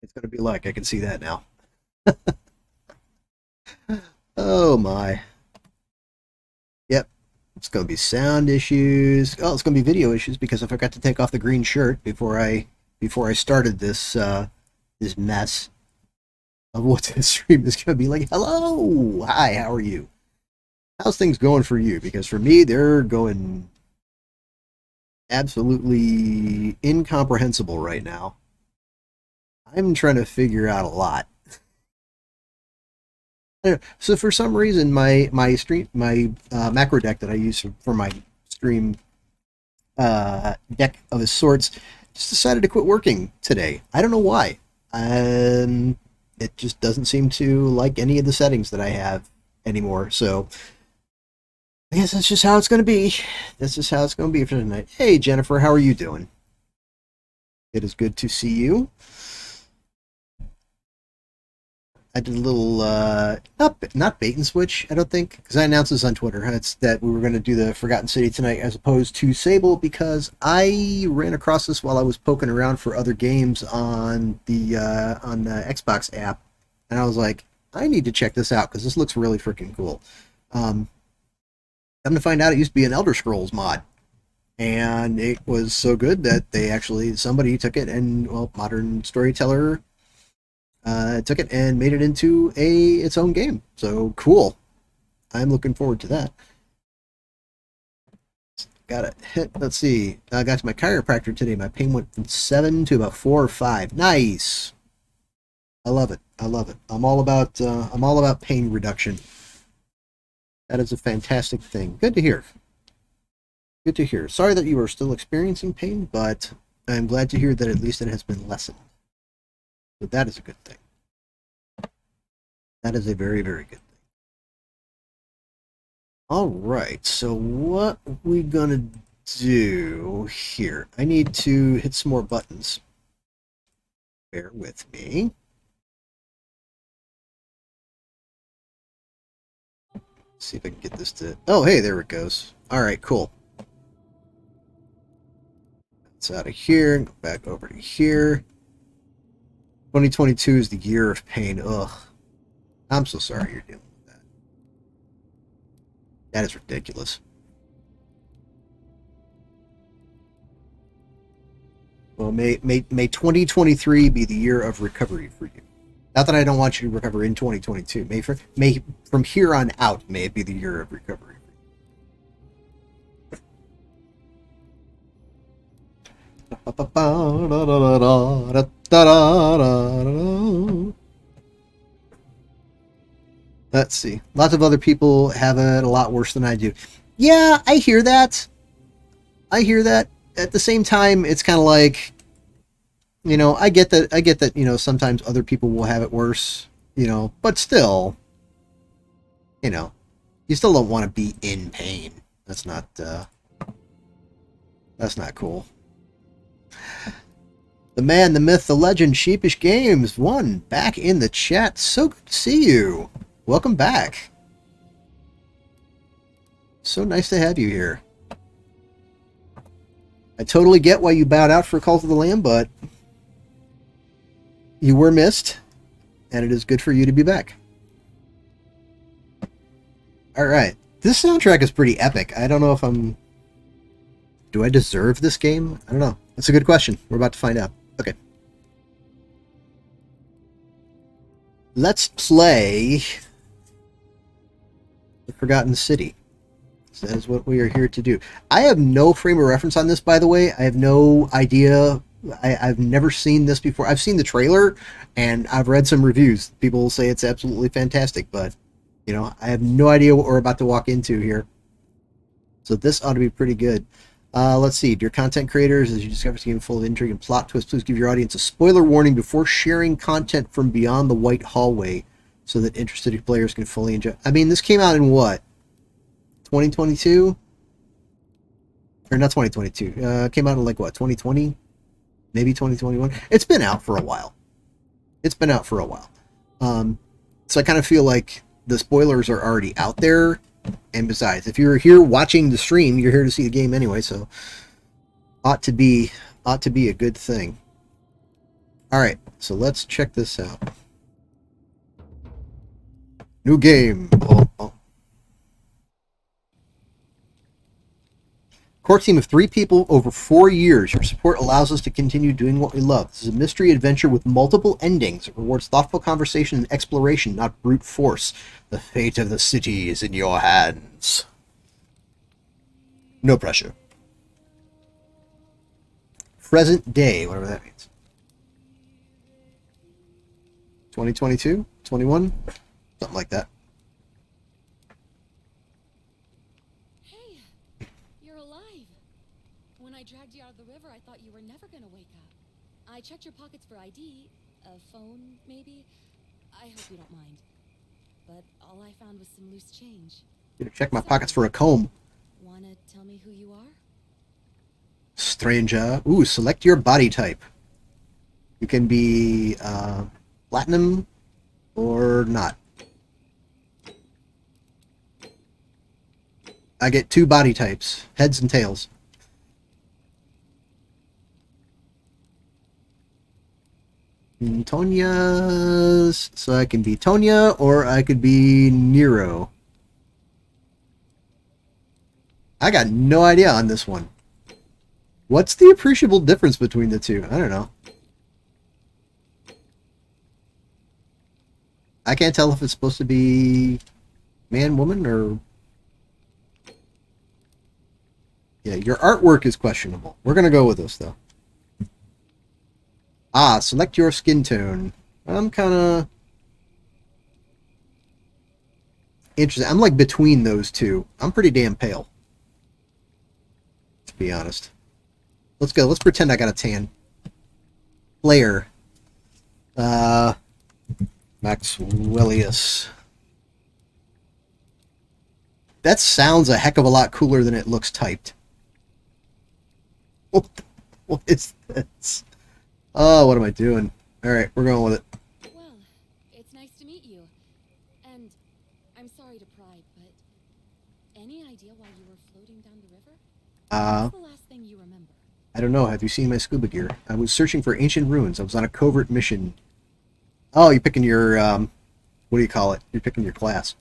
it's going to be like. I can see that now. Oh my. Yep. It's going to be sound issues. Oh, it's going to be video issues because I forgot to take off the green shirt before I started this mess of what this stream is going to be like. Hello. Hi, how are you? How's things going for you? Because for me, they're going absolutely incomprehensible right now. I'm trying to figure out a lot. So for some reason, my macro deck that I use for my stream deck of his sorts just decided to quit working today. I don't know why. It just doesn't seem to like any of the settings that I have anymore. So I guess that's just how it's going to be. That's just how it's going to be for tonight. Hey, Jennifer, how are you doing? It is good to see you. I did a little, not bait and switch, I don't think, because I announced this on Twitter. It's that we were going to do the Forgotten City tonight as opposed to Sable, because I ran across this while I was poking around for other games on the Xbox app, and I was like, I need to check this out because this looks really freaking cool. Come to find out, it used to be an Elder Scrolls mod, and it was so good that somebody took it and, well, Modern Storyteller took it and made it into its own game. So cool. I'm looking forward to that. Got it. Let's see. I got to my chiropractor today. My pain went from 7 to about 4 or 5. Nice. I love it. I love it. I'm all about pain reduction. That is a fantastic thing. Good to hear. Good to hear. Sorry that you are still experiencing pain, but I'm glad to hear that at least it has been lessened. So that is a good thing. That is a very, very good thing. All right, so what we gonna do here? I need to hit some more buttons. Bear with me. Let's see if I can get this to... Oh, hey, there it goes. All right, cool. It's out of here. Go back over to here. 2022 is the year of pain. Ugh. I'm so sorry you're dealing with that. That is ridiculous. Well, may 2023 be the year of recovery for you. Not that I don't want you to recover in 2022. May from here on out, may it be the year of recovery. Let's see. Lots of other people have it a lot worse than I do. Yeah, I hear that. I hear that. At the same time, it's kind of like, I get that, sometimes other people will have it worse, but still, you still don't want to be in pain. That's not cool. The man, the myth, the legend, Sheepish Games, one back in the chat. So good to see you. Welcome back. So nice to have you here. I totally get why you bowed out for Cult of the Lamb, but you were missed, and it is good for you to be back. All right. This soundtrack is pretty epic. I don't know if do I deserve this game? I don't know. That's a good question. We're about to find out. Okay. Let's play The Forgotten City. So that is what we are here to do. I have no frame of reference on this, by the way. I have no idea. I've never seen this before. I've seen the trailer, and I've read some reviews. People say it's absolutely fantastic, but, I have no idea what we're about to walk into here. So this ought to be pretty good. Let's see. Dear content creators, as you discover this game full of intrigue and plot twists, please give your audience a spoiler warning before sharing content from beyond the white hallway so that interested players can fully enjoy. I mean, this came out in what? 2022? Or not 2022. Came out in like what? 2020? Maybe 2021? It's been out for a while. So I kind of feel like the spoilers are already out there. And besides, if you're here watching the stream, you're here to see the game anyway, so ought to be a good thing. Alright, so let's check this out. New game. Core team of 3 people over 4 years. Your support allows us to continue doing what we love. This is a mystery adventure with multiple endings. It rewards thoughtful conversation and exploration, not brute force. The fate of the city is in your hands. No pressure. Present day, whatever that means. 2022? 21? Something like that. Hey, you're alive. When I dragged you out of the river, I thought you were never gonna wake up. I checked your pockets for ID, a phone, maybe. I hope you don't mind. But all I found was some loose change. You check my pockets for a comb. Wanna tell me who you are? Stranger. Ooh, select your body type. You can be platinum or not. I get 2 body types, heads and tails. Tonya's, so I can be Tonya or I could be Nero. I got no idea on this one. What's the appreciable difference between the two? I don't know. I can't tell if it's supposed to be man, woman, or... Yeah, your artwork is questionable. We're going to go with this, though. Ah, select your skin tone. I'm kind of... interested. I'm like between those two. I'm pretty damn pale, to be honest. Let's go. Let's pretend I got a tan. Player. Maxwellius. That sounds a heck of a lot cooler than it looks typed. What is this? Oh, what am I doing? Alright, we're going with it. Well, it's nice to meet you. And I'm sorry to pry, but any idea why you were floating down the river? What's the last thing you remember? I don't know. Have you seen my scuba gear? I was searching for ancient ruins. I was on a covert mission. Oh, you're picking your, what do you call it? You're picking your class.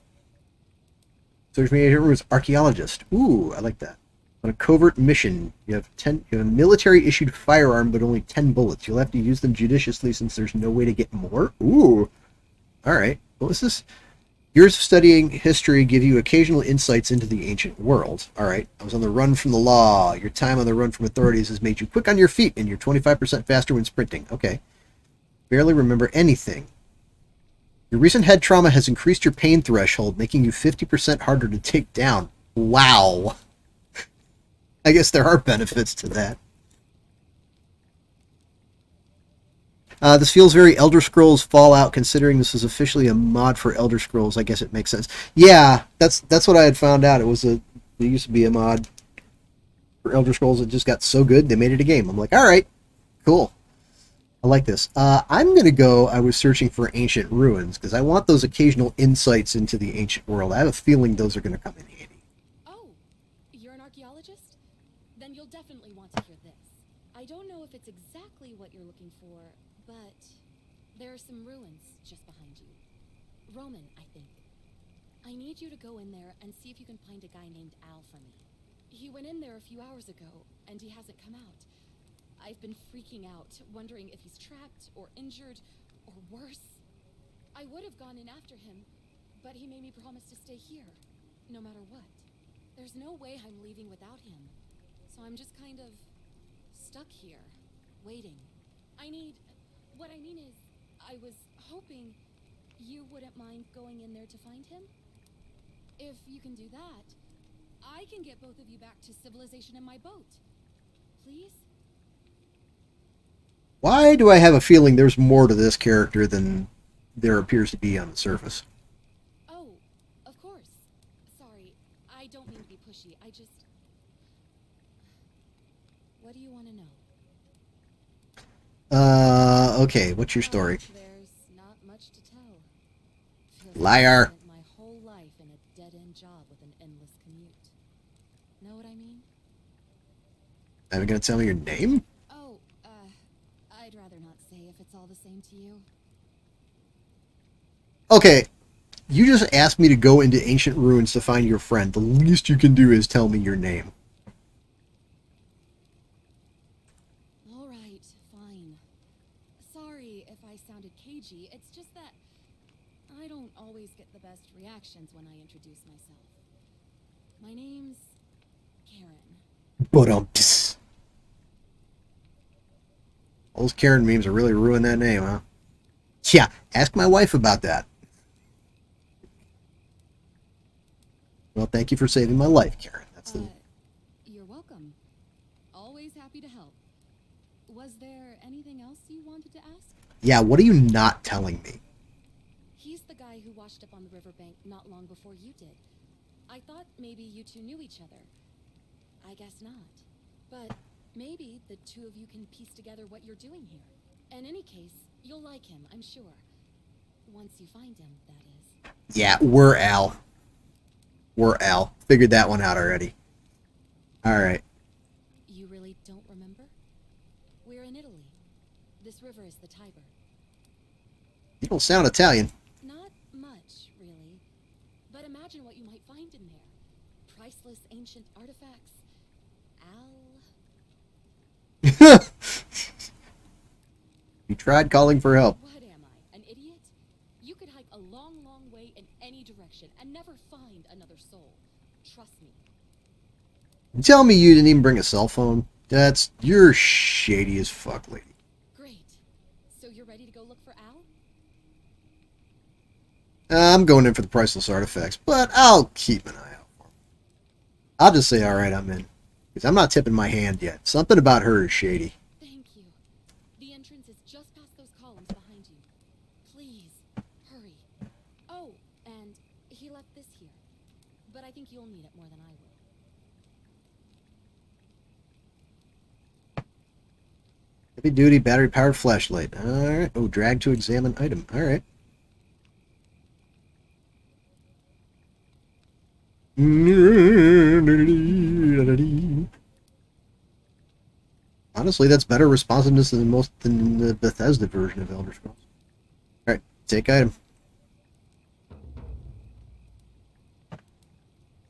Search for ancient ruins. Archaeologist. Ooh, I like that. On a covert mission, you have a military-issued firearm, but only 10 bullets. You'll have to use them judiciously since there's no way to get more. Ooh. All right. What was this? Years of studying history give you occasional insights into the ancient world. All right. I was on the run from the law. Your time on the run from authorities has made you quick on your feet, and you're 25% faster when sprinting. Okay. Barely remember anything. Your recent head trauma has increased your pain threshold, making you 50% harder to take down. Wow. I guess there are benefits to that. This feels very Elder Scrolls Fallout, considering this is officially a mod for Elder Scrolls. I guess it makes sense. Yeah, that's what I had found out. There used to be a mod for Elder Scrolls. It just got so good they made it a game. I'm like, all right, cool. I like this. I'm gonna go. I was searching for ancient ruins because I want those occasional insights into the ancient world. I have a feeling those are gonna come in handy. Oh, you're an archaeologist? Then you'll definitely want to hear this. I don't know if it's exactly what you're looking for, but there are some ruins just behind you. Roman, I think. I need you to go in there and see if you can find a guy named Al for me. He went in there a few hours ago, and he hasn't come out. I've been freaking out, wondering if he's trapped or injured or worse. I would have gone in after him, but he made me promise to stay here, no matter what. There's no way I'm leaving without him, so I'm just kind of stuck here, waiting. What I mean is, I was hoping you wouldn't mind going in there to find him. If you can do that, I can get both of you back to civilization in my boat. Please? Why do I have a feeling there's more to this character than there appears to be on the surface? Oh, of course. Sorry, I don't mean to be pushy. What do you want to know? Okay, what's your story? There's not much to tell. Liar. I spent my whole life in a dead-end job with an endless commute. Know what I mean? Are you gonna tell me your name? Oh, I'd rather not say if it's all the same to you. Okay, you just asked me to go into ancient ruins to find your friend. The least you can do is tell me your name. All right, fine. Sorry if I sounded cagey. It's just that I don't always get the best reactions when I introduce myself. My name's Karen. But those Karen memes are really ruining that name, huh? Yeah, ask my wife about that. Well, thank you for saving my life, Karen. That's the... You're welcome. Always happy to help. Was there anything else you wanted to ask? Yeah, what are you not telling me? He's the guy who washed up on the riverbank not long before you did. I thought maybe you two knew each other. I guess not. But maybe the two of you can piece together what you're doing here. In any case, you'll like him, I'm sure. Once you find him, that is. Yeah, we're Al. We're Al. Figured that one out already. Alright. You really don't remember? We're in Italy. This river is the Tiber. You don't sound Italian. Not much, really. But imagine what you might find in there. Priceless ancient artifacts. Al... You tried calling for help. What am I, an idiot? You could hike a long, long way in any direction and never find another soul. Trust me. You tell me you didn't even bring a cell phone? You're shady as fuck, lady. Great. So you're ready to go look for Al? I'm going in for the priceless artifacts, but I'll keep an eye out for them. I'll just say, alright, I'm in. Because I'm not tipping my hand yet. Something about her is shady. Thank you. The entrance is just past those columns behind you. Please, hurry. Oh, and he left this here. But I think you'll need it more than I will. Heavy duty battery powered flashlight. Alright. Oh, drag to examine item. Alright. Honestly, that's better responsiveness than the Bethesda version of Elder Scrolls. Alright, take item.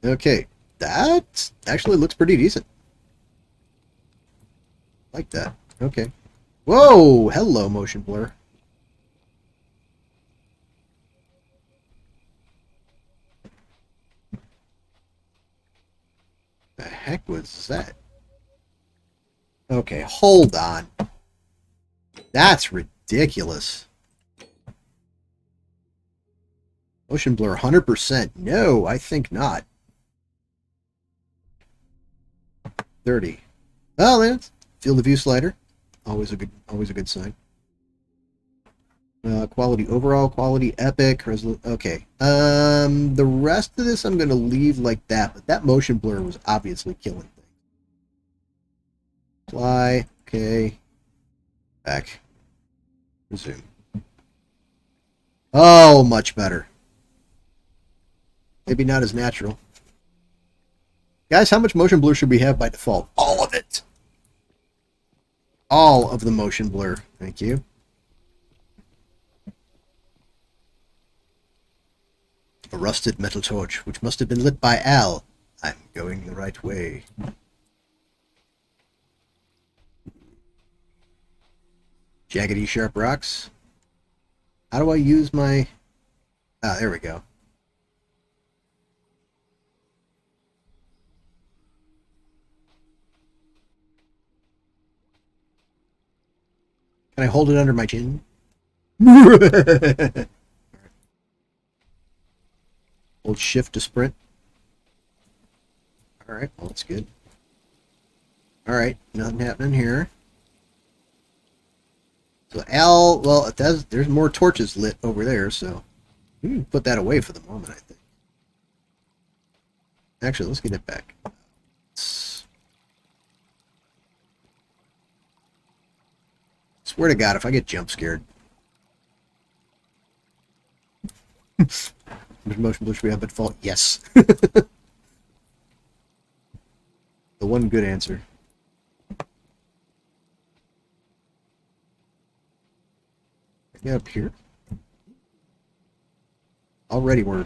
Okay, that actually looks pretty decent. Like that. Okay. Whoa! Hello, motion blur. The heck was that? Okay, hold on. That's ridiculous. Motion blur 100%. No, I think not. 30. Well, then, field of view slider. Always a good sign. Quality overall, quality epic, okay. The rest of this I'm gonna leave like that, but that motion blur was obviously killing things. Apply, okay. Back. Resume. Oh, much better. Maybe not as natural. Guys, how much motion blur should we have by default? All of it! All of the motion blur. Thank you. A rusted metal torch, which must have been lit by Al. I'm going the right way. Jaggedy sharp rocks. How do I use my... Ah, there we go. Can I hold it under my chin? Hold shift to sprint. Alright, well, that's good. Alright, nothing happening here. So Al, well, there's more torches lit over there, so we can put that away for the moment, I think. Actually, let's get it back. Swear to God, if I get jump scared. Motion blur should be up at fault. Yes. The one good answer. Get up here. Already we're...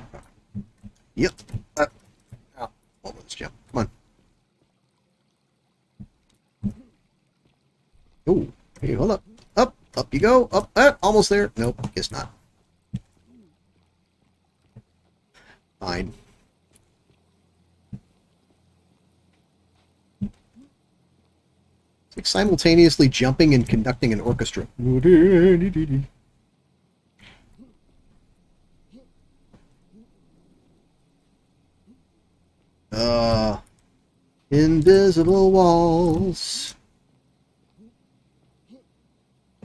Yep. Oh, let's jump. Come on. Oh, hey, hold up. Up you go. Up, almost there. Nope, guess not. Fine. It's like simultaneously jumping and conducting an orchestra. Invisible walls.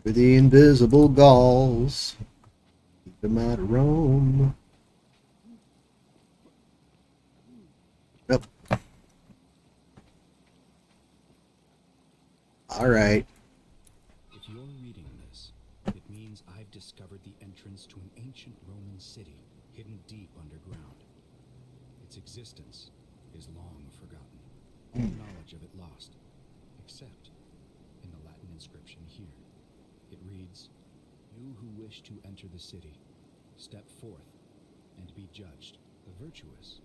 For the invisible Gauls. Keep them out of Rome. Yep. Alright. If you're reading this, it means I've discovered the entrance to an ancient Roman city hidden deep underground. Its existence is long forgotten, all knowledge of it lost, except in the Latin inscription here. It reads, "You who wish to enter the city, step forth and be judged. The virtuous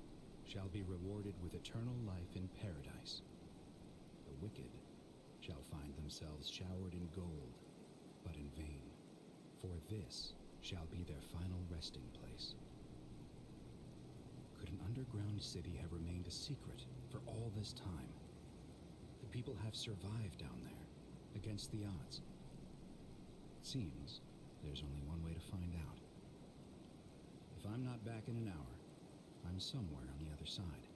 shall be rewarded with eternal life in paradise. The wicked shall find themselves showered in gold, but in vain, for this shall be their final resting place." Could an underground city have remained a secret for all this time? The people have survived down there, against the odds. It seems there's only one way to find out. If I'm not back in an hour, I'm somewhere on the other side.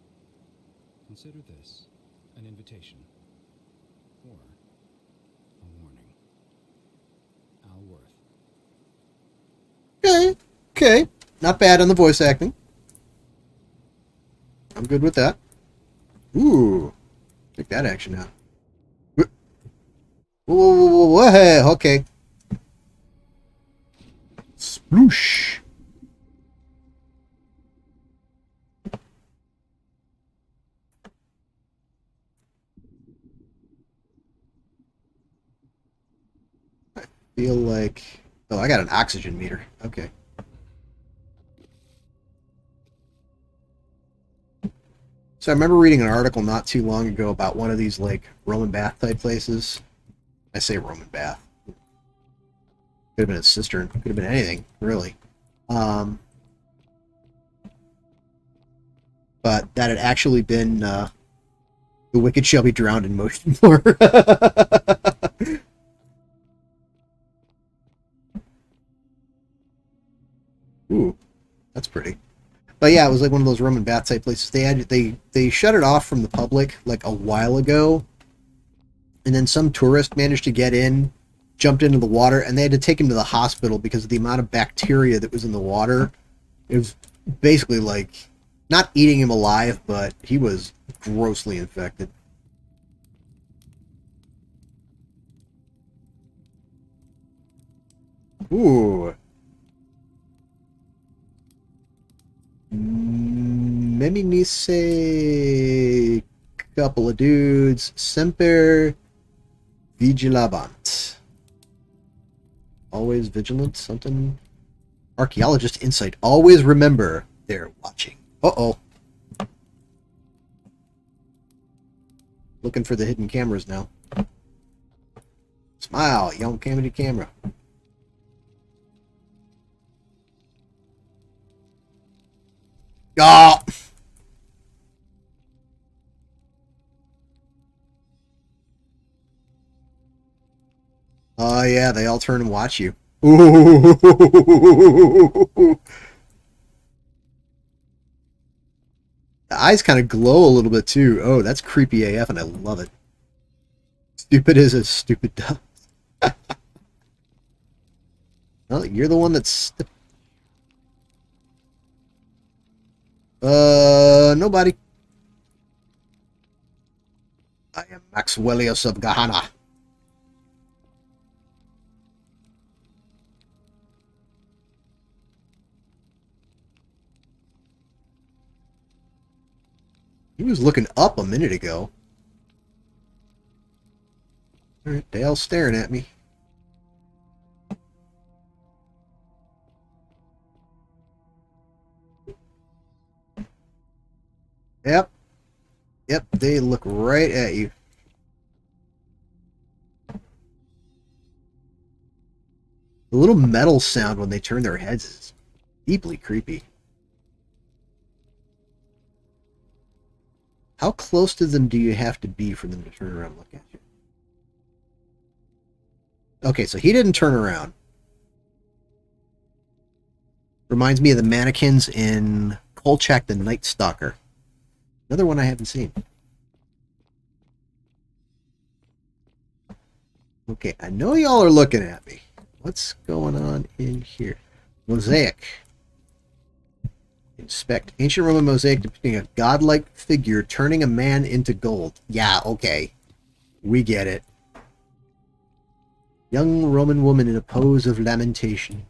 Consider this an invitation, or a warning. Alworth. Okay. Not bad on the voice acting. I'm good with that. Ooh. Take that action out. Whoa, hey, okay. Sploosh. I feel like... Oh, I got an oxygen meter. Okay. So I remember reading an article not too long ago about one of these, like, Roman bath type places. I say Roman bath. Could have been a cistern. Could have been anything, really. But that had actually been the wicked shall be drowned in motion more. Ooh, that's pretty. But yeah, it was like one of those Roman bath type places. They shut it off from the public like a while ago, and then some tourist managed to get in, jumped into the water, and they had to take him to the hospital because of the amount of bacteria that was in the water. It was basically like not eating him alive, but he was grossly infected. Ooh. Memimise, couple of dudes, semper vigilabant. Always vigilant, something. Archaeologist insight. Always remember they're watching. Uh-oh. Looking for the hidden cameras now. Smile, young comedy camera. Oh! Oh yeah, they all turn and watch you. Ooh. The eyes kind of glow a little bit too. Oh, that's creepy AF and I love it. Stupid is as stupid does. Well, you're the one that's... Nobody. I am Maxwellius of Gehenna. He was looking up a minute ago. Alright, they all staring at me. Yep. Yep, they look right at you. The little metal sound when they turn their heads is deeply creepy. How close to them do you have to be for them to turn around and look at you? Okay, so he didn't turn around. Reminds me of the mannequins in Kolchak the Night Stalker. Another one I haven't seen. Okay, I know y'all are looking at me. What's going on in here? Mosaic. Inspect. Ancient Roman mosaic depicting a godlike figure turning a man into gold. Yeah, okay. We get it. Young Roman woman in a pose of lamentation.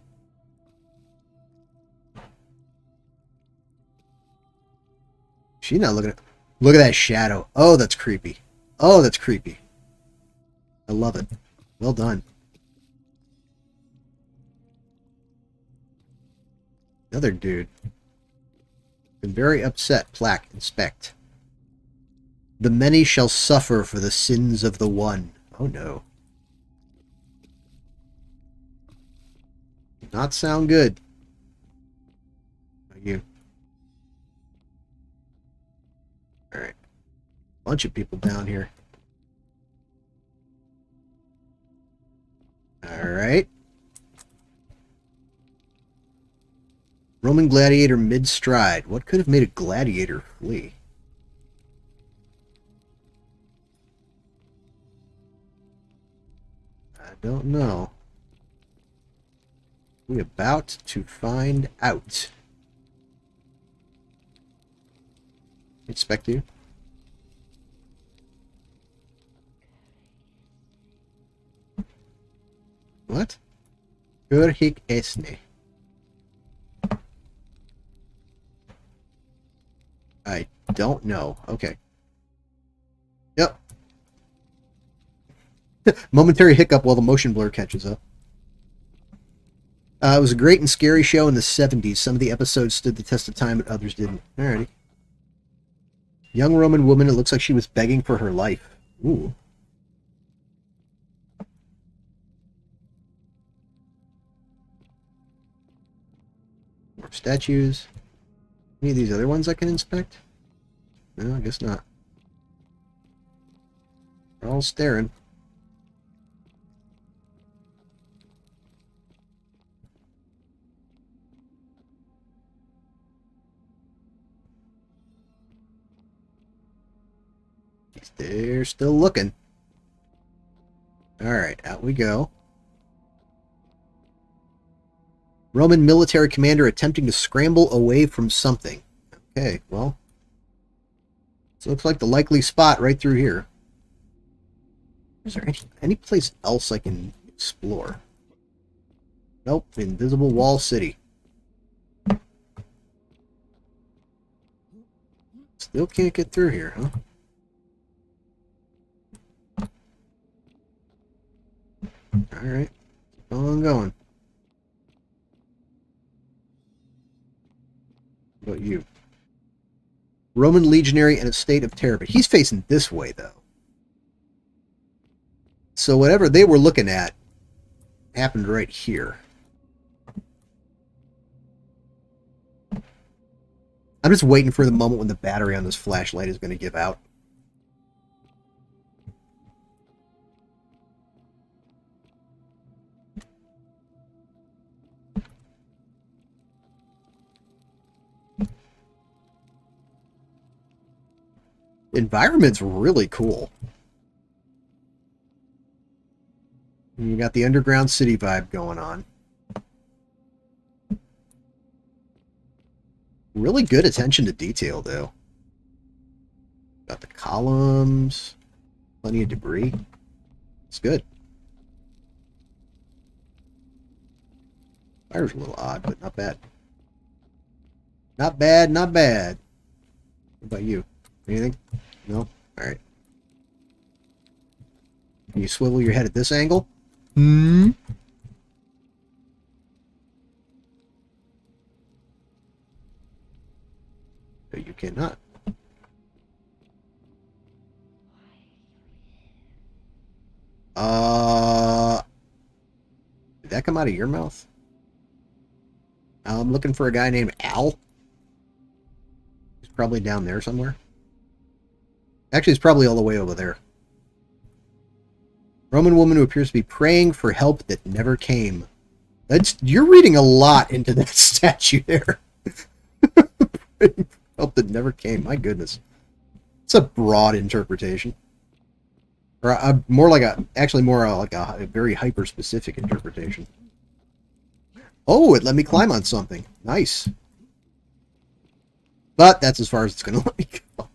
She's not looking at... Look at that shadow. Oh, that's creepy. Oh, that's creepy. I love it. Well done. Another dude. Been very upset. Plaque. Inspect. The many shall suffer for the sins of the one. Oh no. Not sound good. You. Alright. Bunch of people down here. Alright. Roman gladiator mid-stride. What could have made a gladiator flee? I don't know. We're about to find out. Expect you. What? Hurhik esne. I don't know. Okay. Yep. Momentary hiccup while the motion blur catches up. It was a great and scary show in the 70s. Some of the episodes stood the test of time, but others didn't. Alrighty. Young Roman woman, it looks like she was begging for her life. Ooh. More statues. Any of these other ones I can inspect? No, I guess not. They're all staring. They're still looking. Alright, out we go. Roman military commander attempting to scramble away from something. Okay, well. This looks like the likely spot right through here. Is there any place else I can explore? Nope, Invisible Wall City. Still can't get through here, huh? Alright, keep on going. What about you? Roman legionary in a state of terror, but he's facing this way, though. So whatever they were looking at happened right here. I'm just waiting for the moment when the battery on this flashlight is going to give out. The environment's really cool. And you got the underground city vibe going on. Really good attention to detail, though. Got the columns. Plenty of debris. It's good. Fire's a little odd, but not bad. Not bad, not bad. What about you? Anything? No? Alright. Can you swivel your head at this angle? No, you cannot. that come out of your mouth? I'm looking for a guy named Al. He's probably down there somewhere. Actually, he's probably all the way over there. Roman woman who appears to be praying for help that never came. You're reading a lot into that statue there. Help that never came. My goodness. It's a broad interpretation. Or more like a very hyper-specific interpretation. Oh, it let me climb on something. Nice. But that's as far as it's going to let me go.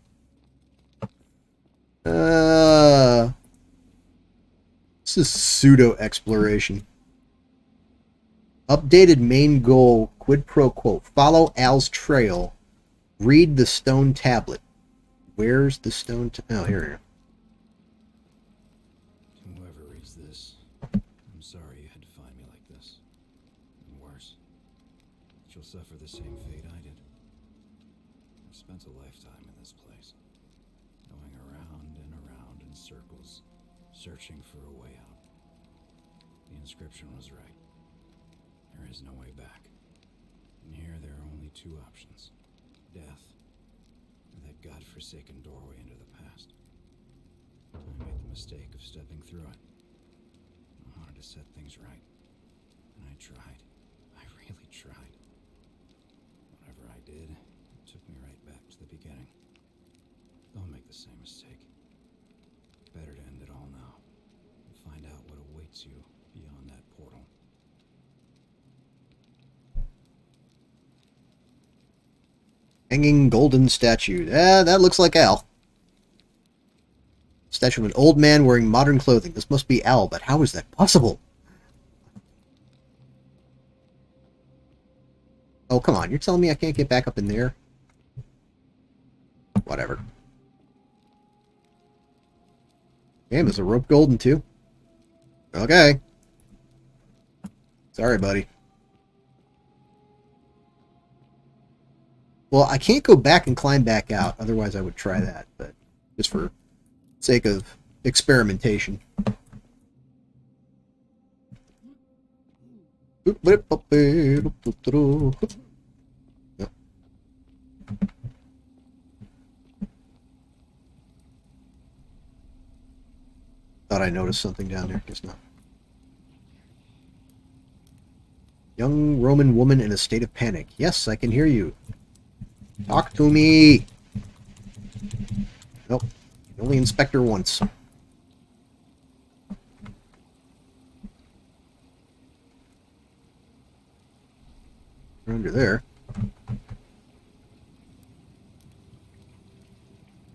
This is pseudo-exploration. Updated main goal, quid pro quo. Follow Al's trail. Read the stone tablet. Where's the stone oh, here. Whoever reads this, I'm sorry you had to find me like this. And worse, she'll suffer the same fate I did. I've spent a lifetime in this place, going around and around in circles, searching for a way out. The inscription was right. There is no way back. And here there are only two options. Death, and that godforsaken doorway into the past. I made the mistake of stepping through it. I wanted to set things right. And I tried. I really tried. Whatever I did, it took me right back to the beginning. Don't make the same mistake. Better to end it all now and find out what awaits you beyond that portal. Hanging golden statue. That looks like Al. Statue of an old man wearing modern clothing. This must be Al, but how is that possible? Oh, come on. You're telling me I can't get back up in there? Whatever. Damn, is the rope golden too? Okay. Sorry, buddy. Well, I can't go back and climb back out. Otherwise, I would try that. But just for sake of experimentation. Yep. Thought I noticed something down there. Guess not. Young Roman woman in a state of panic. Yes, I can hear you. Talk to me. Nope. Only inspect her once. We're under there.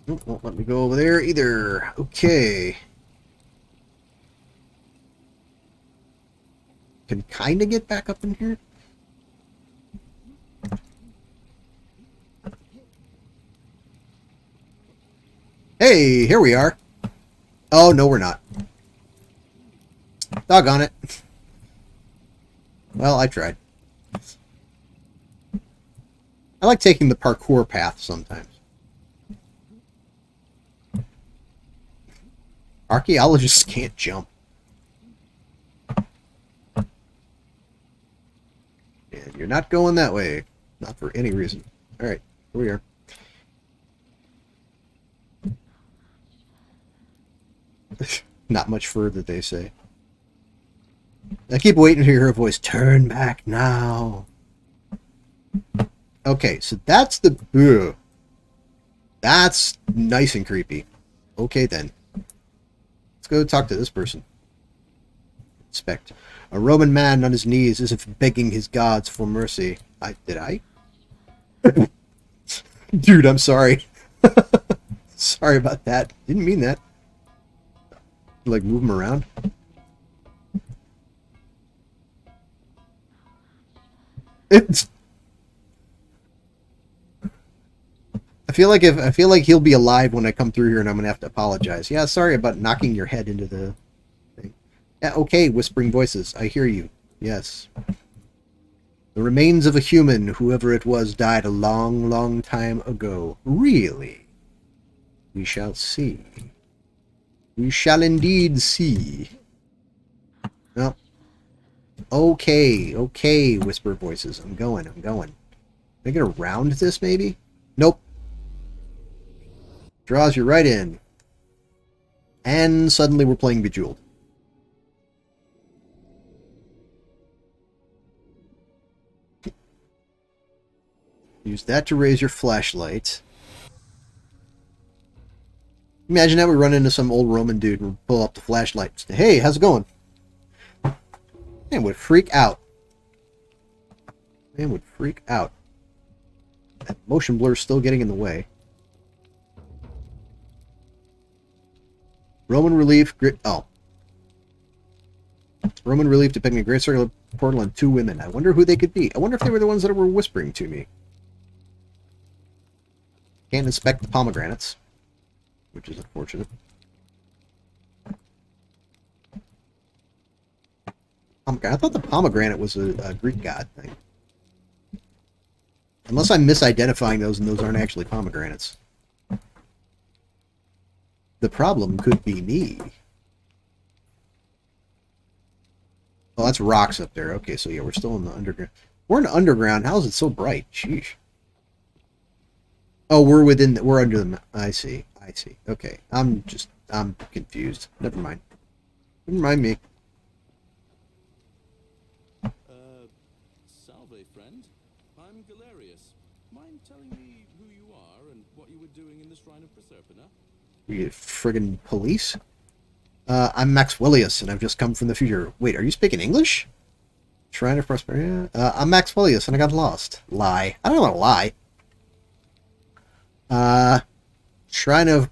Nope, won't let me go over there either. Okay. Can kind of get back up in here. Hey, here we are. Oh, no, we're not. Doggone it. Well, I tried. I like taking the parkour path sometimes. Archaeologists can't jump. And you're not going that way. Not for any reason. Alright, here we are. Not much further, they say. I keep waiting to hear her voice. Turn back now. Okay, so that's the... Ugh. That's nice and creepy. Okay, then. Let's go talk to this person. Inspect. A Roman man on his knees as if begging his gods for mercy. Did I? Dude, I'm sorry. Sorry about that. Didn't mean that. Like, move him around. It's... I feel like he'll be alive when I come through here and I'm gonna have to apologize. Yeah, sorry about knocking your head into the thing. Yeah, okay, whispering voices. I hear you. Yes. The remains of a human, whoever it was, died a long, long time ago. Really? We shall see. We shall indeed see. Well, Okay, okay, whisper voices. I'm going, I'm going. Can I get around this, maybe? Nope. Draws you right in. And suddenly we're playing Bejeweled. Use that to raise your flashlight. Imagine that we run into some old Roman dude and pull up the flashlight and say, hey, how's it going? Man would freak out. Man would freak out. That motion blur's still getting in the way. Roman relief. Oh. Roman relief depicting a great circular portal and two women. I wonder who they could be. I wonder if they were the ones that were whispering to me. Can't inspect the pomegranates, which is unfortunate. I thought the pomegranate was a Greek god thing. Unless I'm misidentifying those and those aren't actually pomegranates. The problem could be me. Oh, that's rocks up there. Okay, so yeah, we're still in the underground. We're in the underground. How is it so bright? Sheesh. Oh, we're under the... I see. Okay, I'm confused. Never mind. Never mind me. Salve, friend. I'm Galerius. Mind telling me who you are and what you were doing in the Shrine of Proserpina? You friggin' police? I'm Maxwellius, and I've just come from the future. Wait, are you speaking English? Shrine of Prosperity? I'm Maxwellius, and I got lost. Lie. I don't want to lie. Shrine of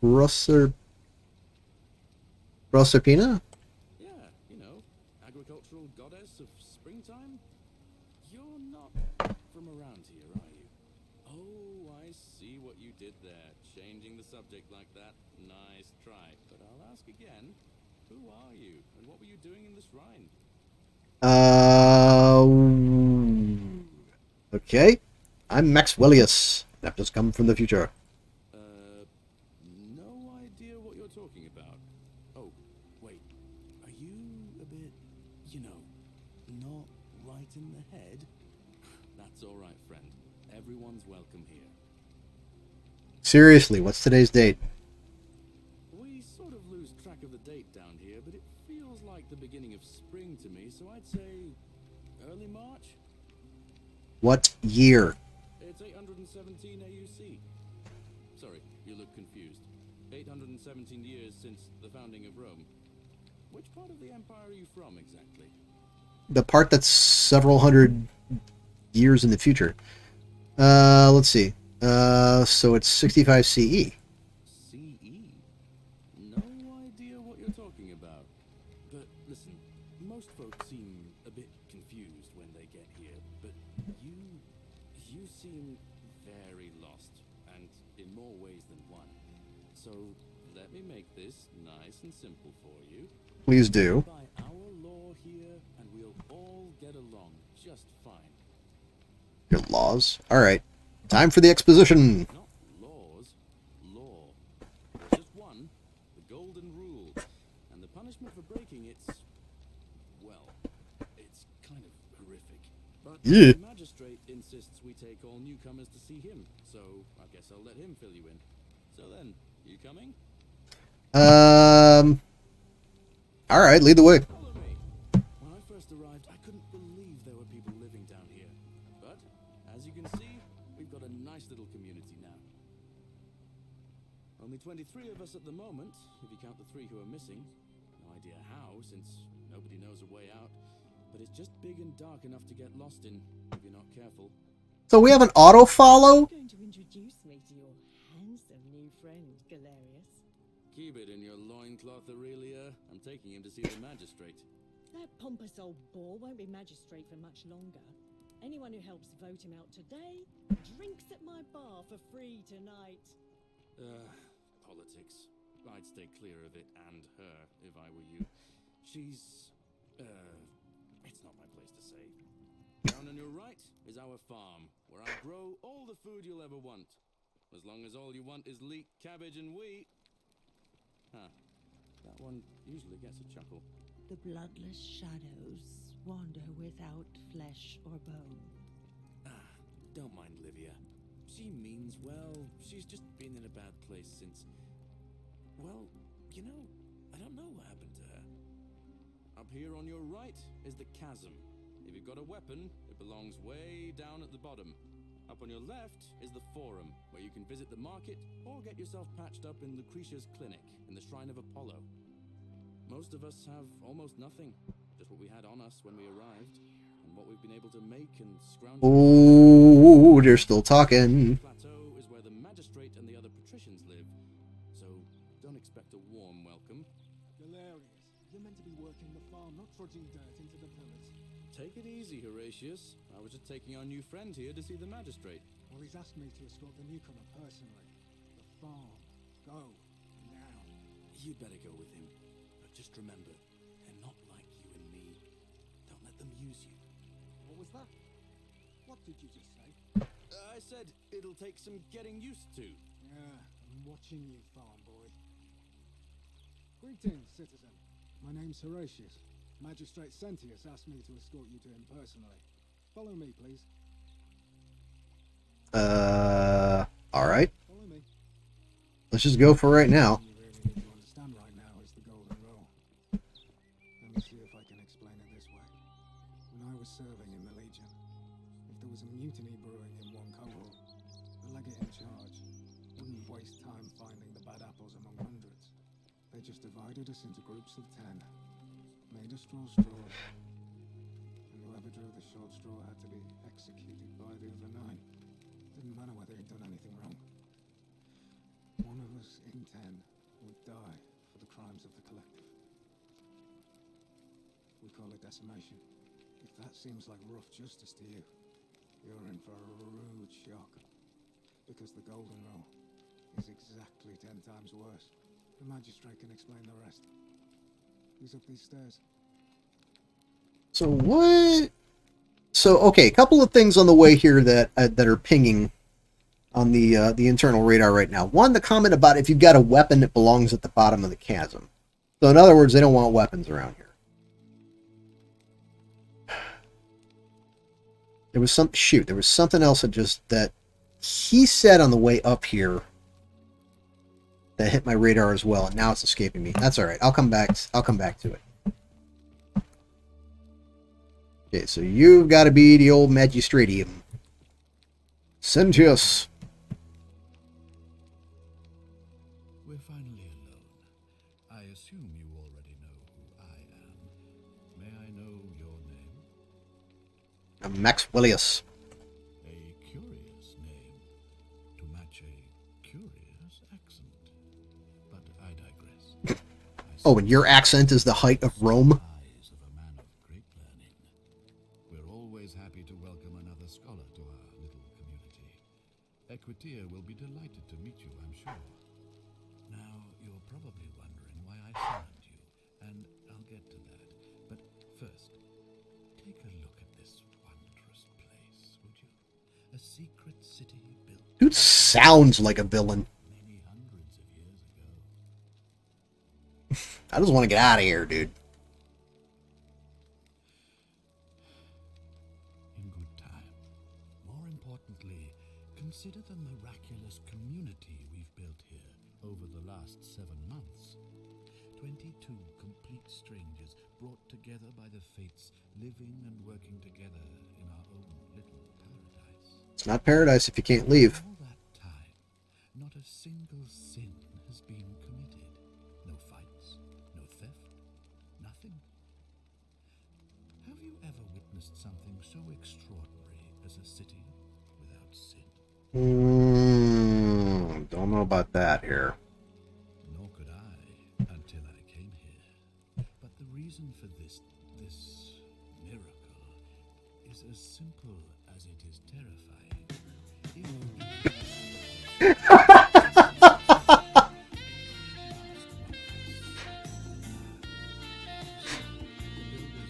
Proserpina? Yeah, you know, agricultural goddess of springtime? You're not from around here, are you? Oh, I see what you did there. Changing the subject like that. Nice try. But I'll ask again. Who are you? And what were you doing in the shrine? Okay. I'm Maxwellius. I've just come from the future. No idea what you're talking about. Oh, wait. Are you a bit, you know, not right in the head? That's all right, friend. Everyone's welcome here. Seriously, what's today's date? We sort of lose track of the date down here, but it feels like the beginning of spring to me, so I'd say early March? What year? It's 817 AUC. Sorry, you look confused. 817 years since the founding of Rome. Which part of the empire are you from, exactly? The part that's several hundred years in the future. Let's see. So it's 65 CE. CE? No idea what you're talking about. But listen, most folks seem a bit confused when they get here, but you seem very lost, and in more ways than one. So let me make this nice and simple for you. Please do. By our law here, and we'll all get along just fine. Your laws. All right. Time for the exposition. Not laws, law. There's just one, the golden rule, and the punishment for breaking it's, well, it's kind of horrific. But Yeah. the magistrate insists we take all newcomers to see him, so I guess I'll let him fill you in. So then, you coming? All right, lead the way. Follow me. When I first arrived, I couldn't believe there were people living down here. But, as you can see, we've got a nice little community now. Only 23 of us at the moment, if you count the 3 who are missing. No idea how, since nobody knows a way out. But it's just big and dark enough to get lost in, if you're not careful. So we have an auto follow. Going to introduce me to your handsome new friend, Galerius. Keep it in your loincloth, Aurelia. I'm taking him to see the magistrate. That pompous old bore won't be magistrate for much longer. Anyone who helps vote him out today drinks at my bar for free tonight. Politics. I'd stay clear of it and her if I were you. She's, it's not my place to say. Down on your right is our farm, where I grow all the food you'll ever want. As long as all you want is leek, cabbage, and wheat. Huh. That one usually gets a chuckle. The bloodless shadows wander without flesh or bone. Ah, don't mind Livia. She means well. She's just been in a bad place since... Well, you know, I don't know what happened to her. Up here on your right is the chasm. If you've got a weapon, it belongs way down at the bottom. Up on your left is the forum, where you can visit the market or get yourself patched up in Lucretia's clinic in the Shrine of Apollo. Most of us have almost nothing, just what we had on us when we arrived, and what we've been able to make and scrounge. Oh, they're still talking. Plateau is where the magistrate and the other patricians live, so don't expect a warm welcome. Galerius, you're meant to be working the farm, not trudging dirt into the villas. Take it easy, Horatius. I was just taking our new friend here to see the magistrate. Well, he's asked me to escort the newcomer personally. The farm. Go. Now. You'd better go with him. But just remember, they're not like you and me. Don't let them use you. What was that? What did you just say? I said it'll take some getting used to. Yeah, I'm watching you, farm boy. Greetings, citizen. My name's Horatius. Magistrate Sentius asked me to escort you to him personally. Follow me, please. Alright. Follow me. Let's just go for right now. You really need to understand right now is the golden rule. Let me see if I can explain it this way. When I was serving in the Legion, if there was a mutiny brewing in one cohort, the legate in charge wouldn't waste time finding the bad apples among hundreds. They just divided us into groups of 10, made a straws, and whoever drew the short straw had to be executed by the other 9. Didn't matter whether he'd done anything wrong. One of us in 10 would die for the crimes of the collective. We call it decimation. If that seems like rough justice to you, you're in for a rude shock. Because the golden rule is exactly 10 times worse. The magistrate can explain the rest. Who's up these stairs? So what? So okay, a couple of things on the way here that are pinging on the internal radar right now. One, the comment about if you've got a weapon, it belongs at the bottom of the chasm. So in other words, they don't want weapons around here. There was something else that he said on the way up here that hit my radar as well, and now it's escaping me. That's all right. I'll come back to it. Okay, so you've got to be the old magistratium. Sentius. We're finally alone. I assume you already know who I am. May I know your name? I'm Maxwellius. A curious name to match a curious accent. But I digress. Oh, and your accent is the height of Rome? Eyes of a man of great learning. We're always happy to welcome another scholar to our little community. Equitia will be delighted to meet you, I'm sure. Now, you're probably wondering why I summoned you, and I'll get to that. But first, take a look at this wondrous place, would you? A secret city built Dude sounds like a villain. many hundreds of years ago. I just want to get out of here, dude. In good time. More importantly, consider the miraculous community we've built here over the last 7 months. 22 complete strangers brought together by the fates, living and working together in our own little paradise. It's not paradise if you can't leave. All that time, not a single sin has been committed. No fights, no theft, nothing. Have you ever witnessed something so extraordinary as a city without sin? Don't know about that here. Nor could I until I came here. But the reason for this miracle is as simple as it is terrifying.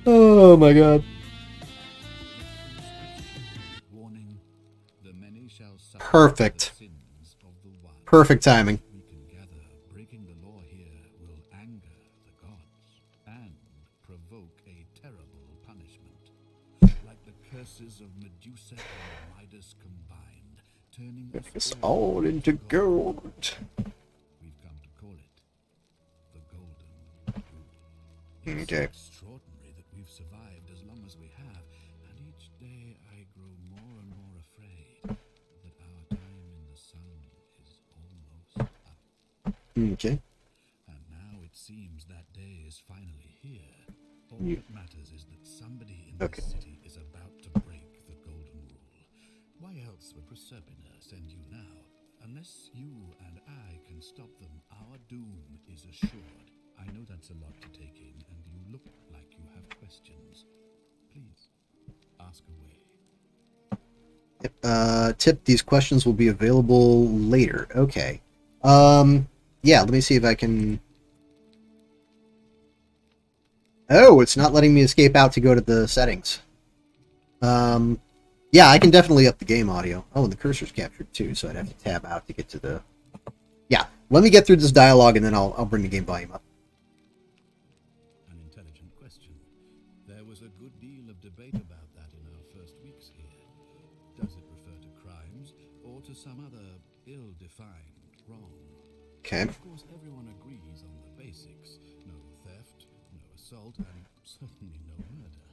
Oh my god. Warning, the many shall suffer Perfect. the sins of the one. Perfect timing. We can gather breaking the law here will anger the gods and provoke a terrible punishment. Turn Us all into gold. We've come to call it the Golden Rule. It's Okay. extraordinary that we've survived as long as we have, and each day I grow more and more afraid that our time in the sun is almost up. Okay. And now it seems that day is finally here. All that matters is that somebody in Okay. this city is about to break the Golden Rule. Why else would Proserpina send you now? Unless you and I can stop them, our doom is assured. I know that's a lot to take in, and you look like you have questions. Please, ask away. Yep. Tip, these questions will be available later. Okay. Yeah, let me see if I can... Oh, it's not letting me escape out to go to the settings. Yeah, I can definitely up the game audio. Oh, and the cursor's captured too, so I'd have to tab out to get to the... Yeah, let me get through this dialogue and then I'll bring the game volume up. An intelligent question. There was a good deal of debate about that in our first weeks here. Does it refer to crimes or to some other ill-defined wrong? Okay. Of course, everyone agrees on the basics. No theft, no assault, and certainly no murder.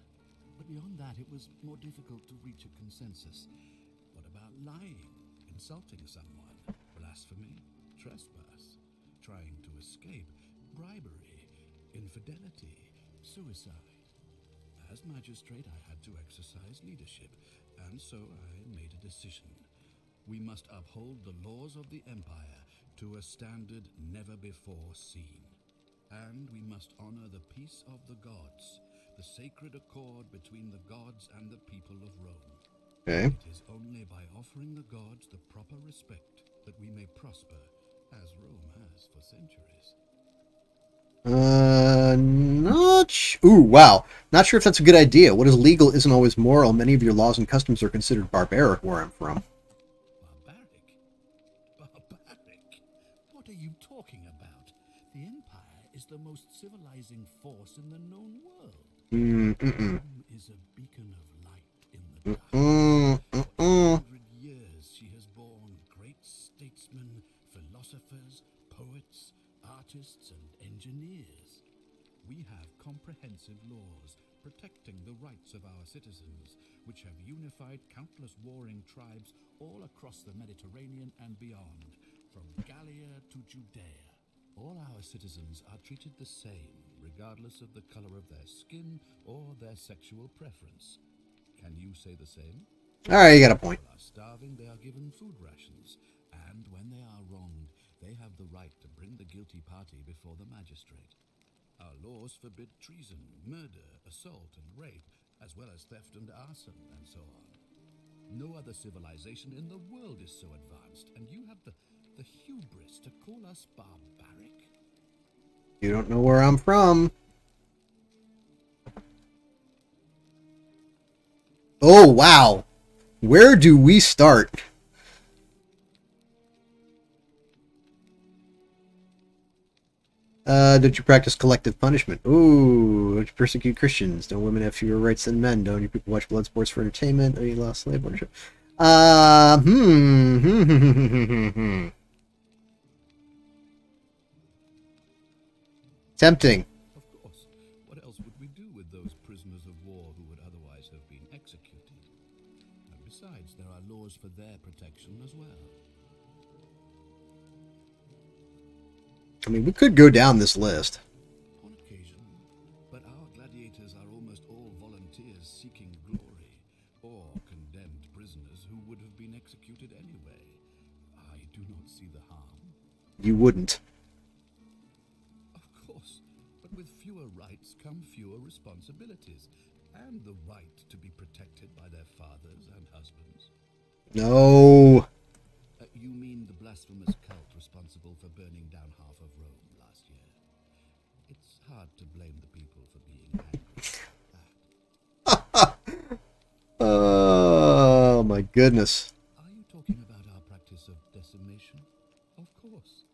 But beyond that, it was more difficult to reach a consensus. What about lying, insulting someone, blasphemy, trespass, trying to escape, bribery, infidelity, suicide? As magistrate, I had to exercise leadership, and so I made a decision. We must uphold the laws of the Empire to a standard never before seen. And we must honor the peace of the gods, the sacred accord between the gods and the people of Rome. Okay. It is only by offering the gods the proper respect that we may prosper, as Rome has for centuries. Ooh, wow. Not sure if that's a good idea. What is legal isn't always moral. Many of your laws and customs are considered barbaric where I'm from. Barbaric? Barbaric? What are you talking about? The Empire is the most civilizing force in the known world. Rome is a beacon of light in the dark. For 200 years she has borne great statesmen, philosophers, poets, artists, and engineers. We have comprehensive laws protecting the rights of our citizens, which have unified countless warring tribes all across the Mediterranean and beyond, from Gallia to Judea. All our citizens are treated the same, regardless of the color of their skin or their sexual preference. Can you say the same? All right, you got a point. People are starving, they are given food rations, and when they are wronged, they have the right to bring the guilty party before the magistrate. Our laws forbid treason, murder, assault, and rape, as well as theft and arson, and so on. No other civilization in the world is so advanced, and you have the hubris to call us barbaric? You don't know where I'm from. Oh, wow. Where do we start? Don't you practice collective punishment? Ooh, don't you persecute Christians? Don't women have fewer rights than men? Don't you people watch blood sports for entertainment? Don't you lost slave ownership? Tempting. Of course. What else would we do with those prisoners of war who would otherwise have been executed? And besides, there are laws for their protection as well. I mean, we could go down this list. On occasion, but our gladiators are almost all volunteers seeking glory, or condemned prisoners who would have been executed anyway. I do not see the harm. You wouldn't. Of course, but with fewer rights come fewer responsibilities, and the right to be protected by their fathers and husbands. No. You mean the blasphemous cult responsible for burning down half of Rome last year? It's hard to blame the people for being angry. Oh, my goodness. Are you talking about our practice of decimation? Of course.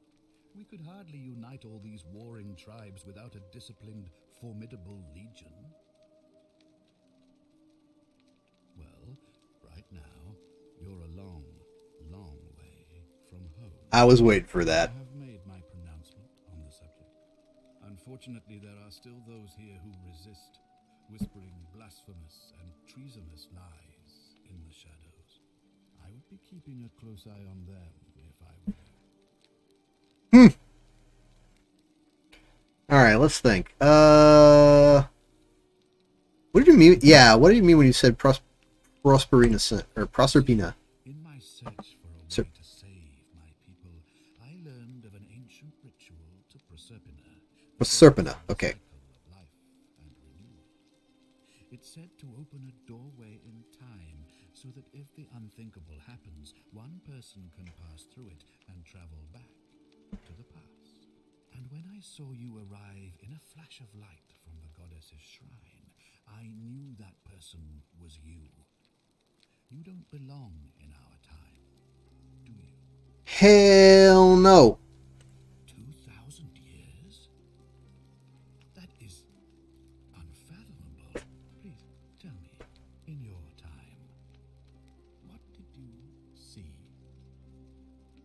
We could hardly unite all these warring tribes without a disciplined, formidable legion. Well, right now, you're a long, long I was waiting for I that. have made my pronouncement on the subject. Unfortunately, there are still those here who resist, whispering blasphemous and treasonous lies in the shadows. I would be keeping a close eye on them if I were you. All right, let's think. What did you mean? Yeah, what did you mean when you said Prosperina or Proserpina? In my search for a So- way to save my people, I learned of an ancient ritual to Proserpina. the Proserpina, goddess of the okay. cycle of life and renewal. It's said to open a doorway in time so that if the unthinkable happens, one person can pass through it and travel back to the past. And when I saw you arrive in a flash of light from the goddess's shrine, I knew that person was you. You don't belong in our time, do you? Hell no. 2,000 years? That is unfathomable. Please tell me, in your time, what did you see?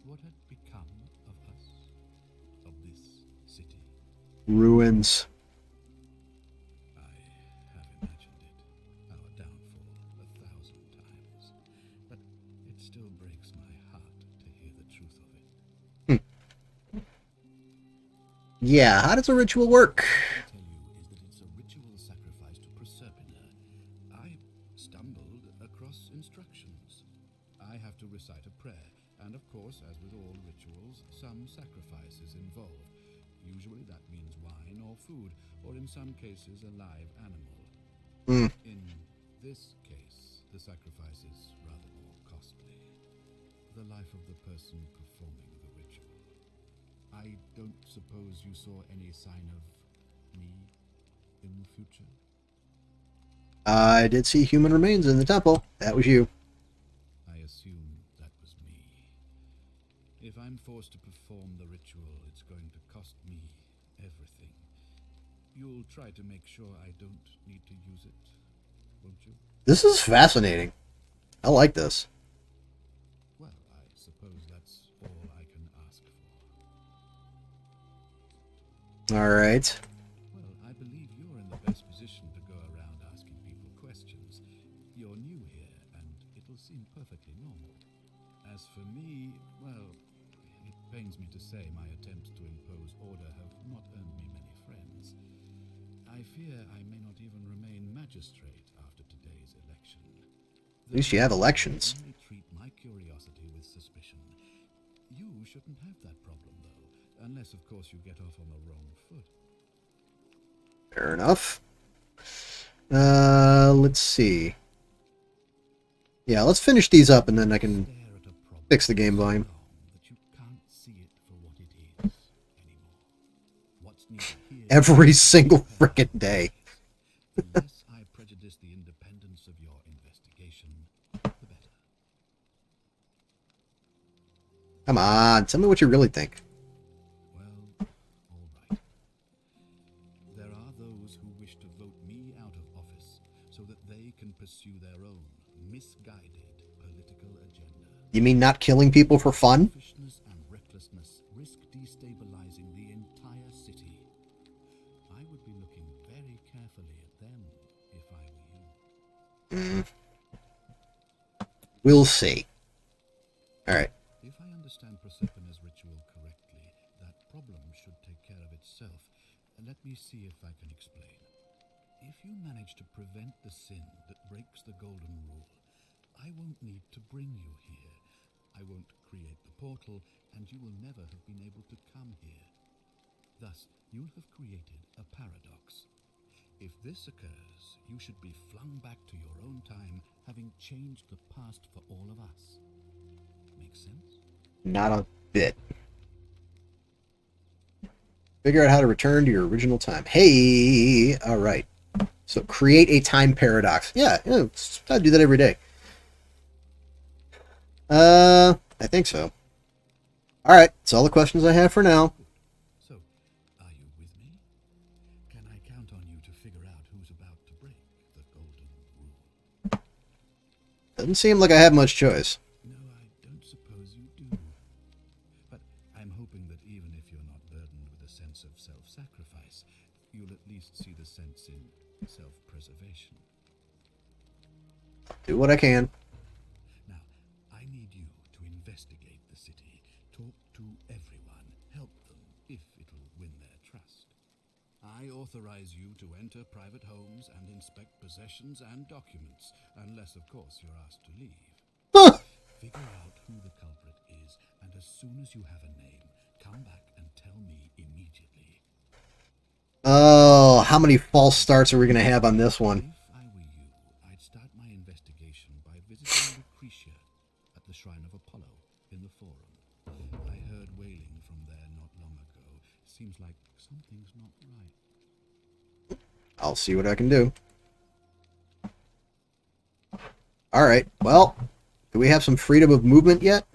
What had become of us? Of this city? Ruins. I have imagined it, our downfall, 1,000 times. But it still breaks my heart to hear the truth of it. Yeah, how does a ritual work? Tell you is that it's a ritual sacrifice to Proserpina. I stumbled across instructions. I have to recite a prayer, and of course, as with all rituals, some sacrifice is involved. Usually that means wine or food, or in some cases a live animal. Mm. In this case, the sacrifice is rather more costly. The life of the person performing the ritual. I don't suppose you saw any sign of me in the future? I did see human remains in the temple. That was you. I assume that was me. If I'm forced to perform the ritual, it's going to cost me everything. You'll try to make sure I don't need to use it, won't you? This is fascinating. I like this. Well, I suppose that's all I can ask for. All right. Well, I believe you're in the best position to go around asking people questions. You're new here, and it'll seem perfectly normal. As for me, well, it pains me to say my attempts to impose order have not earned me many friends. I fear I may not even remain magistrate after today's election. At least you have elections. I only treat my curiosity with suspicion. You shouldn't have that problem, though, unless, of course, you get off on the wrong foot. Fair enough. Let's see. Yeah, let's finish these up and then I can Stare at a problem fix the game so volume. long that you can't see it for what it is anymore. What's needed here Every is single prepared frickin' day. The less I prejudice the independence of your investigation, the better. Come on, tell me what you really think. Well, all right. There are those who wish to vote me out of office so that they can pursue their own misguided political agenda. You mean not killing people for fun? Selfishness and recklessness risk destabilizing the entire city. I would be looking very carefully at them if I were you. We'll see. Alright. If I understand Proserpina's ritual correctly, that problem should take care of itself. Let me see if I can explain. If you manage to prevent the sin that breaks the golden rule, I won't need to bring you here. I won't create the portal, and you will never have been able to come here. Thus, you'll have created a paradox. If this occurs, you should be flung back to your own time, having changed the past for all of us. Make sense? Not a bit. Figure out how to return to your original time. Hey! Alright. So create a time paradox. Yeah, I do that every day. I think so. Alright, that's all the questions I have for now. So, are you with me? Can I count on you to figure out who's about to break the golden rule? Doesn't seem like I have much choice. No, I don't suppose you do. But hoping that even if you're not burdened with a sense of self-sacrifice, you'll at least see the sense in self-preservation. Do what I can. Now, I need you to investigate the city, talk to everyone, help them if it'll win their trust. I authorize you to enter private homes and inspect possessions and documents, unless, of course, you're asked to leave. Huh. Figure out who the culprit is, and as soon as you have a name, come back and tell me immediately. Oh, how many false starts are we going to have on this one? If I were you, I'd start my investigation by visiting Lucretia at the Shrine of Apollo in the Forum. I heard wailing from there not long ago. Seems like something's not right. I'll see what I can do. Alright, well, do we have some freedom of movement yet?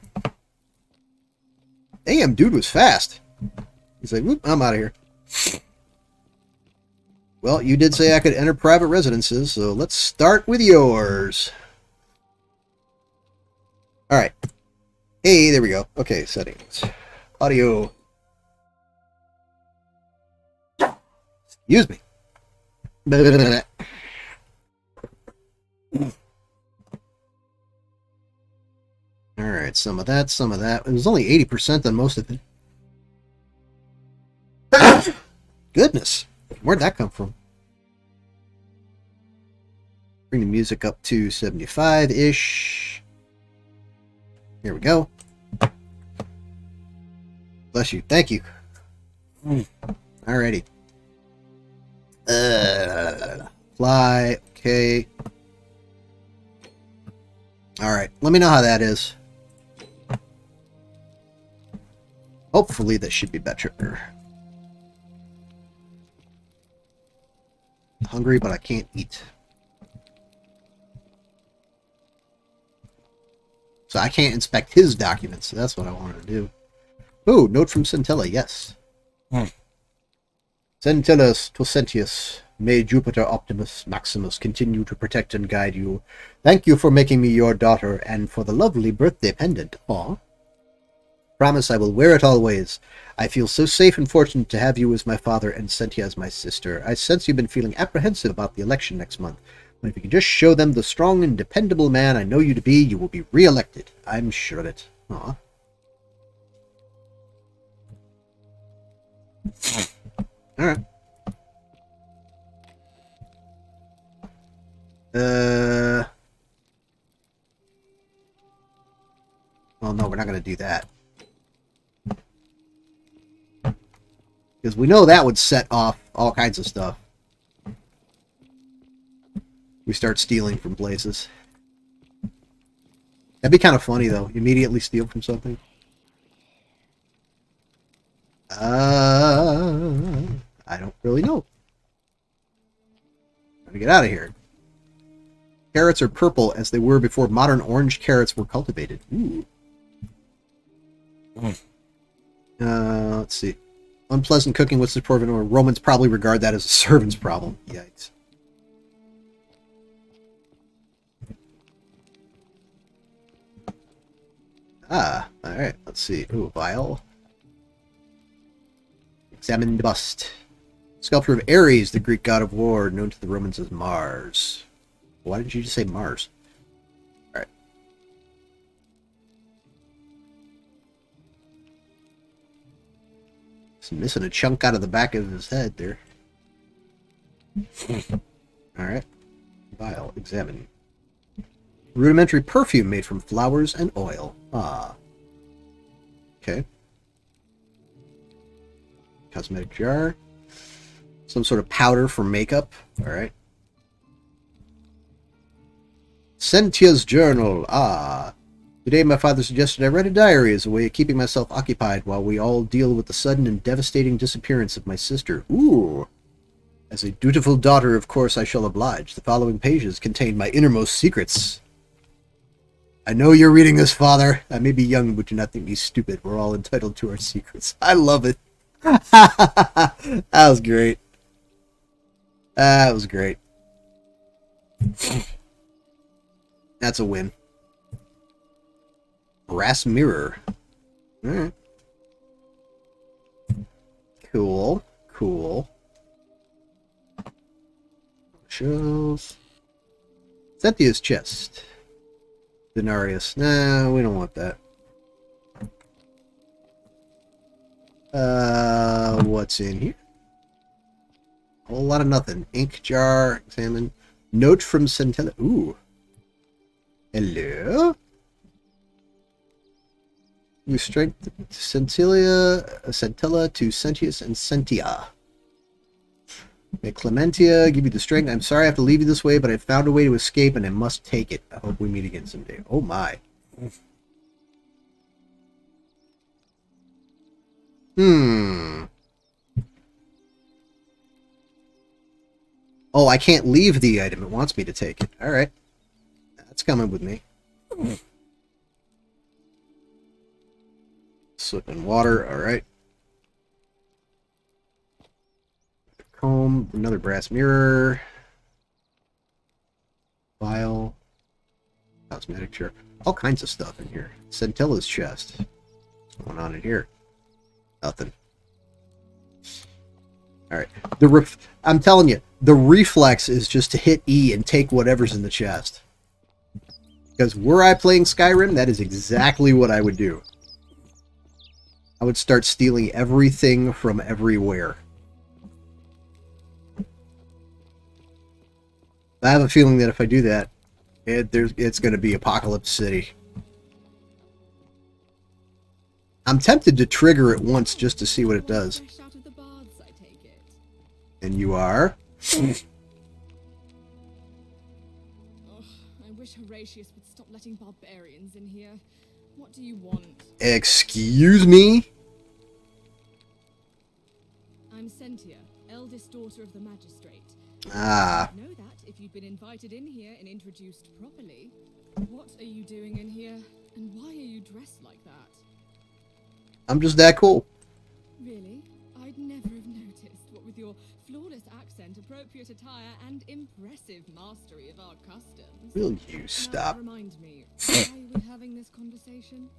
Damn, dude was fast. He's like, whoop, I'm out of here. Well, you did say I could enter private residences, so let's start with yours. Alright. Hey, there we go. Okay, settings. Audio. Excuse me. Alright, some of that, some of that. It was only 80% on most of it. Goodness. Where'd that come from? Bring the music up to 75-ish. Here we go. Bless you. Thank you. Alrighty. Fly. Okay. Alright. Let me know how that is. Hopefully that should be better. Hungry, but I can't eat. So I can't inspect his documents. So that's what I wanted to do. Oh, note from Centella, yes. Centellus Tosentius, may Jupiter Optimus Maximus continue to protect and guide you. Thank you for making me your daughter and for the lovely birthday pendant. Aw. Promise I will wear it always. I feel so safe and fortunate to have you as my father and Sentia as my sister. I sense you've been feeling apprehensive about the election next month. But if you can just show them the strong and dependable man I know you to be, you will be re-elected. I'm sure of it. Aw. Alright. Well, no, we're not going to do that. Because we know that would set off all kinds of stuff. We start stealing from places. That'd be kind of funny, though. Immediately steal from something. I don't really know. Gotta get out of here. Carrots are purple as they were before modern orange carrots were cultivated. Ooh. Let's see. Unpleasant cooking with support of Romans probably regard that as a servant's problem. Yikes. Alright, let's see. Ooh, vial. Examine the bust. Sculpture of Ares, the Greek god of war, known to the Romans as Mars. Why didn't you just say Mars? Alright. He's missing a chunk out of the back of his head there. Alright. Vial. Examine. Rudimentary perfume made from flowers and oil. Ah. Okay. Cosmetic jar. Some sort of powder for makeup. Alright. Sentia's journal. Ah. Today my father suggested I write a diary as a way of keeping myself occupied while we all deal with the sudden and devastating disappearance of my sister. Ooh. As a dutiful daughter, of course, I shall oblige. The following pages contain my innermost secrets. I know you're reading this, Father. I may be young, but do not think me stupid. We're all entitled to our secrets. I love it. That was great. That was great. That's a win. Brass mirror. Alright. Cool. Cool. Shells. Cynthia's chest. Denarius. Nah, we don't want that. What's in here? A whole lot of nothing. Ink jar. Examine. Note from Centella. Ooh. Hello? You strength Centella to Sentius and Sentia. May Clementia give you the strength. I'm sorry I have to leave you this way, but I found a way to escape and I must take it. I hope we meet again someday. Oh my. Oh, I can't leave the item. It wants me to take it. Alright. That's coming with me. Slip in water. Alright. Comb, another brass mirror, vial, cosmetic chair, all kinds of stuff in here. Centilla's chest. What's going on in here? Nothing. All right. I'm telling you, the reflex is just to hit E and take whatever's in the chest. Because were I playing Skyrim, that is exactly what I would do. I would start stealing everything from everywhere. I have a feeling that if I do that, it's going to be Apocalypse City. I'm tempted to trigger it once just to see what it does. And you are? I wish Horatius would stop letting barbarians in here. What do you want? Excuse me? I'm Sentia, eldest daughter of the magistrate. Ah. Know that if you'd been invited in here and introduced properly. What are you doing in here, and why are you dressed like that? I'm just that cool. Really? I'd never have noticed, what with your flawless accent, appropriate attire, and impressive mastery of our customs. Will you stop? Now, remind me, why are we having this conversation?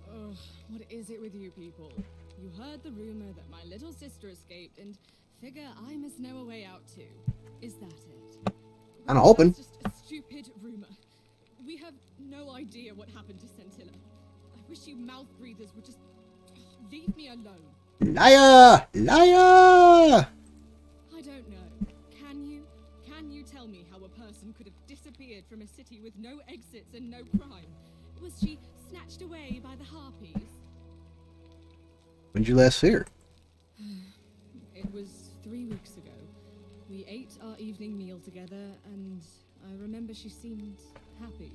Ugh, what is it with you people? You heard the rumor that my little sister escaped, and figure I must know a way out too. Is that it? I'm hoping. That's just a stupid rumor. We have no idea what happened to Scintilla. I wish you mouth breathers would just leave me alone. Liar! Liar! I don't know. Can you? Can you tell me how a person could have disappeared from a city with no exits and no crime? Was she snatched away by the harpies? When did you last see her? It was 3 weeks ago. We ate our evening meal together, and I remember she seemed happy.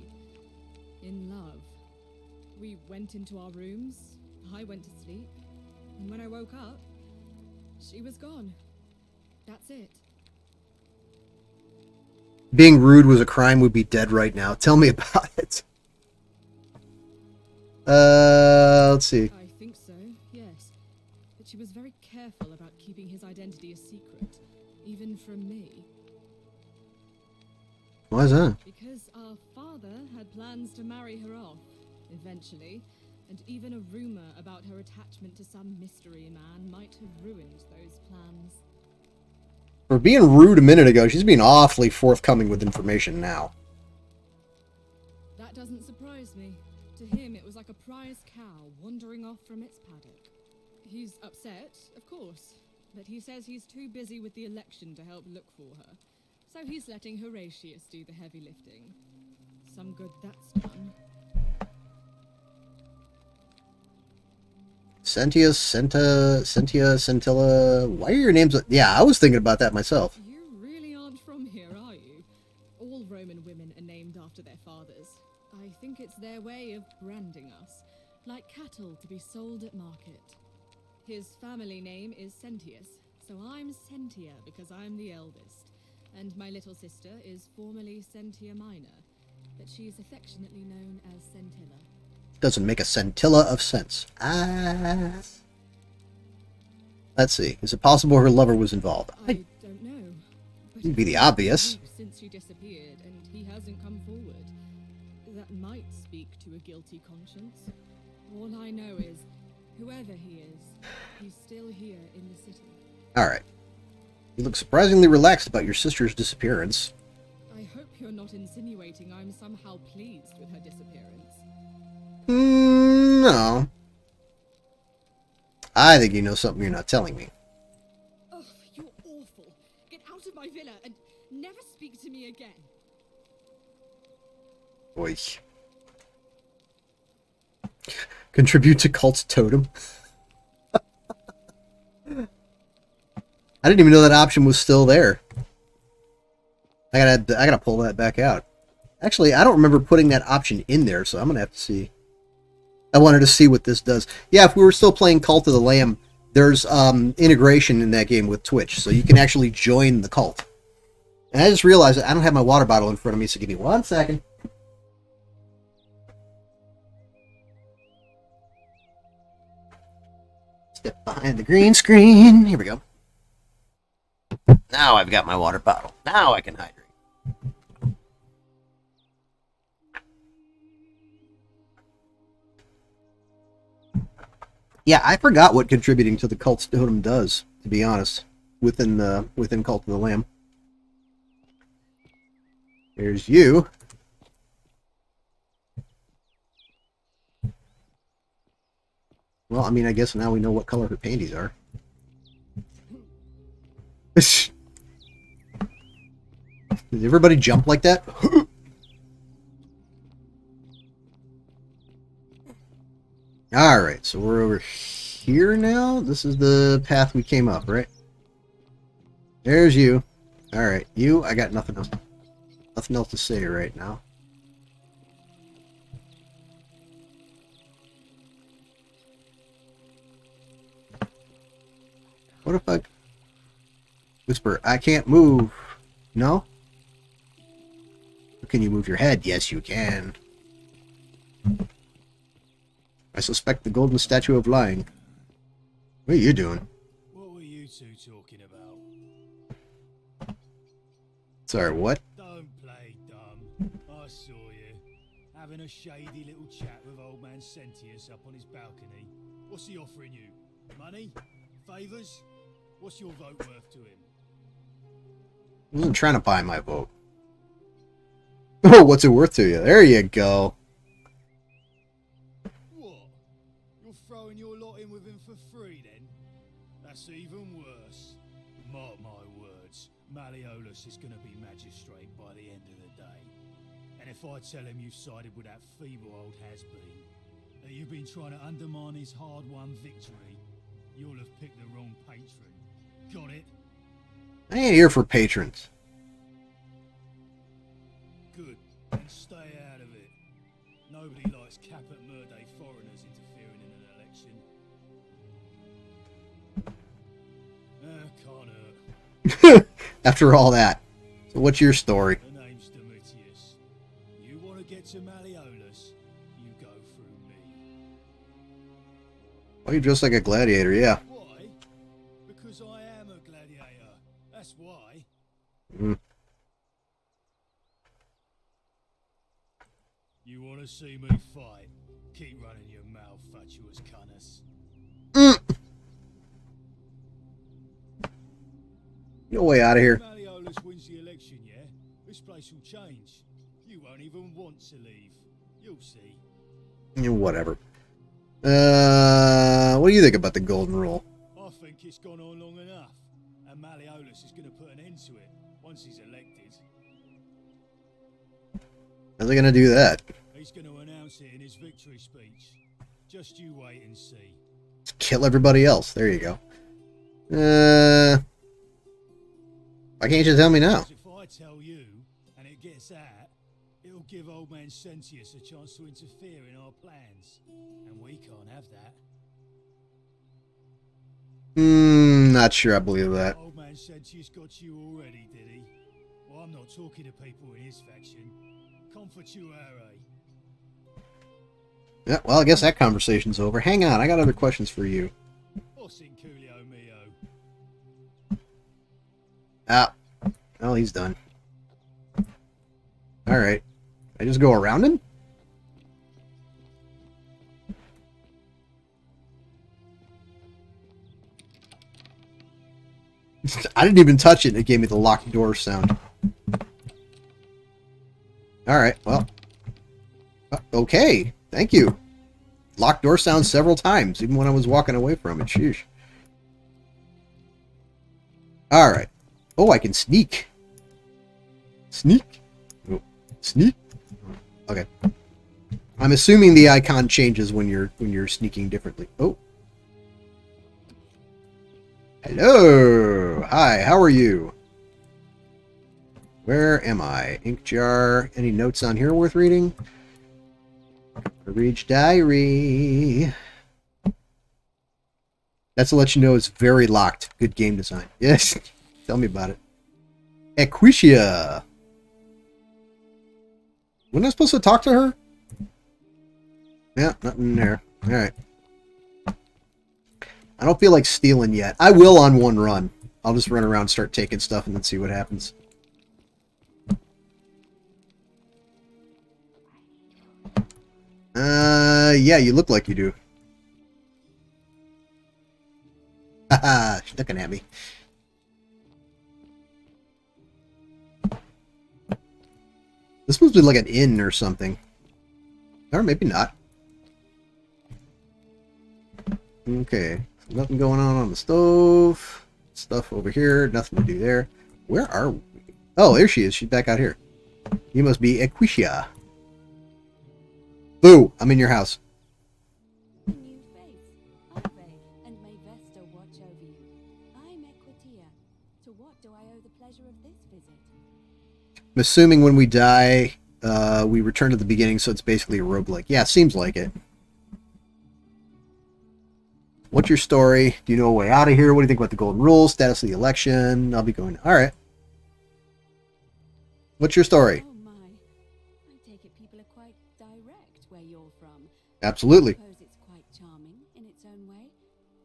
In love. We went into our rooms, I went to sleep, and when I woke up, she was gone. That's it. Being rude was a crime, we'd be dead right now. Tell me about it. Let's see. I think so, yes. But she was very careful about keeping his identity a secret, even from me. Why is that? Because our father had plans to marry her off, eventually, and even a rumor about her attachment to some mystery man might have ruined those plans. For being rude a minute ago, she's being awfully forthcoming with information now. That doesn't surprise me. To him, it was like a prize cow wandering off from its paddock. He's upset, of course, but he says he's too busy with the election to help look for her. So he's letting Horatius do the heavy lifting. Some good that's done. Sentia, Scintilla. Why are your names? Yeah, I was thinking about that myself. You really aren't from here, are you? All Roman women are named after their fathers. I think it's their way of branding us, like cattle to be sold at market. His family name is Sentius, so I'm Sentia because I'm the eldest. And my little sister is formerly Sentia Minor, but she's affectionately known as Scintilla. Doesn't make a scintilla of sense. Let's see. Is it possible her lover was involved? I don't know. But It'd be the it's been obvious. weeks since she disappeared, and he hasn't come forward. That might speak to a guilty conscience. All I know is, whoever Wherever he is, he's still here in the city. Alright. You look surprisingly relaxed about your sister's disappearance. I hope you're not insinuating I'm somehow pleased with her disappearance. No. I think you know something you're not telling me. Oh, you're awful. Get out of my villa and never speak to me again. Boy. Contribute to cult's totem. I didn't even know that option was still there. I gotta pull that back out. Actually, I don't remember putting that option in there, so I'm gonna have to see. I wanted to see what this does. Yeah, if we were still playing Cult of the Lamb, there's integration in that game with Twitch, so you can actually join the cult. And I just realized that I don't have my water bottle in front of me, so give me 1 second. Step behind the green screen. Here we go. Now I've got my water bottle. Now I can hydrate. Yeah, I forgot what contributing to the cult's totem does, to be honest, within Cult of the Lamb. There's you. Well, I mean, I guess now we know what color her panties are. Did everybody jump like that? Alright, so we're over here now. This is the path we came up, right? There's you. Alright, you, I got nothing else. Nothing else to say right now. What if I... Whisper, I can't move. No? Can you move your head? Yes, you can. I suspect the golden statue of lying. What are you doing? What were you two talking about? Sorry, what? Don't play dumb. I saw you. Having a shady little chat with old man Sentius up on his balcony. What's he offering you? Money? Favours? What's your vote worth to him? I wasn't trying to buy my vote. Oh, what's it worth to you? There you go. What? You're throwing your lot in with him for free then? That's even worse. Mark my words, Malleolus is going to be magistrate by the end of the day. And if I tell him you've sided with that feeble old has-been, that you've been trying to undermine his hard-won victory, you'll have picked the wrong patron. Got it? I ain't here for patrons. Good. Then stay out of it. Nobody likes Caput Murday foreigners interfering in an election. Can't hurt. After all that. So what's your story? The name's Domitius. You want to get to Malleolus, you go through me. Oh, you're dressed like a gladiator, yeah. Why? Because I am a gladiator. That's why. Mm. You want to see me fight? Keep running your mouth, fatuous cunners. No way out of here. Malleolus wins the election, yeah? This place will change. You won't even want to leave. You'll see. Yeah, whatever. What do you think about the golden rule? I think it's gone on long enough, and Malleolus is going to put an end to it once he's elected. How's he gonna do that? He's going to announce it in his victory speech. Just you wait and see. Just kill everybody else. There you go. Why can't you tell me now? If I tell you, and it gets out, it'll give old man Sentius a chance to interfere in our plans, and we can't have that. Not sure I believe that. Old man Sentius got you already, did he? Well, I'm not talking to people in his faction. Confatuare. Yeah, well, I guess that conversation's over. Hang on, I got other questions for you. Os in Coolio mio. Ah, well, he's done. Alright. I just go around him? I didn't even touch it, and it gave me the locked door sound. Alright, well. Okay, thank you. Locked door sound several times, even when I was walking away from it. Sheesh. Alright. Oh, I can sneak. Sneak? Oh, sneak? Okay. I'm assuming the icon changes when you're sneaking differently. Oh. Hello! Hi, how are you? Where am I? Ink jar. Any notes on here worth reading? Reach diary. That's to let you know it's very locked. Good game design. Yes. Tell me about it. Equitia. Wasn't I supposed to talk to her? Yeah, nothing there. Alright. I don't feel like stealing yet. I will on one run. I'll just run around, start taking stuff, and then see what happens. Yeah, you look like you do. Haha, she's looking at me. This must be like an inn or something. Or maybe not. Okay. Nothing going on the stove. Stuff over here. Nothing to do there. Where are we? Oh, there she is. She's back out here. You must be Equitia. Boo! I'm in your house. New face, Ave, and may Vesta watch over you. I'm Equitia. To what do I owe the pleasure of this visit? I'm assuming when we die, we return to the beginning, so it's basically a roguelike. Yeah, seems like it. What's your story? Do you know a way out of here? What do you think about the golden rule? Status of the election? I'll be going. Alright. What's your story? Oh my. I take it people are quite direct where you're from. Absolutely. I suppose it's quite charming in its own way.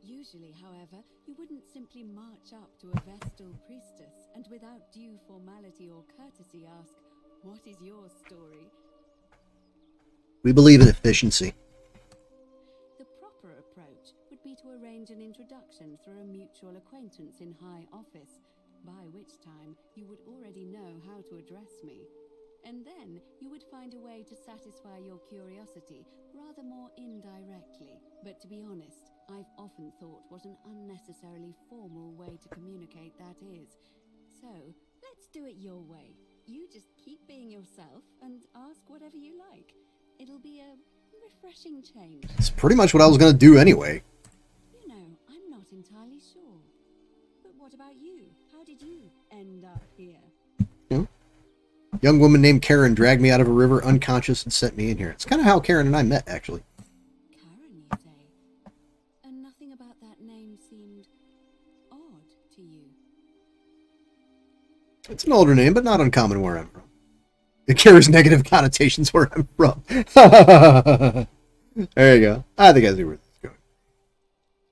Usually, however, you wouldn't simply march up to a Vestal priestess and without due formality or courtesy ask, "What is your story?" We believe in efficiency. The proper approach would be to arrange an introduction through a mutual acquaintance in high office, by which time you would already know how to address me. And then you would find a way to satisfy your curiosity rather more indirectly. But to be honest, I've often thought what an unnecessarily formal way to communicate that is. So, let's do it your way. You just keep being yourself and ask whatever you like. It'll be a refreshing change. It's pretty much what I was going to do anyway. You know, I'm not entirely sure. But what about you? How did you end up here? Young woman named Karen dragged me out of a river unconscious and sent me in here. It's kind of how Karen and I met, actually. Karen, you say? And nothing about that name seemed odd to you. It's an older name, but not uncommon where I'm from. It carries negative connotations where I'm from. There you go. I think I see where this is going.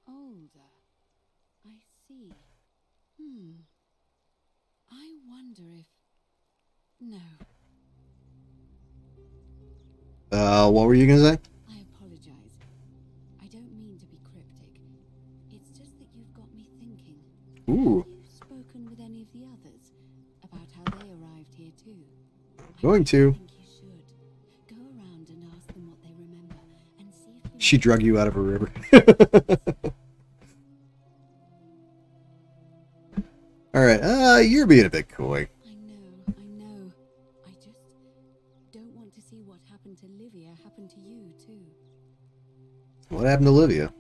Older. I see. I wonder if... No, What were you going to say? I apologize. I don't mean to be cryptic. It's just that you've got me thinking. Ooh. Have you spoken with any of the others about how they arrived here too? Going to. I think you should. Go around and ask them what they remember and see if you... She drug you out of a river. Alright, you're being a bit coy. I know. I just don't want to see what happened to Livia happen to you too. What happened to Livia?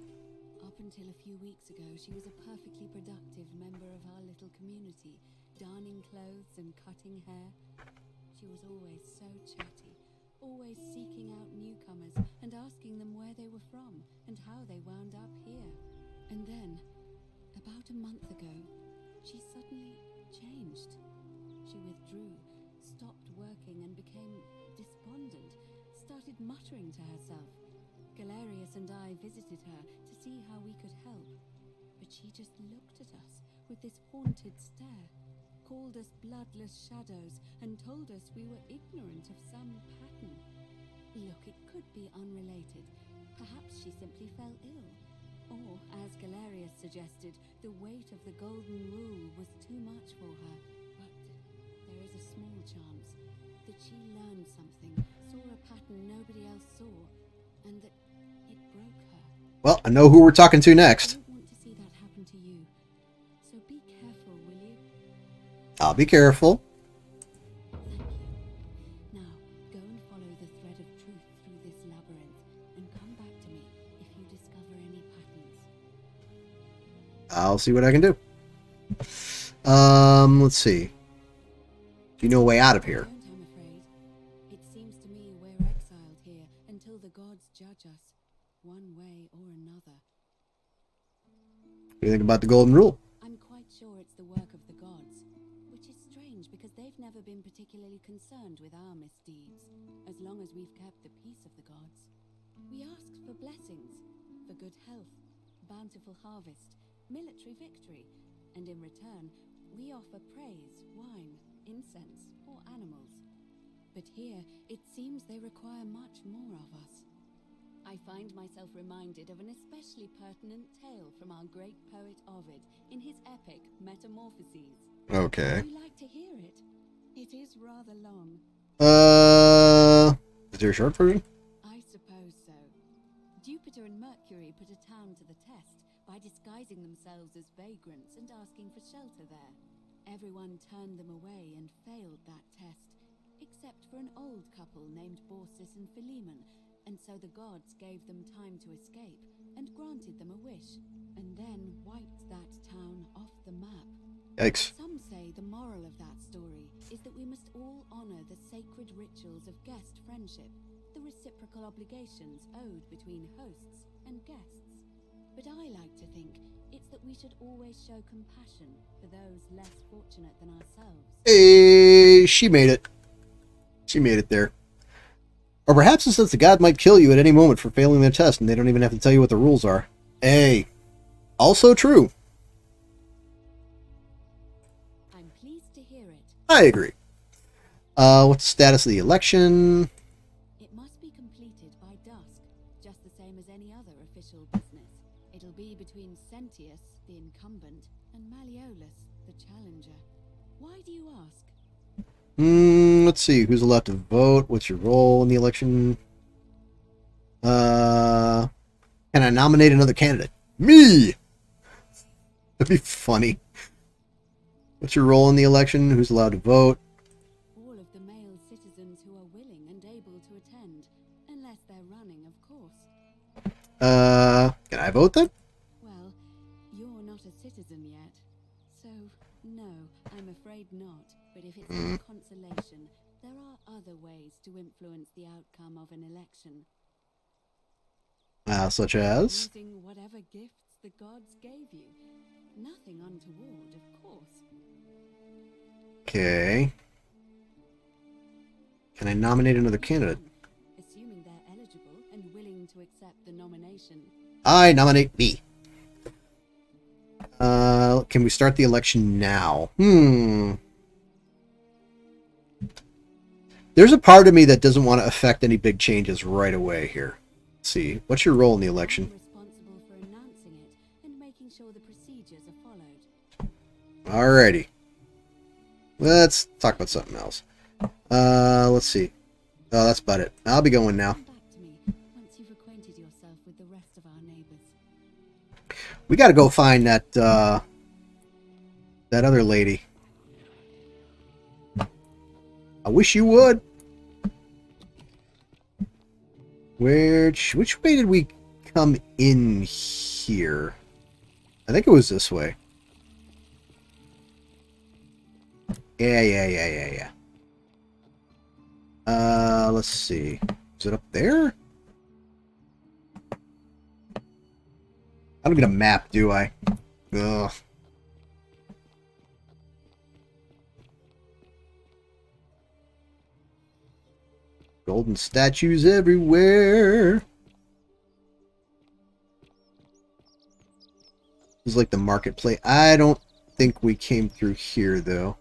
Up until a few weeks ago, she was a perfectly productive member of our little community, darning clothes and cutting hair. She was always so chatty, always seeking out newcomers and asking them where they were from and how they wound up here. And then, about a month ago, she suddenly changed. She withdrew, stopped working and became despondent, started muttering to herself. Galerius and I visited her to see how we could help, but she just looked at us with this haunted stare, called us bloodless shadows, and told us we were ignorant of some pattern. Look, it could be unrelated. Perhaps she simply fell ill. Or, as Galerius suggested, suggested the weight of the golden rule was too much for her. But there is a small chance that she learned something, saw a pattern nobody else saw, and that it broke her. Well, I know who we're talking to I next. don't want to see that happen to you. So be careful, will you? I'll be careful. Thank you. Now, go and follow the thread of truth through this labyrinth, and come back to me if you discover any patterns. I'll see what I can do. Let's see. Do you know a way out of here? I don't, I'm afraid. It seems to me we're exiled here until the gods judge us, one way or another. What do you think about the golden rule? I'm quite sure it's the work of the gods, which is strange because they've never been particularly concerned with our misdeeds, as long as we've kept the peace of the gods. We asked for blessings, for good health, bountiful harvest, military victory, and in return, we offer praise, wine, incense, or animals. But here, it seems they require much more of us. I find myself reminded of an especially pertinent tale from our great poet Ovid in his epic Metamorphoses. Okay. Would you like to hear it? It is rather long. Is there a short version? I suppose so. Jupiter and Mercury put a town to the test by disguising themselves as vagrants and asking for shelter there. Everyone turned them away and failed that test, except for an old couple named Baucis and Philemon, and so the gods gave them time to escape and granted them a wish, and then wiped that town off the map. Yikes. Some say the moral of that story is that we must all honor the sacred rituals of guest friendship, the reciprocal obligations owed between hosts and guests. But I like to think it's that we should always show compassion for those less fortunate than ourselves. Hey, she made it. She made it there. Or perhaps it's that the god might kill you at any moment for failing their test and they don't even have to tell you what the rules are. Hey, also true. I'm pleased to hear it. I agree. What's the status of the election? It must be completed by dusk, just the same as any other official business. It'll be between Sentius, the incumbent, and Malleolus, the challenger. Why do you ask? Let's see. Who's allowed to vote? What's your role in the election? Can I nominate another candidate? Me! That'd be funny. What's your role in the election? Who's allowed to vote? All of the male citizens who are willing and able to attend, unless they're running, of course. Can I vote then? Well, you're not a citizen yet, so no, I'm afraid not. But if it's any consolation, there are other ways to influence the outcome of an election. Such as? Using whatever gifts the gods gave you. Nothing untoward, of course. Okay. Can I nominate another candidate? Assuming they're eligible and willing to accept the nomination. I nominate me. Can we start the election now? There's a part of me that doesn't want to affect any big changes right away here. Let's see. What's your role in the election? I'm responsible for announcing it and making sure the procedures are followed. Alrighty. Let's talk about something else. Let's see. Oh, that's about it. I'll be going now. Come back to me once you've acquainted yourself with the rest of our neighbors. We gotta go find that, that other lady. I wish you would. Which way did we come in here? I think it was this way. Yeah. Let's see. Is it up there? I don't get a map, do I? Ugh. Golden statues everywhere. This is like the marketplace. I don't think we came through here, though.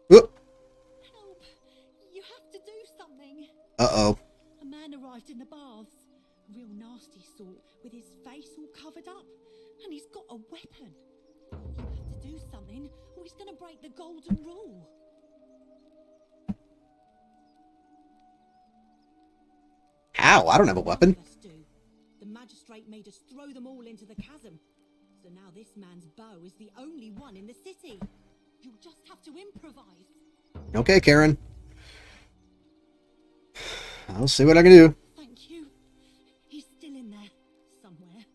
Whoop. Help! You have to do something. Uh-oh. A man arrived in the baths. Real nasty sort, with his face all covered up. And he's got a weapon. You have to do something, or he's gonna break the golden rule. How? I don't have a weapon. Let us do. The magistrate made us throw them all into the chasm. So now this man's bow is the only one in the city. You'll just have to improvise. Okay, Karen. I'll see what I can do. Thank you. He's still in there, somewhere.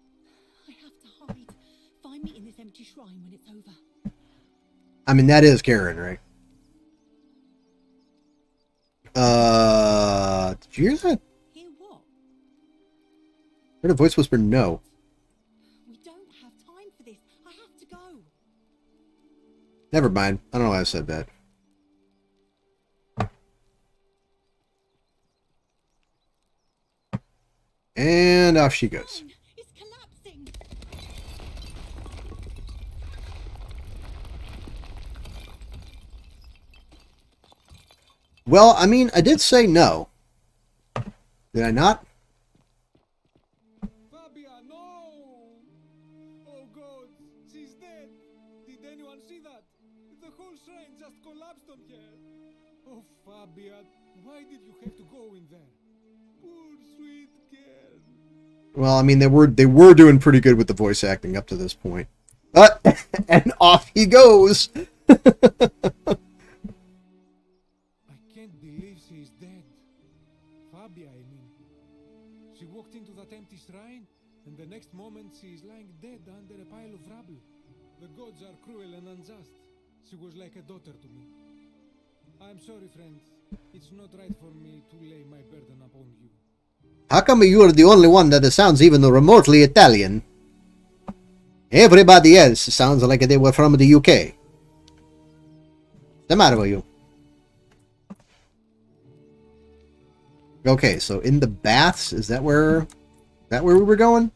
I have to hide. Find me in this empty shrine when it's over. I mean, that is Karen, right? Did you hear that? Hear what? I heard a voice whisper, no. We don't have time for this. I have to go. Never mind. I don't know why I said that. And off she goes. It's collapsing. Well, I mean, I did say no. Did I not? Fabia, no! Oh God, she's dead. Did anyone see that? The whole shrine just collapsed on her. Oh, Fabia, why did you have to go in there? Poor sweet girl. Well, I mean, they were doing pretty good with the voice acting up to this point. And off he goes. I can't believe she is dead. Fabia, I mean. She walked into that empty shrine, and the next moment she is lying dead under a pile of rubble. The gods are cruel and unjust. She was like a daughter to me. I'm sorry, friend. It's not right for me to lay my burden upon you. How come you are the only one that sounds even remotely Italian? Everybody else sounds like they were from the UK. What's the matter with you? Okay, so in the baths, is that where we were going?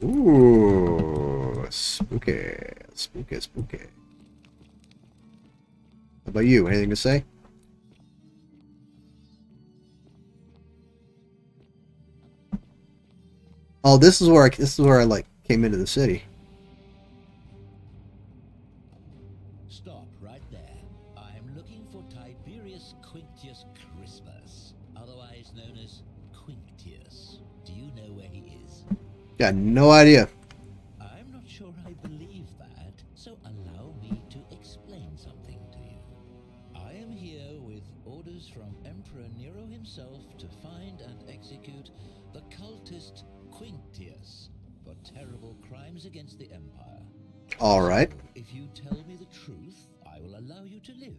Ooh, spooky, spooky, spooky. How about you? Anything to say? Oh, this is where I like came into the city. Stop right there. I'm looking for Tiberius Quinctius Crispus, otherwise known as Quinctius. Do you know where he is? Got no idea. I'm not sure I believe that, so allow me to explain something to you. I am here with orders from Emperor Nero himself to find and execute the cultist Quinctius for terrible crimes against the Empire. All right. So, if you tell me the truth, I will allow you to live.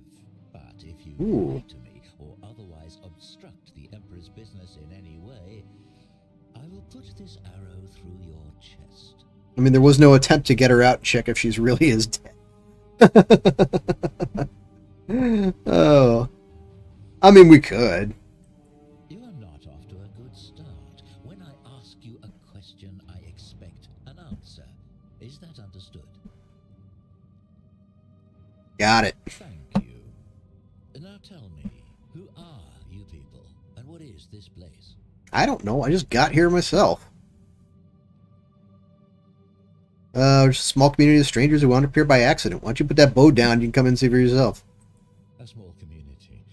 But if you Ooh. lie to me or otherwise obstruct the Emperor's business in any way, I will put this arrow through your chest. I mean, there was no attempt to get her out and check if she's really is dead. Oh. I mean, we could. You are not off to a good start. When I ask you a question, I expect an answer. Is that understood? Got it. Thank you. Now tell me, who are you people, and what is this place? I don't know. I just got here myself. Just a small community of strangers who wound up here by accident. Why don't you put that bow down? You can come and see for yourself. A small community.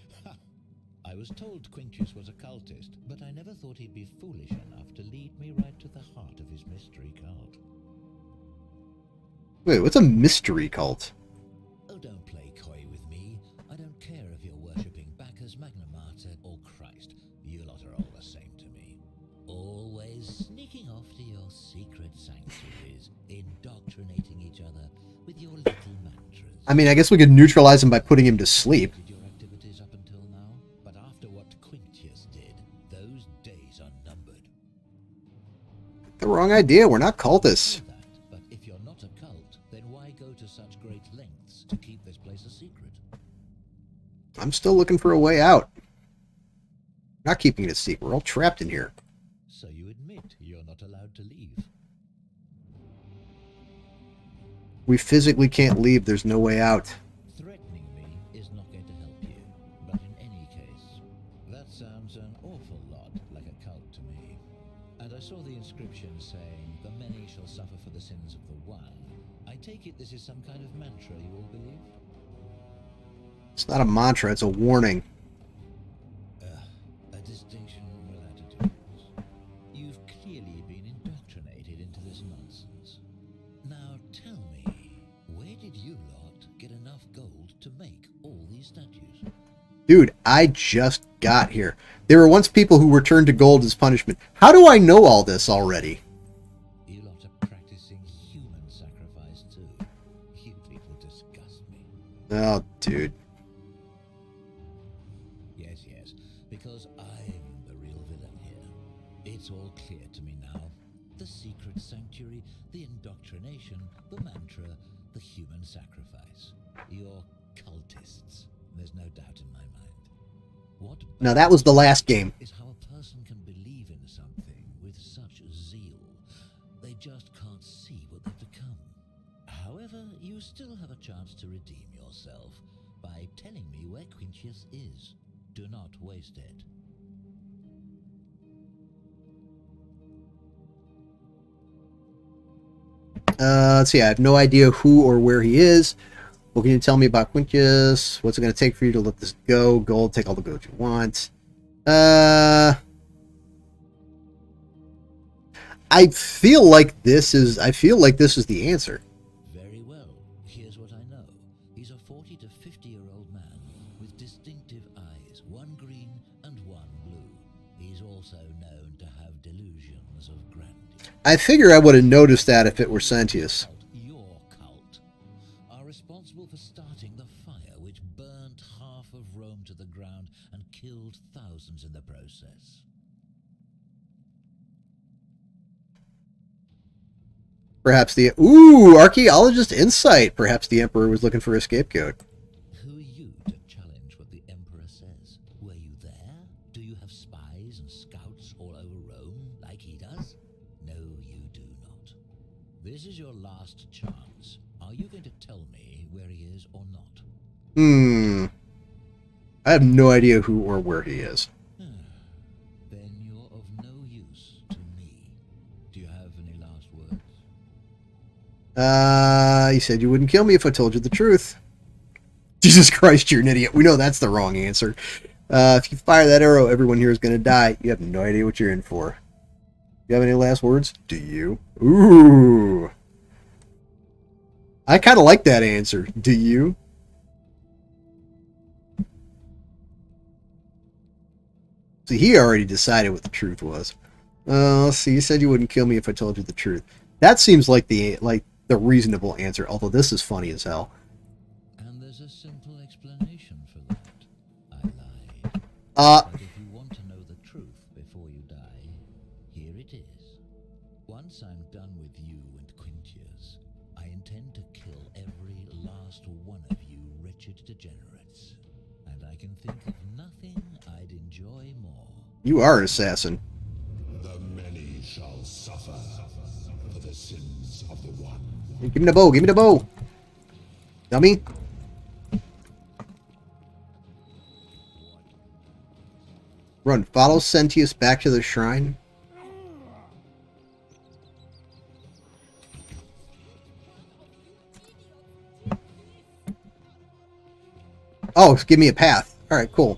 I was told Quinctius was a cultist, but I never thought he'd be foolish enough to lead me right to the heart of his mystery cult. Wait, what's a mystery cult? Oh, don't play coy with me. I don't care if you're worshipping Bacchus, Magna Mater, or Christ. You lot are all the same to me. Always sneaking off to your secret sanctuaries, indoctrinating each other with your little mantras. I mean, I guess we could neutralize him by putting him to sleep. Did your activities up until now, but after what Quinctius did, those days are numbered. The wrong idea. We're not cultists. Know that, but if you're not a cult, then why go to such great lengths to keep this place a secret? I'm still looking for a way out. Not keeping it a secret. We're all trapped in here. So you admit you're not allowed to leave. We physically can't leave. There's no way out. Threatening me is not going to help you. But in any case, that's sounds an awful lot like a cult to me. And I saw the inscription saying, "The many shall suffer for the sins of the one." I take it this is some kind of mantra you all believe? It's not a mantra, it's a warning. A distinction without a difference. You've clearly been indoctrinated into this nonsense. Now tell me, where did you lot get enough gold to make all these statues? Dude, I just got here. There were once people who returned to gold as punishment. How do I know all this already? You lot are practicing human sacrifice too. You people disgust me. Oh, dude. Yes, because I'm the real villain here. It's all clear to me now. The secret sanctuary, the indoctrination, the mantra, the human sacrifice. You're cultists. There's no doubt in my mind. What Now, that was the last game. is how a person can believe in something with such zeal. They just can't see what they've become. However, you still have a chance to redeem yourself by telling me where Quintius is. Do not waste it. Let's see, I have no idea who or where he is. What can you tell me about Quintus? What's it going to take for you to let this go? Gold, take all the gold you want. I feel like this is the answer. Very well. Here's what I know. He's a 40 to 50-year-old man with distinctive eyes, one green and one blue. He's also known to have delusions of grandeur. I figure I would have noticed that if it were Sentius. Your cult are responsible for starting the fire which burnt half of Rome to the ground and killed thousands in the process. Perhaps archaeologist insight. Perhaps the Emperor was looking for a scapegoat. Who are you to challenge what the Emperor says? Were you there? Do you have spies and scouts all over Rome like he does? No, you do not. This is your last chance. Are you going to tell me where he is or not? I have no idea who or where he is. Then you're of no use to me. Do you have any last words? You said you wouldn't kill me if I told you the truth. Jesus Christ, you're an idiot. We know that's the wrong answer. If you fire that arrow, everyone here is going to die. You have no idea what you're in for. You have any last words? Do you? Ooh. I kind of like that answer. Do you? See, he already decided what the truth was. Let's see. You said you wouldn't kill me if I told you the truth. That seems like the reasonable answer, although this is funny as hell. And there's a simple explanation for that. I lied. But if you want to know the truth before you die, here it is. Once I'm done with you and Quintius, I intend to kill every last one of you wretched degenerates. And I can think of nothing I'd enjoy more. You are an assassin. The many shall suffer for the sins of the one. Hey, give me the bow. Give me the bow. Dummy. Run. Follow Sentius back to the shrine. Oh, give me a path. Alright, cool.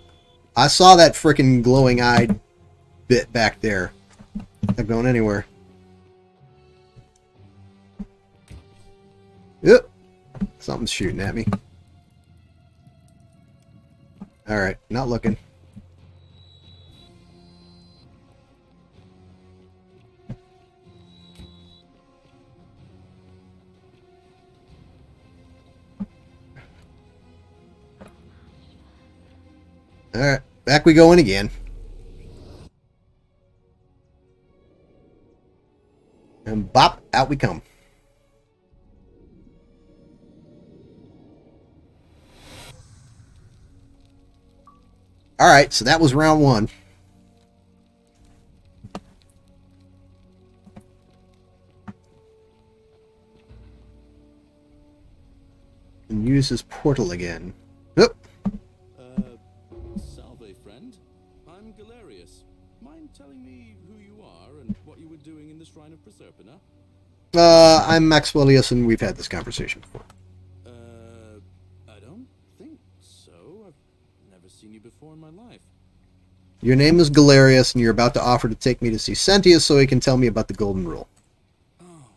I saw that frickin' glowing-eyed bit back there. Not going anywhere. Yep. Something's shooting at me. Alright, not looking. Alright, back we go in again. And bop, out we come. Alright, so that was round one. And use this portal again. Oop. Salve, friend. I'm Galerius, mind telling me who you are and what you were doing in the Shrine of Proserpina? I'm Maxwellius, and we've had this conversation before. I don't think so. I've never seen you before in my life. Your name is Galerius, and you're about to offer to take me to see Sentius so he can tell me about the Golden Rule. Oh,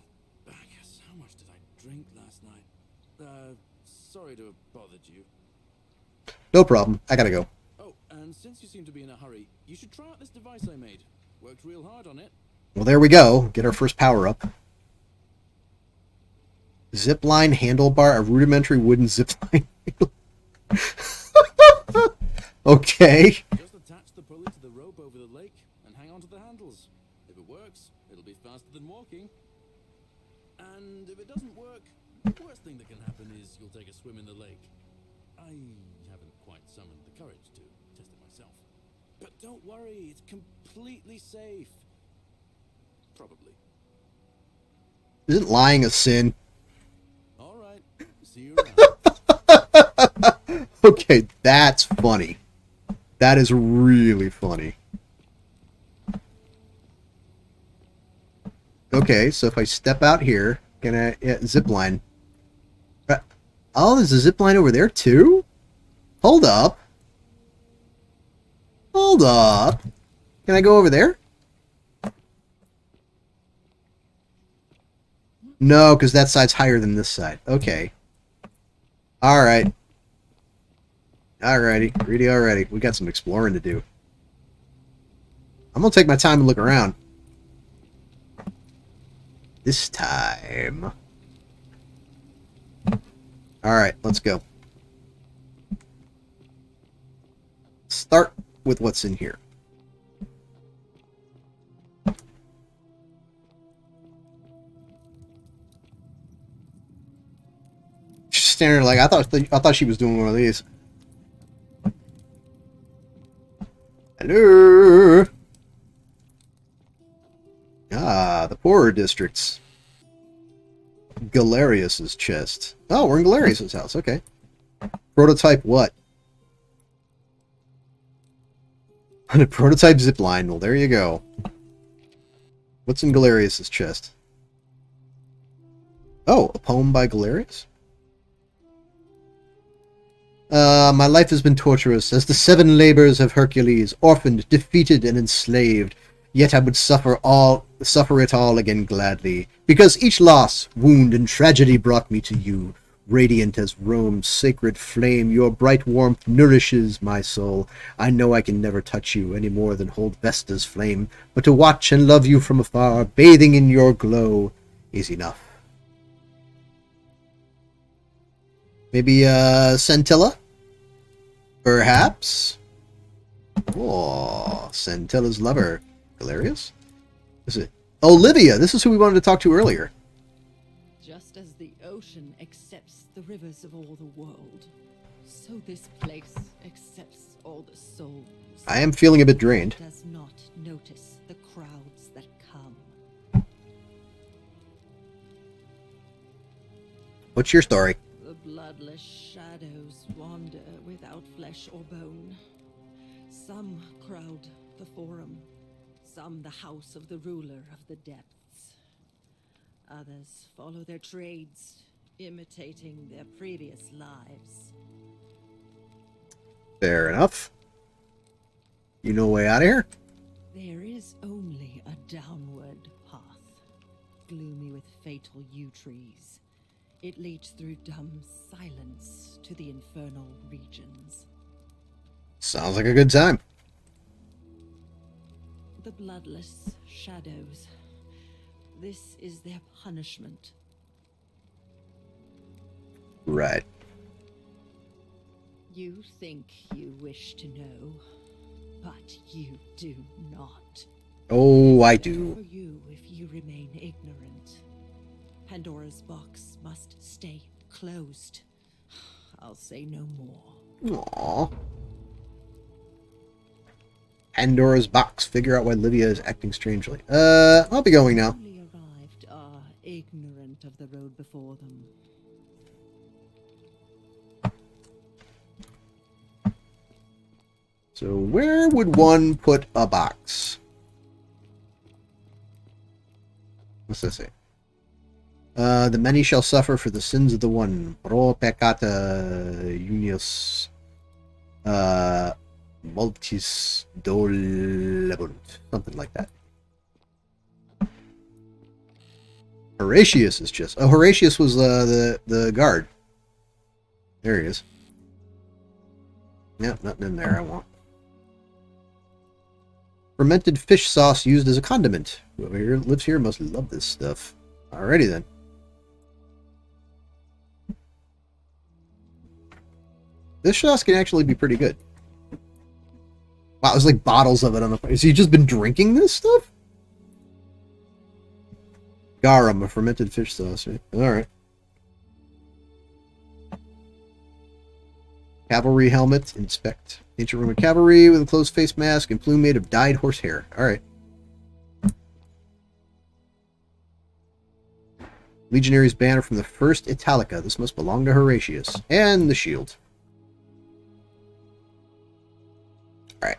Bacchus, how much did I drink last night? Sorry to have bothered you. No problem. I gotta go. Oh, and since you seem to be in a hurry, you should try out this device I made. Worked real hard on it. Well, there we go. Get our first power-up. Zipline handlebar, a rudimentary wooden zipline. Okay. Just attach the pulley to the rope over the lake and hang on to the handles. If it works, it'll be faster than walking. And if it doesn't work, the worst thing that can happen is you'll take a swim in the lake. I haven't quite summoned the courage to test it myself. But don't worry, it's completely safe. Probably. Isn't lying a sin? All right. See you around. Okay, that's funny. That is really funny. Okay, so if I step out here, can I zip line? Oh, there's a zip line over there too? Hold up. Hold up. Can I go over there? No, because that side's higher than this side. Okay. Alright. Alrighty. Greedy already. We got some exploring to do. I'm gonna take my time and look around. This time. Alright, let's go. Start with what's in here. She's standing there like, I thought she was doing one of these. Hello. Ah, the poorer districts. Galerius's chest. Oh, we're in Galerius's house. Okay. Prototype what? A prototype zipline. Well, there you go. What's in Galerius's chest? Oh, a poem by Galerius? My life has been torturous, as the 7 labors of Hercules, orphaned, defeated, and enslaved. Yet I would suffer it all again gladly, because each loss, wound, and tragedy brought me to you. Radiant as Rome's sacred flame, your bright warmth nourishes my soul. I know I can never touch you any more than hold Vesta's flame, but to watch and love you from afar, bathing in your glow, is enough. Maybe, Centilla? Perhaps? Oh, Centilla's lover. Galerius? Is it? Olivia! This is who we wanted to talk to earlier. Just as the ocean accepts the rivers of all the world, so this place accepts all the souls. I am feeling a bit drained. It does not notice the crowds that come. What's your story? The bloodless shadows wander without flesh or bone. Some crowd the forum, some the house of the ruler of the depths. Others follow their trades, imitating their previous lives. Fair enough. You know a way out of here? There is only a downward path, gloomy with fatal yew trees. It leads through dumb silence to the infernal regions. Sounds like a good time. The bloodless shadows. This is their punishment. Right. You think you wish to know, but you do not. Oh, I do. For you, if you remain ignorant. Pandora's box must stay closed. I'll say no more. Aww. Pandora's box. Figure out why Livia is acting strangely. I'll be going now. Only arrived are ignorant of the road before them. So where would one put a box? What's this say? The many shall suffer for the sins of the one. Pro peccata unius multis dolebunt. Something like that. Horatius is just... Oh, Horatius was the guard. There he is. Yep, nothing in there I want. Fermented fish sauce used as a condiment. Whoever here lives here must love this stuff. Alrighty then. This sauce can actually be pretty good. Wow, there's like bottles of it on the... Has he just been drinking this stuff? Garum, a fermented fish sauce. Right? Alright. Cavalry helmet. Inspect. Ancient Roman cavalry with a closed face mask and plume made of dyed horsehair. Alright. Legionary's banner from the first Italica. This must belong to Horatius. And the shield. Alright.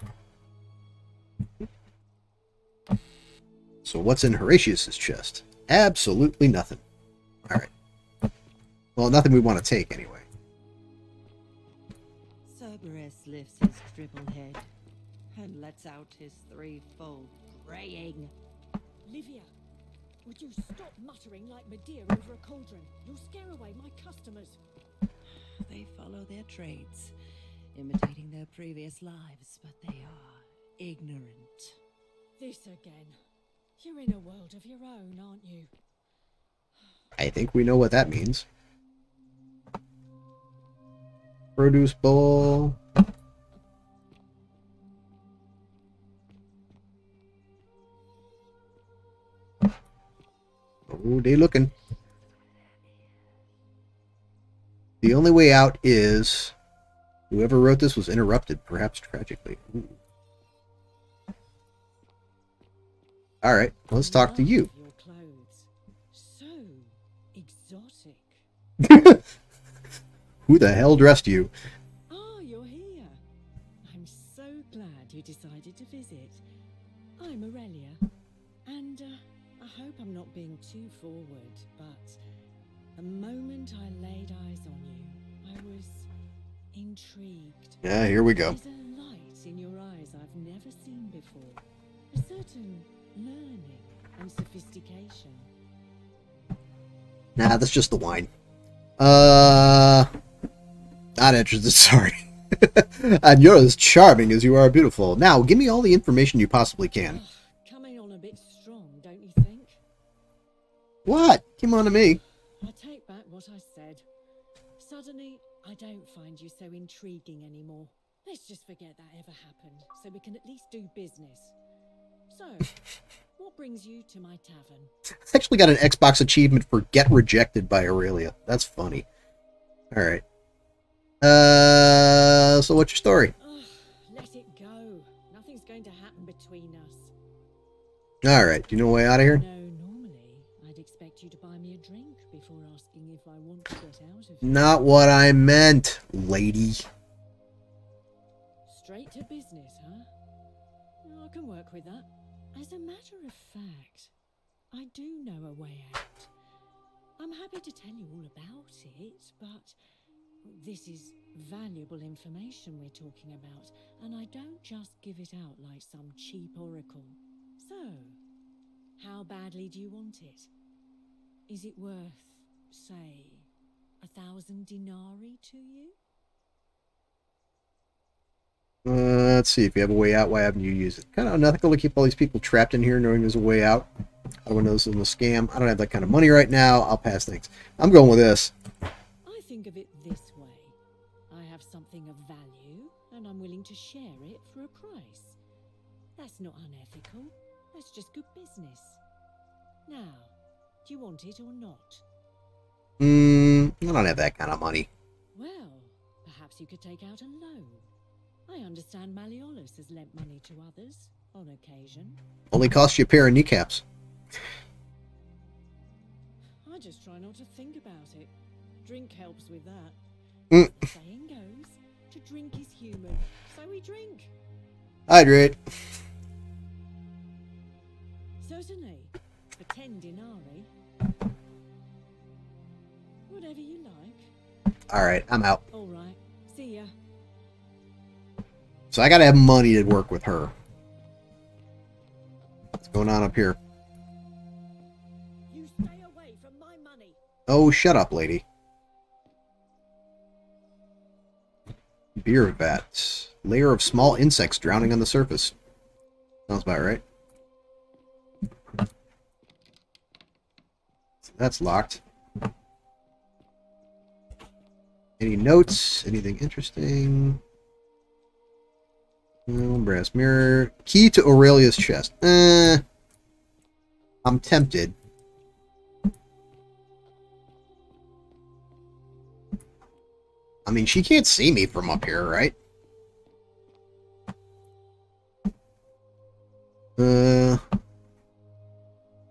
So what's in Horatius's chest? Absolutely nothing. Alright. Well, nothing we want to take anyway. Cerberus lifts his dribble head and lets out his threefold braying. Livia, would you stop muttering like Medea over a cauldron? You'll scare away my customers. They follow their trades, imitating their previous lives, but they are ignorant. This again. You're in a world of your own, aren't you? I think we know what that means. Produce bowl. Oh, they looking. The only way out is... Whoever wrote this was interrupted, perhaps tragically. Ooh. All right, let's talk to you. Your clothes. So exotic. Who the hell dressed you? Ah, you're here. I'm so glad you decided to visit. I'm Aurelia, and I hope I'm not being too forward, but the moment I laid eyes on you, I was intrigued. Yeah, here we go. There's a light in your eyes I've never seen before. A certain learning and sophistication. Nah, that's just the wine. Not interested, sorry. And you're as charming as you are beautiful. Now, give me all the information you possibly can. Coming on a bit strong, don't you think? What? Come on to me. I take back what I said. Suddenly, I don't find you so intriguing anymore. Let's just forget that ever happened, so we can at least do business. So, what brings you to my tavern? I actually got an Xbox achievement for Get Rejected by Aurelia. That's funny. Alright. So what's your story? Ugh, let it go. Nothing's going to happen between us. Alright, do you know a way out of here? No, normally, I'd expect you to buy me a drink before asking if I want to get out of here. Not what I meant, lady. Straight to business, huh? I can work with that. As a matter of fact, I do know a way out. I'm happy to tell you all about it, but this is valuable information we're talking about, and I don't just give it out like some cheap oracle. So, how badly do you want it? Is it worth, say, 1,000 denarii to you? Let's see, if you have a way out, why haven't you used it? Kind of unethical to keep all these people trapped in here knowing there's a way out. I don't know this is a scam. I don't have that kind of money right now. I'll pass things. I'm going with this. I think of it this way. I have something of value, and I'm willing to share it for a price. That's not unethical. That's just good business. Now, do you want it or not? I don't have that kind of money. Well, perhaps you could take out a loan. I understand Malleolus has lent money to others, on occasion. Only costs you a pair of kneecaps. I just try not to think about it. Drink helps with that. Mm. The saying goes, to drink is human, so we drink. Hydrate. Certainly. For 10 denarii. Whatever you like. Alright, I'm out. All right. See ya. So I gotta have money to work with her. What's going on up here? You stay away from my money. Oh, shut up, lady. Beer vat. Layer of small insects drowning on the surface. Sounds about right. So that's locked. Any notes? Anything interesting? No, brass mirror. Key to Aurelia's chest. I'm tempted. I mean, she can't see me from up here, right?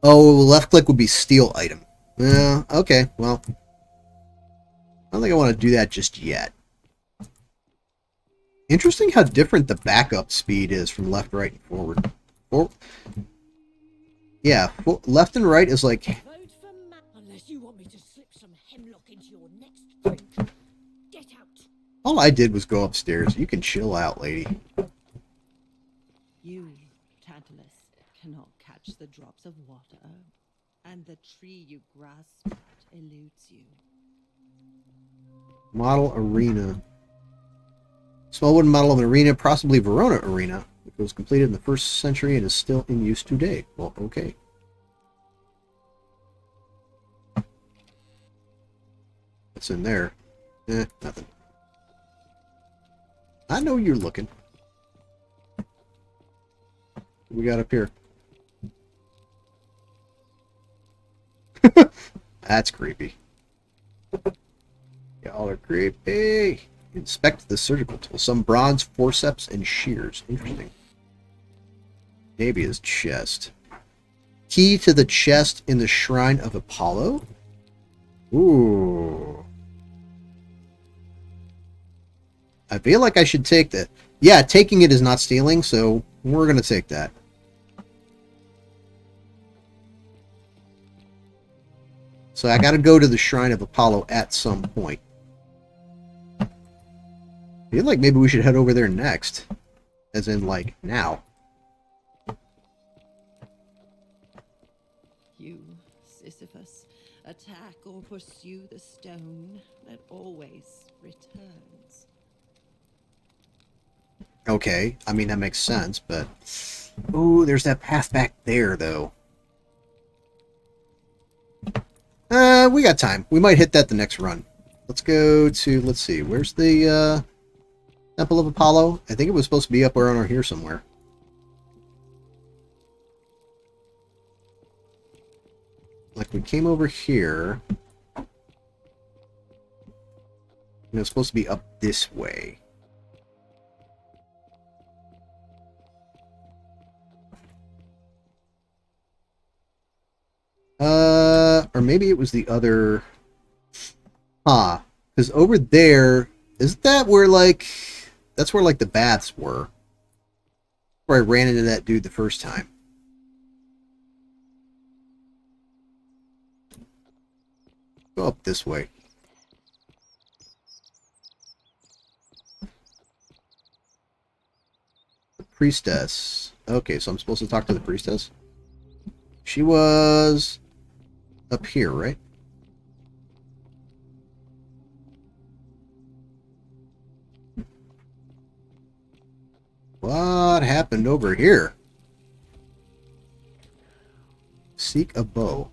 Oh, left click would be steal item. Okay, well. I don't think I want to do that just yet. Interesting how different the backup speed is from left, right, and forward. Yeah, left and right is like... Vote for unless you want me to slip some hemlock into your next drink. Get out. All I did was go upstairs. You can chill out, lady. You, Tantalus, cannot catch the drops of water, and the tree you grasp at eludes you. Model arena. Small wooden model of an arena, possibly Verona Arena. It was completed in the 1st century and is still in use today. Well, okay. What's in there? Nothing. I know you're looking. What we got up here? That's creepy. Y'all are creepy. Inspect the surgical tool. Some bronze forceps and shears. Interesting. Navia's chest. Key to the chest in the shrine of Apollo? Ooh. I feel like I should take that. Yeah, taking it is not stealing, so we're going to take that. So I got to go to the shrine of Apollo at some point. I feel like maybe we should head over there next. As in, like, now. You, Sisyphus, attack or pursue the stone that always returns. Okay, I mean, that makes sense, but... Ooh, there's that path back there, though. We got time. We might hit that the next run. Let's go to, let's see, where's the, Temple of Apollo? I think it was supposed to be up around here somewhere. Like, we came over here. And it was supposed to be up this way. Or maybe it was the other... Huh. Because over there... Isn't that where, like... That's where, like, the baths were. Where I ran into that dude the first time. Go up this way. The priestess. Okay, so I'm supposed to talk to the priestess? She was... up here, right? What happened over here? Seek a bow.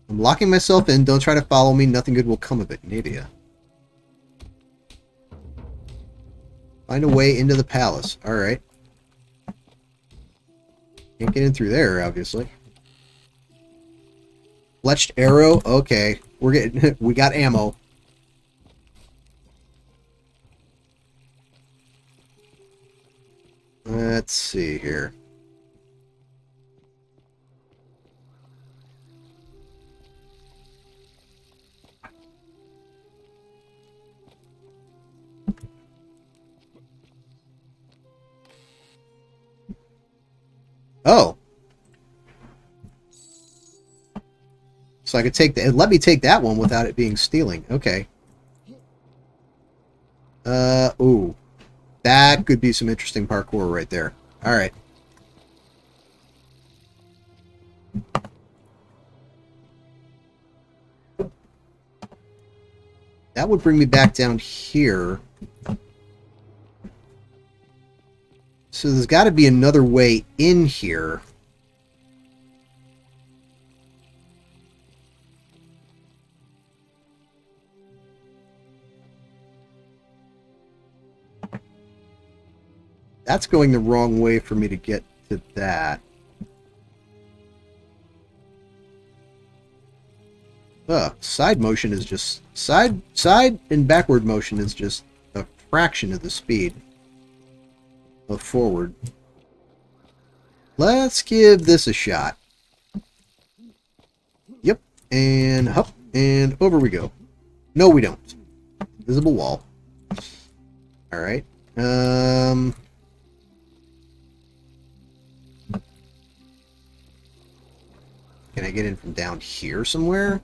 I'm locking myself in. Don't try to follow me. Nothing good will come of it. Nadia. Find a way into the palace. Alright. Can't get in through there, obviously. Fletched arrow. Okay. We're getting... we got ammo. Let's see here. Oh. So I could take that. Let me take that one without it being stealing. Okay. Ooh. That could be some interesting parkour right there. Alright. That would bring me back down here. So there's got to be another way in here. That's going the wrong way for me to get to that. Side motion is just... Side and backward motion is just a fraction of the speed of forward. Let's give this a shot. Yep. And up and over we go. No, we don't. Visible wall. Alright. Can I get in from down here somewhere?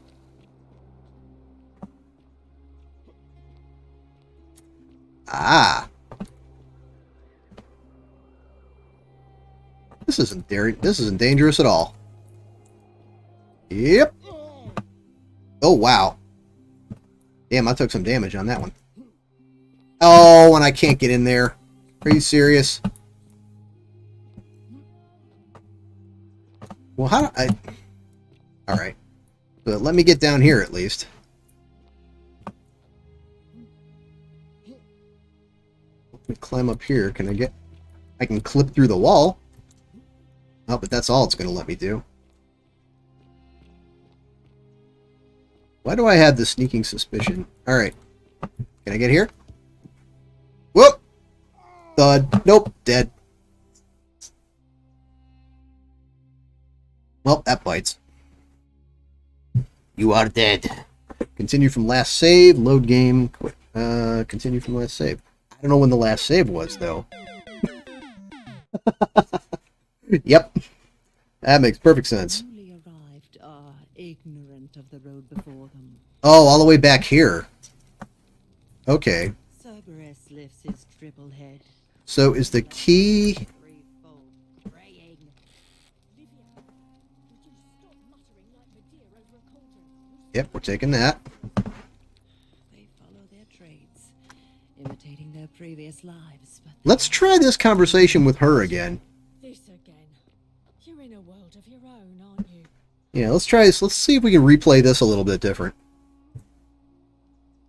Ah. This isn't dangerous at all. Yep. Oh, wow. Damn, I took some damage on that one. Oh, and I can't get in there. Are you serious? Well, how do I... Alright. But let me get down here at least. Let me climb up here. Can I get... I can clip through the wall. Oh, but that's all it's going to let me do. Why do I have the sneaking suspicion? Alright. Can I get here? Whoop! Thud. Nope. Dead. Well, that bites. You are dead. Continue from last save. Load game. Quit. Continue from last save. I don't know when the last save was, though. Yep. That makes perfect sense. Newly arrived are ignorant of the road before them. Oh, all the way back here. Okay. Cerberus lifts his triple head. So is the key... Yep, we're taking that. They follow their trades, imitating their previous lives. But Let's try this conversation with her again. This again. You're in a world of your own, aren't you? Yeah, let's try this. Let's see if we can replay this a little bit different.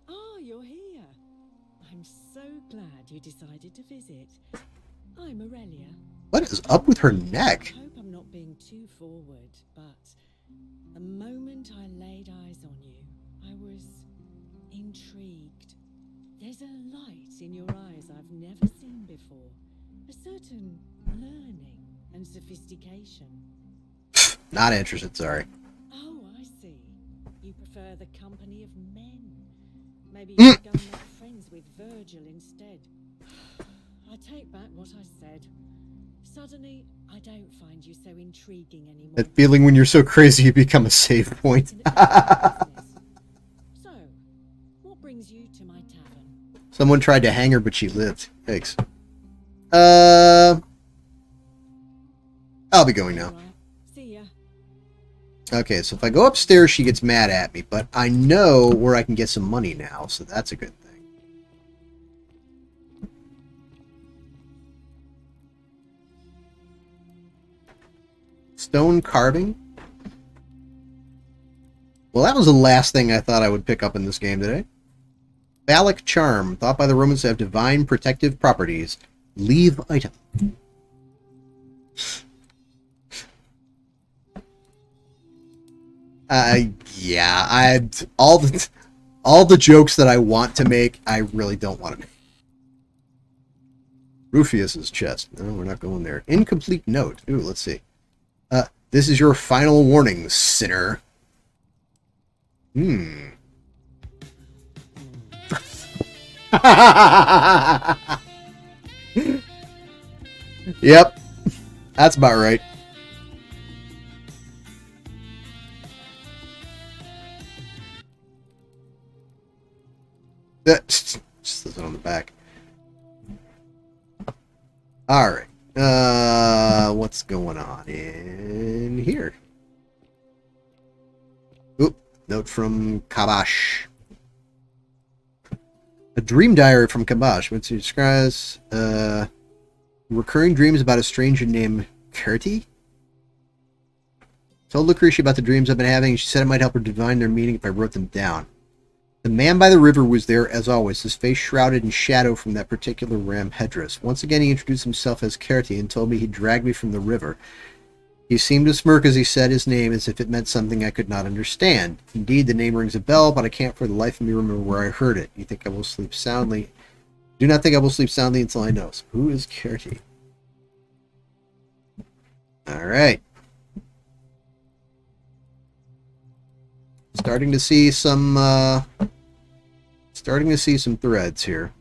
Ah, you're here. I'm so glad you decided to visit. I'm Aurelia. What is up with her neck? I hope I'm not being too forward, but the moment I laid eyes on you, I was intrigued. There's a light in your eyes I've never seen before. A certain learning and sophistication. Not interested, sorry. Oh, I see. You prefer the company of men. Maybe you should go and make friends with Virgil instead. I take back what I said. Suddenly, I don't find you so intriguing anymore. That feeling when you're so crazy you become a save point. So, what brings you to my tavern? Someone tried to hang her, but she lived. Thanks. I'll be going now. All right. See ya. Okay, so if I go upstairs, she gets mad at me, but I know where I can get some money now, so that's a good thing. Stone carving? Well, that was the last thing I thought I would pick up in this game today. Phallic charm, thought by the Romans to have divine protective properties. Leave item. Yeah, all the jokes that I want to make, I really don't want to make. Rufius's chest. No, we're not going there. Incomplete note. Ooh, let's see. This is your final warning, sinner. Yep. That's about right. Alright. What's going on in here? Oop, note from Kabash. A dream diary from Kabash, which describes recurring dreams about a stranger named Kurti. Told Lucretia about the dreams I've been having, and she said it might help her divine their meaning if I wrote them down. The man by the river was there, as always, his face shrouded in shadow from that particular ram headdress. Once again, he introduced himself as Kurti and told me he'd drag me from the river. He seemed to smirk as he said his name, as if it meant something I could not understand. Indeed, the name rings a bell, but I can't for the life of me remember where I heard it. You think I will sleep soundly? Do not think I will sleep soundly until I know. So who is Kurti? Alright. Starting to see some threads here.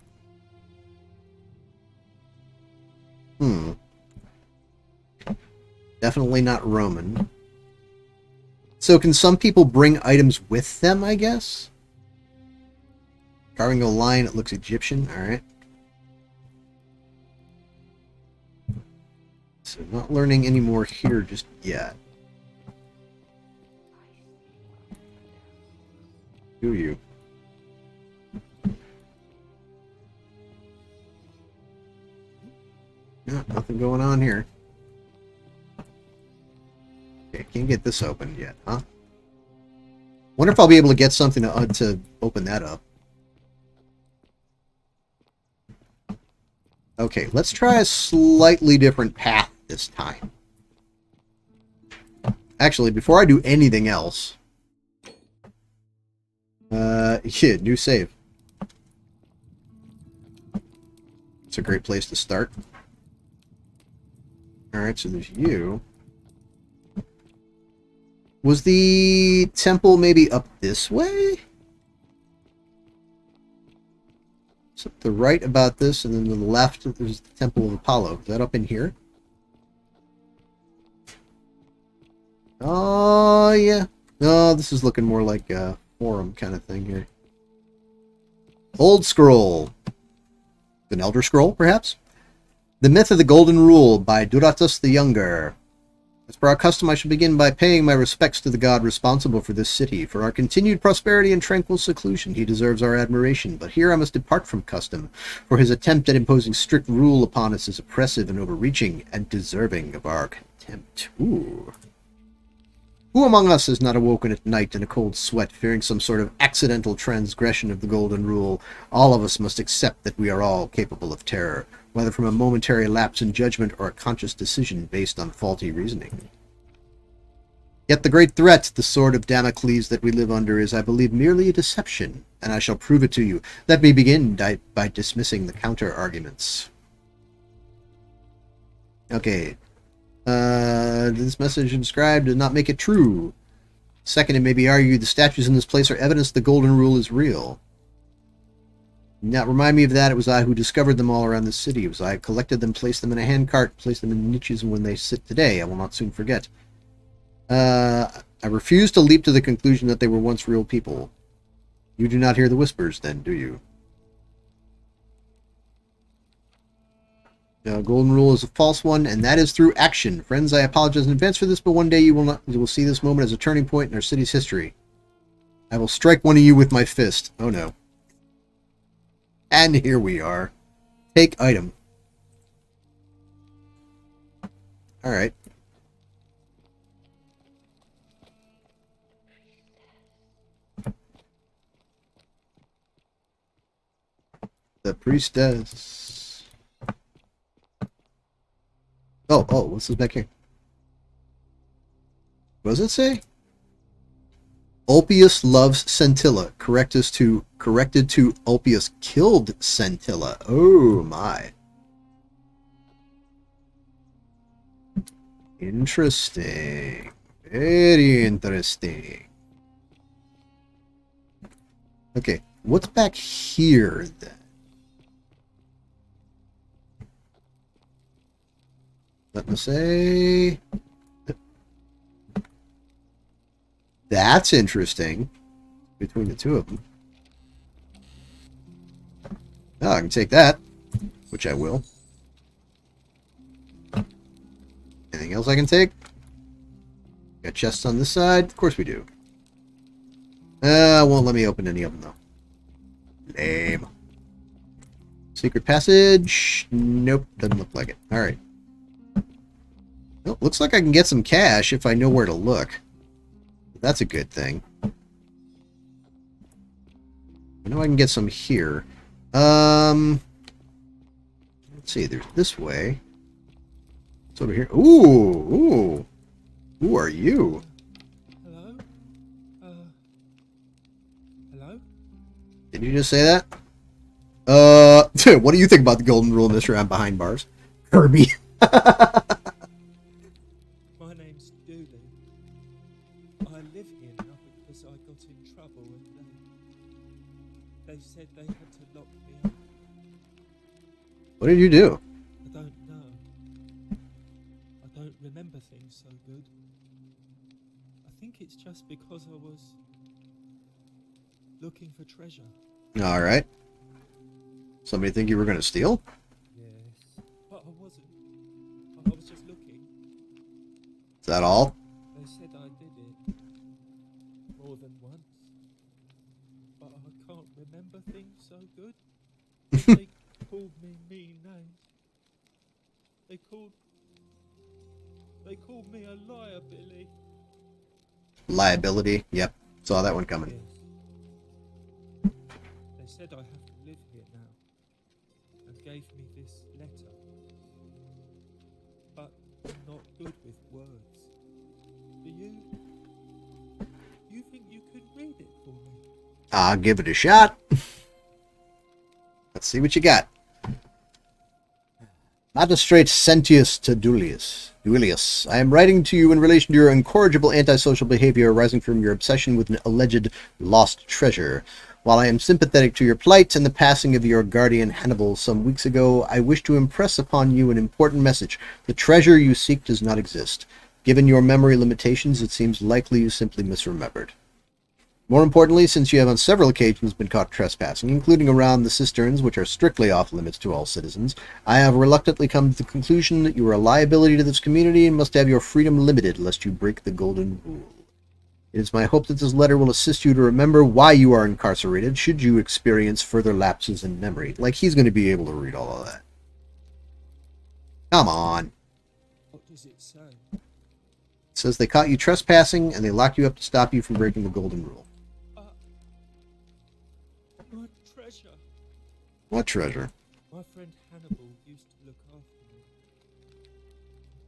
Definitely not Roman. So can some people bring items with them, I guess? Carving a lion, it looks Egyptian. Alright. So not learning any more here just yet. Do you? Yeah, nothing going on here. Okay, can't get this opened yet, huh? Wonder if I'll be able to get something to open that up. Okay, let's try a slightly different path this time. Actually, before I do anything else... yeah, new save. It's a great place to start. Alright, so there's you. Was the temple maybe up this way? So the right about this, and then to the left there's the Temple of Apollo. Is that up in here? Oh, yeah. No, this is looking more like a forum kind of thing here. Old Scroll. An Elder Scroll, perhaps? The Myth of the Golden Rule by Duratus the Younger. As per our custom, I shall begin by paying my respects to the god responsible for this city. For our continued prosperity and tranquil seclusion, he deserves our admiration. But here I must depart from custom, for his attempt at imposing strict rule upon us is oppressive and overreaching, and deserving of our contempt. Ooh. Who among us has not awoken at night in a cold sweat, fearing some sort of accidental transgression of the golden rule? All of us must accept that we are all capable of terror, whether from a momentary lapse in judgment or a conscious decision based on faulty reasoning. Yet the great threat, the sword of Damocles that we live under, is, I believe, merely a deception, and I shall prove it to you. Let me begin by dismissing the counter-arguments. Okay. This message inscribed does not make it true. Second, it may be argued the statues in this place are evidence the golden rule is real. Now, remind me of that. It was I who discovered them all around the city. It was I who collected them, placed them in a handcart, placed them in niches, and when they sit today, I will not soon forget. I refuse to leap to the conclusion that they were once real people. You do not hear the whispers, then, do you? Golden rule is a false one, and that is through action. Friends, I apologize in advance for this, but one day you will see this moment as a turning point in our city's history. I will strike one of you with my fist. Oh no. And here we are. Take item. Alright. The priestess. Oh, what's this back here? What does it say? Ulpius loves Scintilla. Corrected to Ulpius killed Scintilla. Oh my. Interesting. Very interesting. Okay, what's back here then? Let me say... That's interesting. Between the two of them. Oh, I can take that. Which I will. Anything else I can take? Got chests on this side? Of course we do. Won't let me open any of them, though. Lame. Secret passage? Nope, doesn't look like it. Alright. Well, looks like I can get some cash if I know where to look. That's a good thing. I know I can get some here. Let's see, there's this way. It's over here. Ooh! Who are you? Hello? Hello? Did you just say that? What do you think about the golden rule, Mr. I'm behind bars? Kirby. My name's Dooley. I live here now because I got in trouble and they said they had to lock me up. What did you do? I don't know. I don't remember things so good. I think it's just because I was looking for treasure. Alright. Somebody think you were going to steal? Yes. But I wasn't. I was just looking. Is that all? They said I did it more than once. But I can't remember things so good. They called me mean names. They called me a liar, Billy. Liability. Yep. Saw that one coming. Yes. They said I have to live here now and gave me this letter. But I'm not good with words. Do you think you could read it for me? I'll give it a shot. Let's see what you got. Magistrate Sentius to Duilius. Duilius, I am writing to you in relation to your incorrigible antisocial behavior arising from your obsession with an alleged lost treasure. While I am sympathetic to your plight and the passing of your guardian Hannibal some weeks ago, I wish to impress upon you an important message. The treasure you seek does not exist. Given your memory limitations, it seems likely you simply misremembered. More importantly, since you have on several occasions been caught trespassing, including around the cisterns, which are strictly off limits to all citizens, I have reluctantly come to the conclusion that you are a liability to this community and must have your freedom limited lest you break the golden rule. It is my hope that this letter will assist you to remember why you are incarcerated should you experience further lapses in memory. Like he's going to be able to read all of that. Come on. What does it say? It says they caught you trespassing and they locked you up to stop you from breaking the golden rule. My treasure. What treasure? My friend Hannibal used to look after me.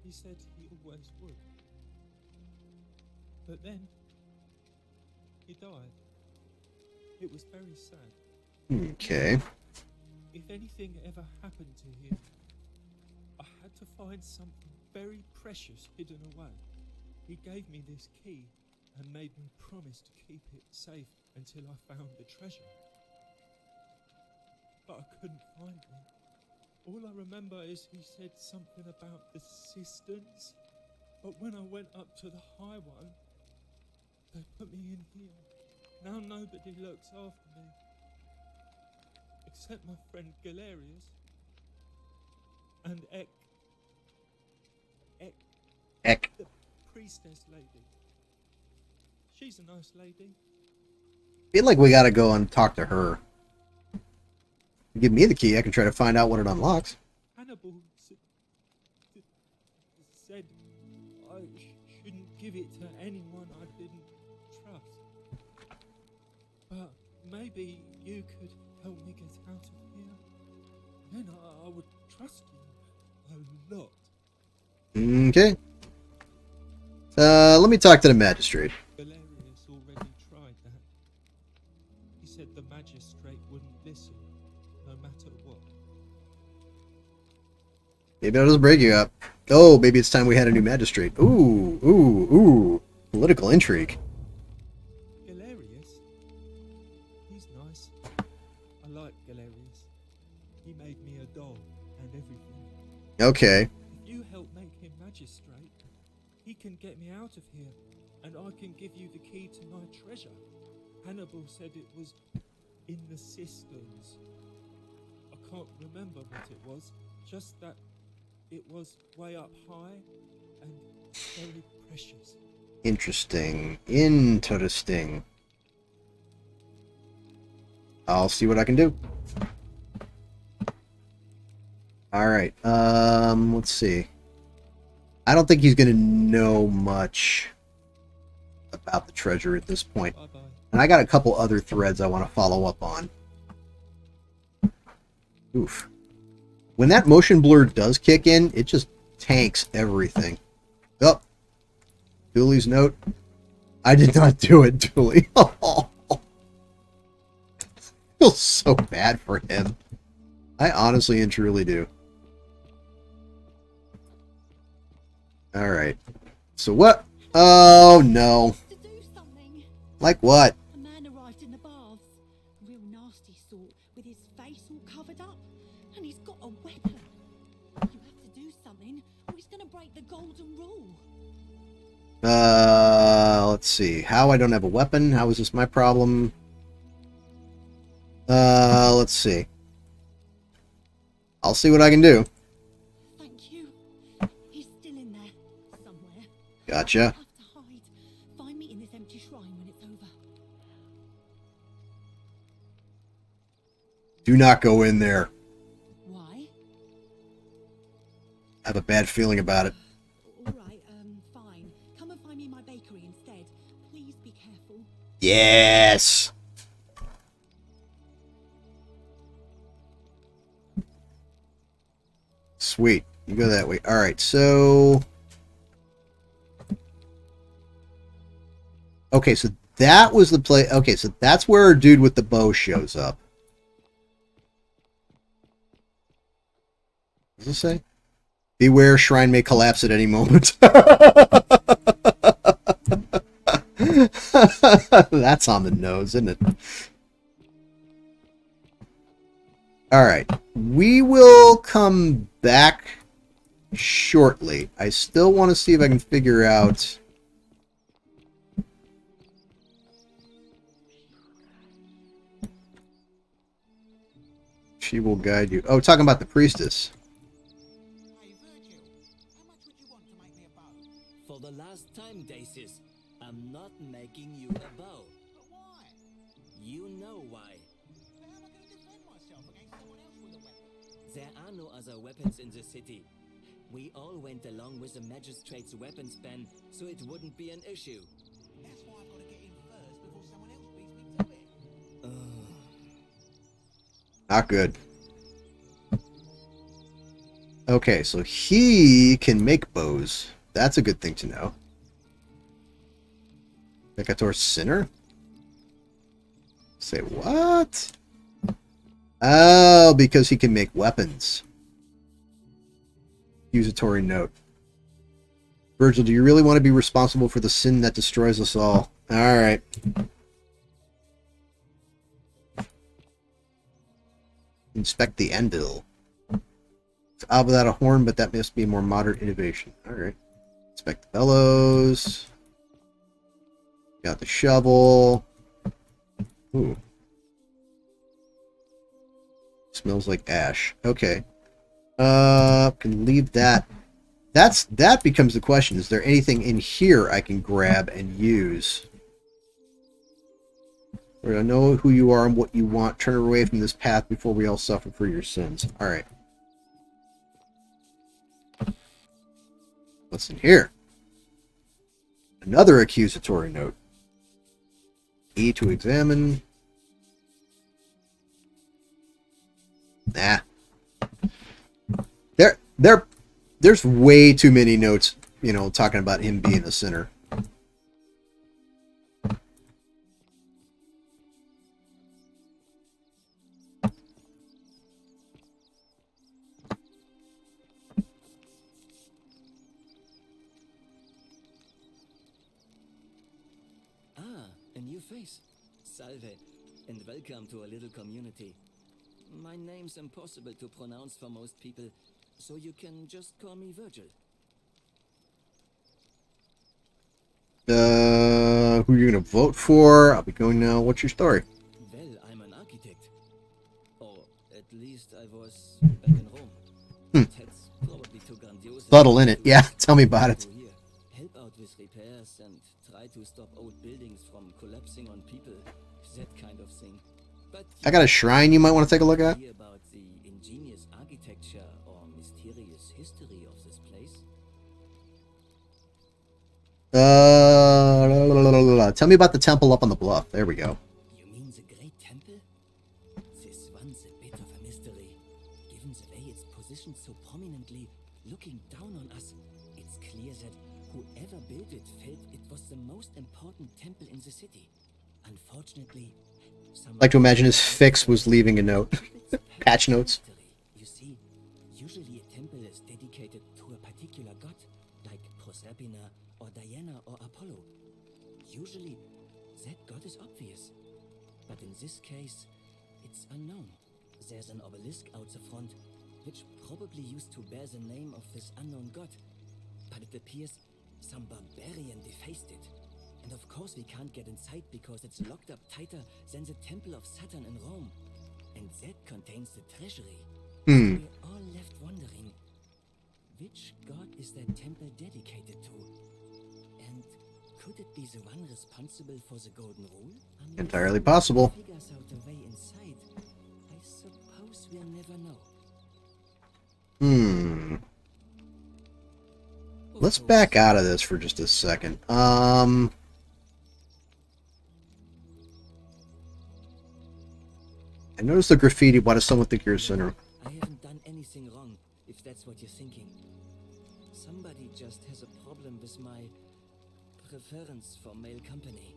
He said he always would. But then, he died. It was very sad. Okay. If anything ever happened to him, I had to find something very precious hidden away. He gave me this key and made me promise to keep it safe until I found the treasure. But I couldn't find it. All I remember is he said something about the cisterns. But when I went up to the high one, they put me in here. Now nobody looks after me. Except my friend Galerius. And Ek. the priestess lady. She's a nice lady. Feel like we gotta go and talk to her. Give me the key, I can try to find out what it unlocks. Hannibal said I shouldn't give it to anyone I didn't trust. But maybe you could help me get out of here. Then I would trust you a lot. Okay. Let me talk to the magistrate. Valerius already tried that. He said the magistrate wouldn't listen, no matter what. Maybe I'll just break you up. Oh, maybe it's time we had a new magistrate. Ooh. Political intrigue. Galerius? He's nice. I like Galerius. He made me a doll and everything. Okay. If you help make him magistrate, he can get me out of here, and I can give you the key to my treasure. Hannibal said it was in the cisterns. I can't remember what it was, just that it was way up high, and very precious. Interesting. Interesting. I'll see what I can do. Alright, let's see. I don't think he's going to know much about the treasure at this point. Bye-bye. And I got a couple other threads I want to follow up on. Oof. When that motion blur does kick in, it just tanks everything. Oh. Dooley's note. I did not do it, Dooley. Oh. I feel so bad for him. I honestly and truly do. Alright. So what? Oh, no. To do something. Like what? A man arrived in the baths. Real nasty sort, with his face all covered up. And he's got a weapon. You have to do something, or he's gonna break the golden rule. Let's see. How I don't have a weapon? How is this my problem? Let's see. I'll see what I can do. Thank you. He's still in there, somewhere. Gotcha. I have to hide. Find me in this empty shrine when it's over. Do not go in there. Why? I have a bad feeling about it. All right, fine. Come and find me in my bakery instead. Please be careful. Yes! Sweet. You go that way. Alright, so... Okay, so that was the play... Okay, so that's where our dude with the bow shows up. What does it say? Beware, shrine may collapse at any moment. That's on the nose, isn't it? Alright. We will come back shortly. I still want to see if I can figure out... She will guide you. Oh, talking about the priestess. Hey, Virgil, how much would you want to make me a bow? For the last time, Dacis, I'm not making you a bow. But why? You know why. But how am I going to defend myself against someone else with a weapon? There are no other weapons in the city. We all went along with the magistrate's weapons ban, so it wouldn't be an issue. That's why I've got to get in first before someone else beats me to it. Not good. Okay, so he can make bows. That's a good thing to know. Pecator Sinner? Say what? Oh, because he can make weapons. Accusatory note. Virgil, do you really want to be responsible for the sin that destroys us all? Alright. Inspect the anvil. It's odd without a horn, but that must be a more modern innovation. Alright. Inspect the bellows. Got the shovel. Ooh. Smells like ash. Okay. Can leave that. That becomes the question. Is there anything in here I can grab and use? Or I know who you are and what you want. Turn away from this path before we all suffer for your sins. Alright. What's in here? Another accusatory note. E to examine. Nah. There's way too many notes, you know, talking about him being a sinner. A new face. Salve, and welcome to a little community. My name's impossible to pronounce for most people, so you can just call me Virgil. Who you gonna vote for? I'll be going now. What's your story? Well, I'm an architect. Or at least I was back in Rome. That's probably too grandiose. Subtle in it. Yeah, tell me about it. fires and try to stop old buildings from collapsing on people. That kind of thing. But I got a shrine you might want to take a look at. hear about the ingenious architecture or mysterious history of this place? Tell me about the temple up on the bluff. There we go. You mean the Great Temple? This one's a bit of a mystery. Given the way it's positioned so prominently, looking down on us, it's clear that whoever built it felt it was the most important temple in the city. Unfortunately, I'd like to imagine his fix was leaving a note. Patch notes. You see, usually a temple is dedicated to a particular god, like Proserpina or Diana or Apollo. Usually, that god is obvious. But in this case, it's unknown. There's an obelisk out the front, which probably used to bear the name of this unknown god. But it appears some barbarian defaced it. And of course we can't get inside because it's locked up tighter than the Temple of Saturn in Rome. And that contains the treasury. We're all left wondering, which god is that temple dedicated to? And could it be the one responsible for the Golden Rule? Entirely possible. Figures out a way inside. I suppose we'll never know. Let's back out of this for just a second. I noticed the graffiti. Why does someone think you're a sinner? I haven't done anything wrong, if that's what you're thinking. Somebody just has a problem with my preference for male company.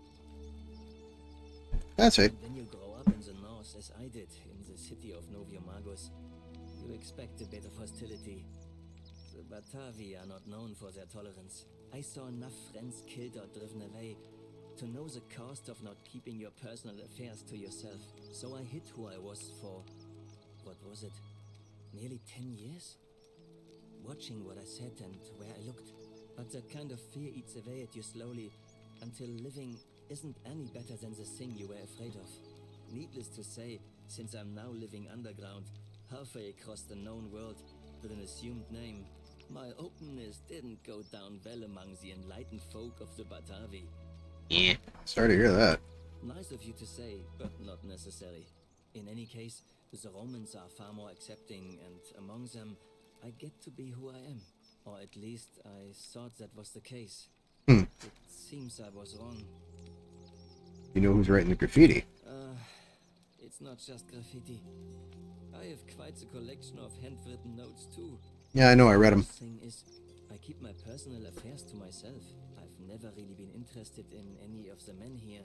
That's it. When you grow up in the north, as I did, in the city of Noviomagus, you expect a bit of hostility. The Batavi are not known for their tolerance. I saw enough friends killed or driven away to know the cost of not keeping your personal affairs to yourself. So I hid who I was for, what was it, nearly 10 years? Watching what I said and where I looked. But that kind of fear eats away at you slowly, until living isn't any better than the thing you were afraid of. Needless to say, since I'm now living underground, halfway across the known world, with an assumed name, my openness didn't go down well among the enlightened folk of the Batavi. Yeah. Sorry to hear that. Nice of you to say, but not necessary. In any case, the Romans are far more accepting, and among them, I get to be who I am. Or at least, I thought that was the case. It seems I was wrong. You know who's writing the graffiti? It's not just graffiti. I have quite a collection of handwritten notes too. Yeah, I know, I read them. The thing is, I keep my personal affairs to myself. I've never really been interested in any of the men here.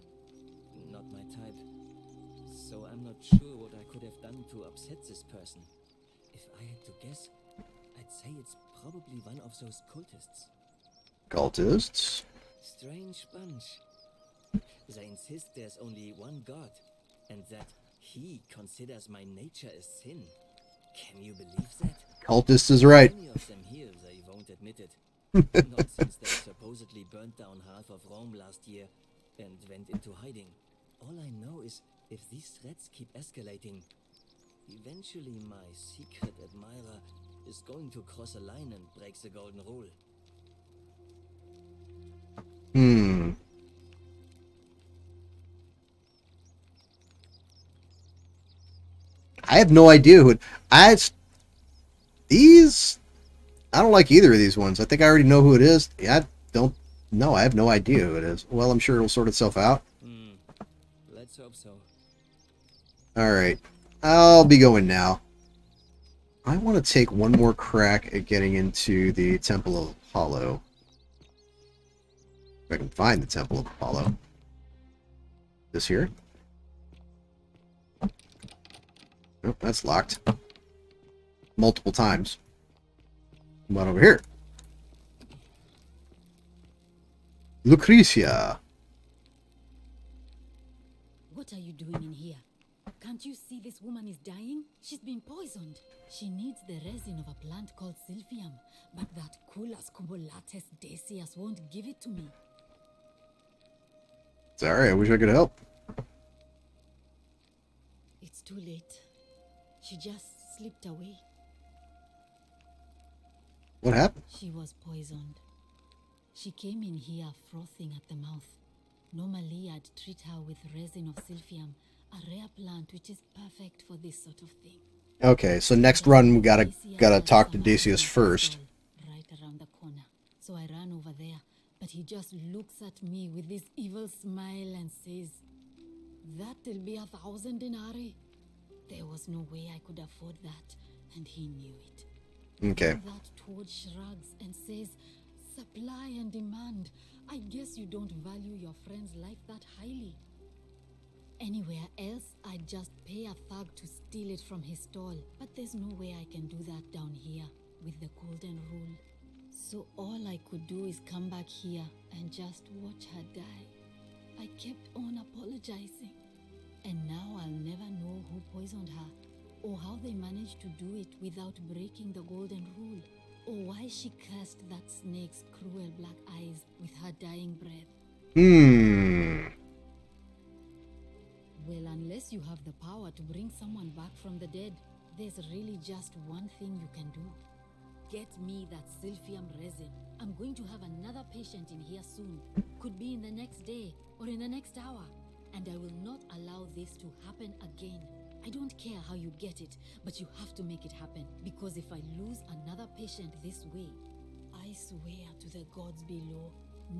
Not my type. So I'm not sure what I could have done to upset this person. If I had to guess, I'd say it's probably one of those cultists. Cultists? Strange bunch. They insist there's only one god, and that he considers my nature a sin. Can you believe that? Cultist is right. Many of them here, they won't admit it. Not since they supposedly burnt down half of Rome last year and went into hiding. All I know is, if these threats keep escalating, eventually my secret admirer is going to cross a line and break the Golden Rule. I have no idea who. I don't like either of these ones. I think I already know who it is. I don't know. I have no idea who it is. Well, I'm sure it'll sort itself out. Let's hope so. All right, I'll be going now. I want to take one more crack at getting into the Temple of Apollo. If I can find the Temple of Apollo. This here? Nope, that's locked. Multiple times. What over here? Lucretia. What are you doing in here? Can't you see this woman is dying? She's been poisoned. She needs the resin of a plant called silphium, but that Culus cubulatus decius won't give it to me. Sorry, I wish I could help. It's too late. She just slipped away. What happened? She was poisoned. She came in here frothing at the mouth. Normally, I'd treat her with resin of silphium, a rare plant which is perfect for this sort of thing. Okay, so next run we gotta talk to Decius first. Right around the corner. So I ran over there, but he just looks at me with this evil smile and says, "That'll be 1,000 denarii." There was no way I could afford that, and he knew it. Okay. That toad shrugs and says, "Supply and demand. I guess you don't value your friend's life that highly." Anywhere else, I'd just pay a thug to steal it from his stall. But there's no way I can do that down here with the golden rule. So all I could do is come back here and just watch her die. I kept on apologizing. And now I'll never know who poisoned her, or how they managed to do it without breaking the golden rule, or why she cursed that snake's cruel black eyes with her dying breath. Well, unless you have the power to bring someone back from the dead, there's really just one thing you can do. Get me that silphium resin. I'm going to have another patient in here soon. Could be in the next day, or in the next hour. And I will not allow this to happen again. I don't care how you get it, but you have to make it happen. Because if I lose another patient this way, I swear to the gods below,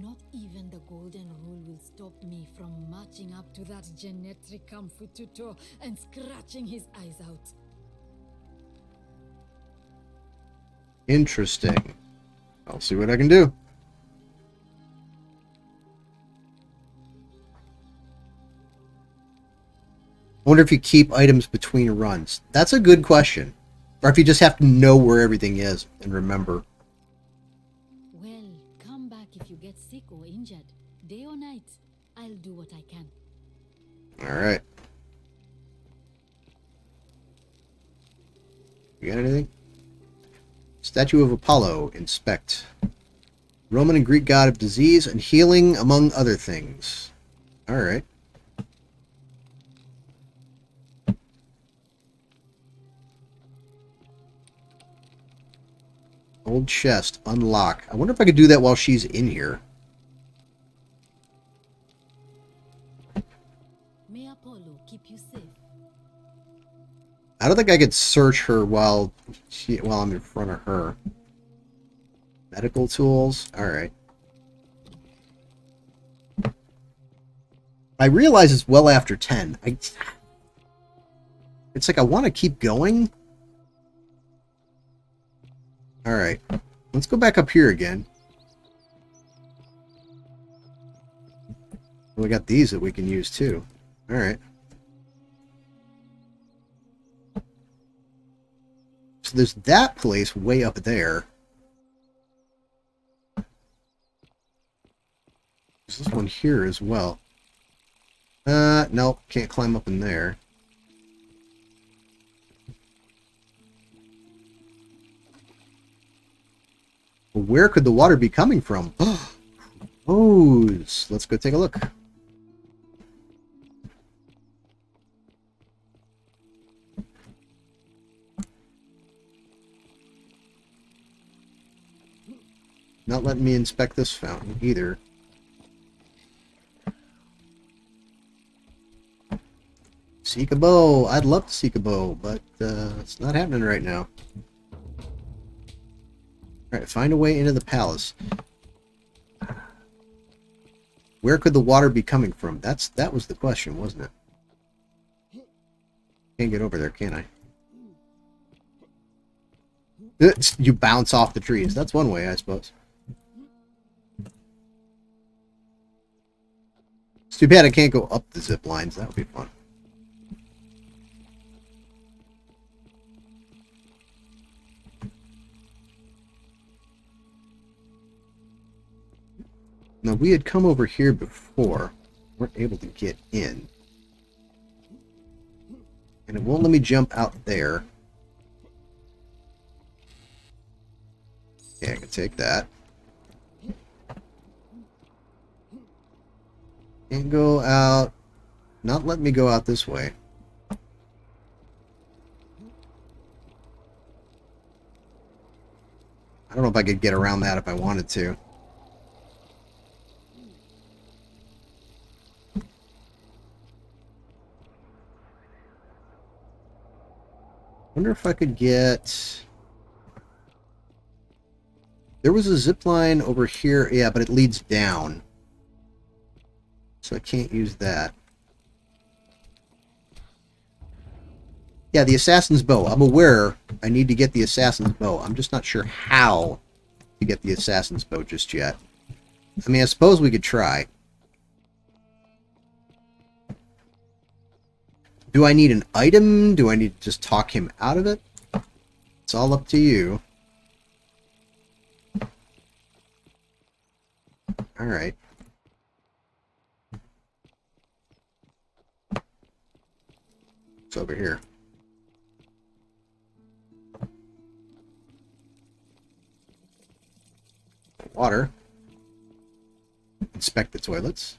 not even the golden rule will stop me from marching up to that genetricum fututo and scratching his eyes out. Interesting. I'll see what I can do. I wonder if you keep items between runs. That's a good question. Or if you just have to know where everything is and remember. Well, come back if you get sick or injured. Day or night, I'll do what I can. Alright. You got anything? Statue of Apollo. Inspect. Roman and Greek god of disease and healing, among other things. Alright. Old chest. Unlock. I wonder if I could do that while she's in here. May Apollo keep you safe. I don't think I could search her while I'm in front of her. Medical tools. Alright. I realize it's well after 10. It's like I want to keep going. Alright. Let's go back up here again. We got these that we can use too. Alright. So there's that place way up there. There's this one here as well. Nope, can't climb up in there. Where could the water be coming from? Oh, let's go take a look. Not letting me inspect this fountain either. Seek a bow. I'd love to seek a bow, but it's not happening right now. Alright, find a way into the palace. Where could the water be coming from? That was the question, wasn't it? Can't get over there, can I? You bounce off the trees. That's one way, I suppose. It's too bad I can't go up the zip lines. That would be fun. Now, we had come over here before. Weren't able to get in. And it won't let me jump out there. Yeah, I can take that. Can't go out. Not letting me go out this way. I don't know if I could get around that if I wanted to. Wonder if I could get... There was a zip line over here. Yeah, but it leads down. So I can't use that. Yeah, the assassin's bow. I'm aware I need to get the assassin's bow. I'm just not sure how to get the assassin's bow just yet. I mean, I suppose we could try. Do I need an item? Do I need to just talk him out of it? It's all up to you. Alright. It's over here. Water. Inspect the toilets.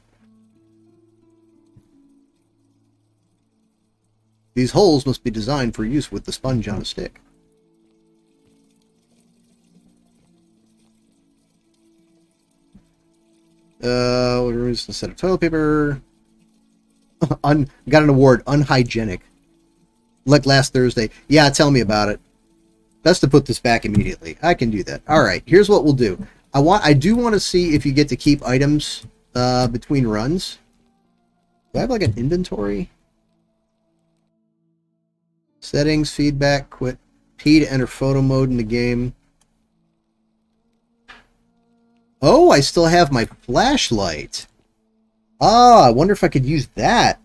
These holes must be designed for use with the sponge on a stick. What is a set of toilet paper? Got an award, unhygienic. Like last Thursday. Yeah, tell me about it. Best to put this back immediately. I can do that. Alright, here's what we'll do. I do want to see if you get to keep items between runs. Do I have like an inventory? Settings, feedback, quit. P to enter photo mode in the game. Oh, I still have my flashlight. Ah, I wonder if I could use that.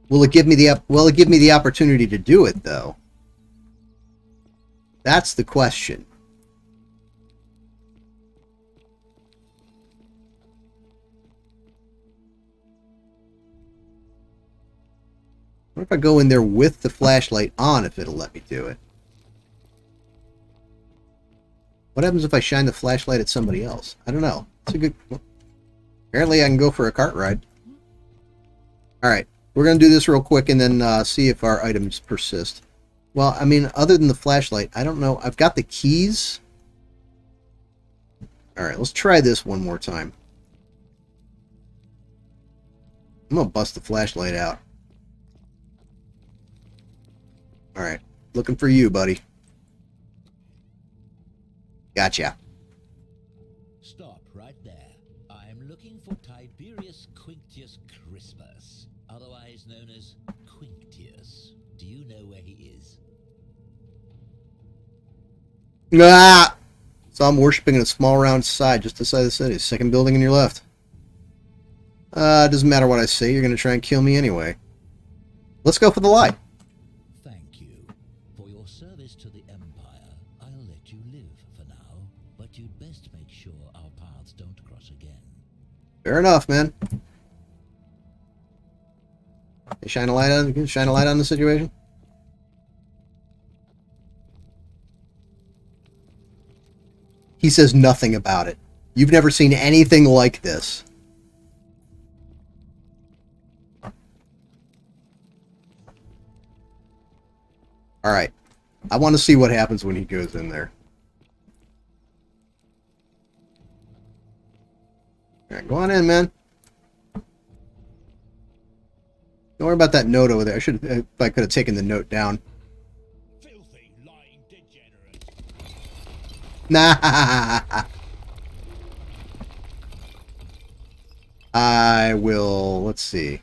Will it give me the opportunity to do it though? That's the question. What if I go in there with the flashlight on, if it'll let me do it? What happens if I shine the flashlight at somebody else? I don't know. It's a good... Well, apparently I can go for a cart ride. Alright, we're going to do this real quick and then see if our items persist. Well, I mean, other than the flashlight, I don't know. I've got the keys. Alright, let's try this one more time. I'm going to bust the flashlight out. Alright, looking for you, buddy. Gotcha. Stop right there. I'm looking for Tiberius Quinctius Crispus, otherwise known as Quinctius. Do you know where he is? Ah! Saw him worshipping in a small round side just outside the city. Second building on your left. Doesn't matter what I say, you're going to try and kill me anyway. Let's go for the lie. Thank you. For your service to the Empire, I'll let you live for now, but you'd best make sure our paths don't cross again. Fair enough, man. Hey, shine a light on the situation. He says nothing about it. You've never seen anything like this. Alright. I want to see what happens when he goes in there. Alright, go on in, man. Don't worry about that note over there. I should if I could have taken the note down. Filthy, lying degenerate. Nah. I will, let's see.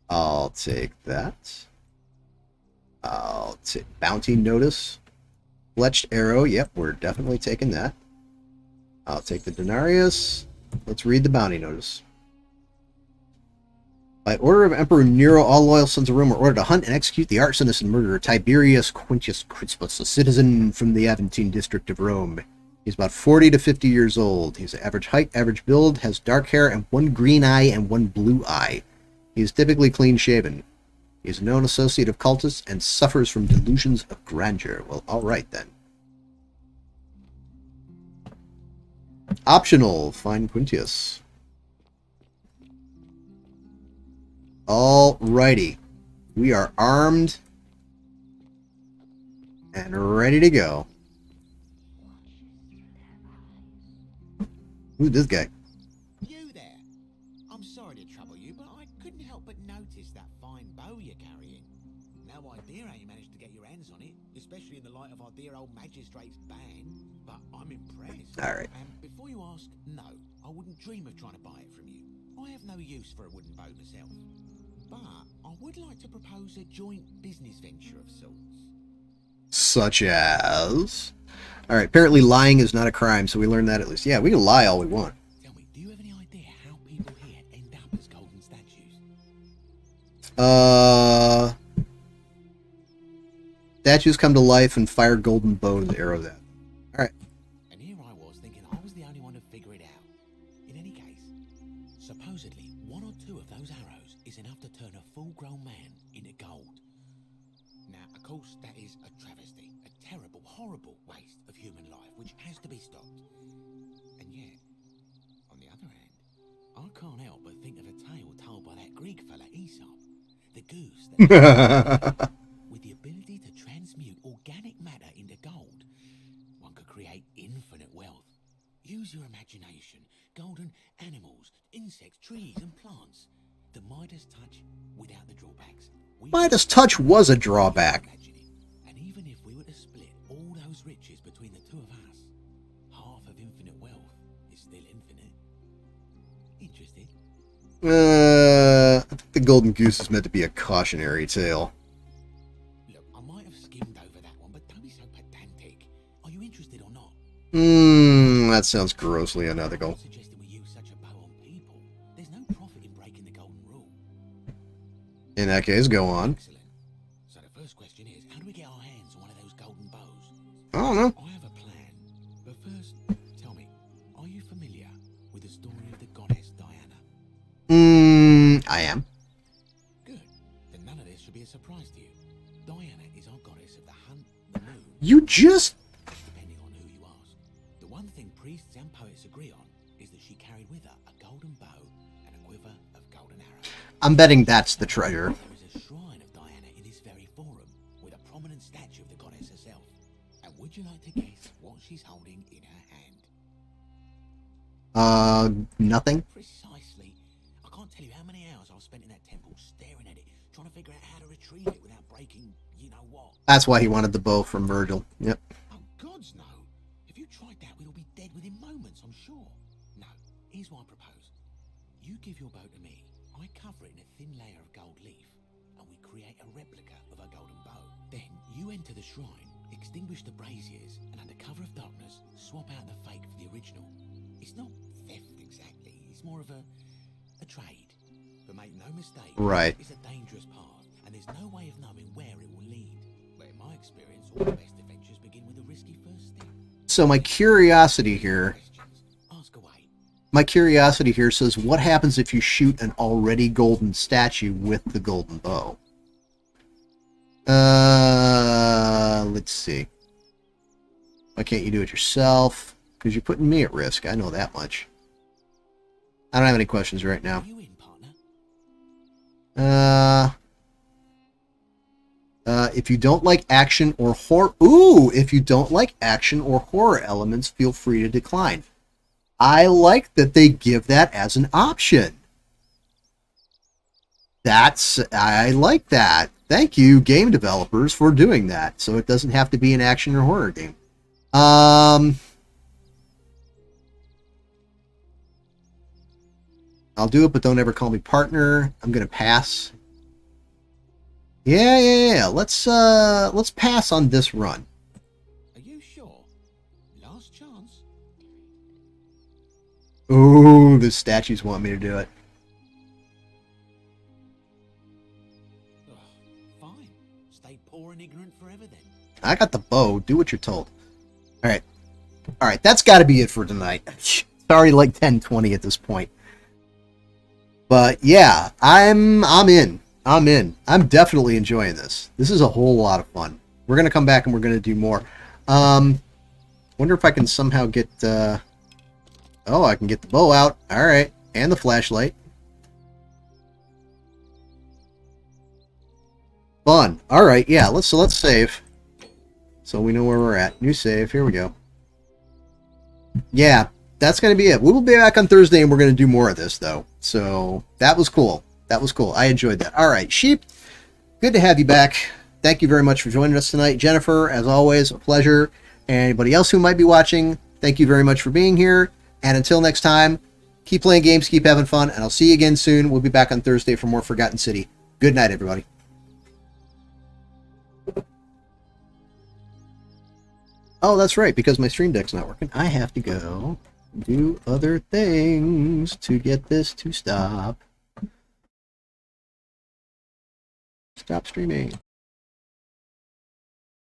I'll take that. I'll take bounty notice. Fletched arrow. Yep, we're definitely taking that. I'll take the denarius. Let's read the bounty notice. By order of Emperor Nero, all loyal sons of Rome are ordered to hunt and execute the arsonist and murderer Tiberius Quintius Crispus, a citizen from the Aventine district of Rome. He's about 40 to 50 years old. He's average height, average build, has dark hair and one green eye and one blue eye. He is typically clean-shaven. He is a known associate of cultists and suffers from delusions of grandeur. Well, alright then. Optional, find Quintius. Alrighty. We are armed and ready to go. Who's this guy? You there. I'm sorry to trouble you, but I couldn't help but notice that fine bow you're carrying. Now our dear old magistrate's ban, but I'm impressed. All right. And before you ask, no, I wouldn't dream of trying to buy it from you. I have no use for a wooden bow myself. But I would like to propose a joint business venture of sorts. Such as... All right, apparently lying is not a crime, so we learned that at least. Yeah, we can lie all we want. Tell me, do you have any idea how people here end up as golden statues? Statues come to life and fire golden bows and arrows at them. All right. And here I was thinking I was the only one to figure it out. In any case, supposedly one or two of those arrows is enough to turn a full-grown man into gold. Now, of course, that is a travesty, a terrible, horrible waste of human life, which has to be stopped. And yet, on the other hand, I can't help but think of a tale told by that Greek fella Aesop, the goose that with the ability to transmute organic matter into gold, one could create infinite wealth. Use your imagination. Golden animals, insects, trees, and plants. The Midas touch without the drawbacks. Midas touch was a drawback. And even if we were to split all those riches between the two of us, half of infinite wealth is still infinite. Interested? I think the golden goose is meant to be a cautionary tale. Look, I might have skimmed over that one, but don't be so pedantic. Are you interested or not? That sounds grossly unethical. Suggesting we use such a bow on people. There's no profit in breaking the golden rule. In that case, go on. Excellent. So the first question is, how do we get our hands on one of those golden bows? I don't know. I have a plan. But first, tell me, are you familiar with the story of the goddess Diana? I am. Good. Then none of this should be a surprise to you. Diana is our goddess of the hunt, the moon. You just... Depending on who you ask. The one thing priests and poets agree on is that she carried with her a golden bow and a quiver of golden arrows. I'm betting that's the treasure. There is a shrine of Diana in this very forum with a prominent statue of the goddess herself. And would you like to guess what she's holding in her hand? Nothing. Precisely. I can't tell you how many hours I've spent in that temple staring at it, trying to figure out how to retrieve it without breaking you-know-what. That's why he wanted the bow from Virgil. Yep. Oh, gods no. If you tried that, we'd all be dead within moments, I'm sure. No, here's what I propose. You give your bow to me, I cover it in a thin layer of gold leaf, and we create a replica of a golden bow. Then you enter the shrine, extinguish the braziers, and under cover of darkness, swap out the fake for the original. It's not theft exactly, it's more of a trade. But make no mistake, Right. it's a dangerous path, and there's no way of knowing where it will lead. But in my experience, all the best adventures begin with a risky first step. So my curiosity here... Ask away. My curiosity here says, what happens if you shoot an already golden statue with the golden bow? Let's see. Why can't you do it yourself? Because you're putting me at risk. I know that much. I don't have any questions right now. If you don't like action or horror... Ooh! If you don't like action or horror elements, feel free to decline. I like that they give that as an option. I like that. Thank you, game developers, for doing that, so it doesn't have to be an action or horror game. I'll do it, but don't ever call me partner. I'm gonna pass. Yeah. Let's pass on this run. Are you sure? Last chance. Ooh, the statues want me to do it. Ugh, fine. Stay poor and ignorant forever then. I got the bow. Do what you're told. All right. That's got to be it for tonight. It's already like 10:20 at this point. But yeah, I'm in. I'm definitely enjoying this. This is a whole lot of fun. We're gonna come back and we're gonna do more. Wonder if I can somehow get. Oh, I can get the bow out. All right, and the flashlight. Fun. All right, yeah. Let's save. So we know where we're at. New save. Here we go. Yeah, that's going to be it. We will be back on Thursday, and we're going to do more of this, though. So that was cool. I enjoyed that. All right, Sheep, good to have you back. thank you very much for joining us tonight. Jennifer, as always, a pleasure. And anybody else who might be watching, thank you very much for being here. And until next time, keep playing games, keep having fun, and I'll see you again soon. We'll be back on Thursday for more Forgotten City. Good night, everybody. Oh, that's right, because my stream deck's not working, I have to go do other things to get this to stop. Stop streaming.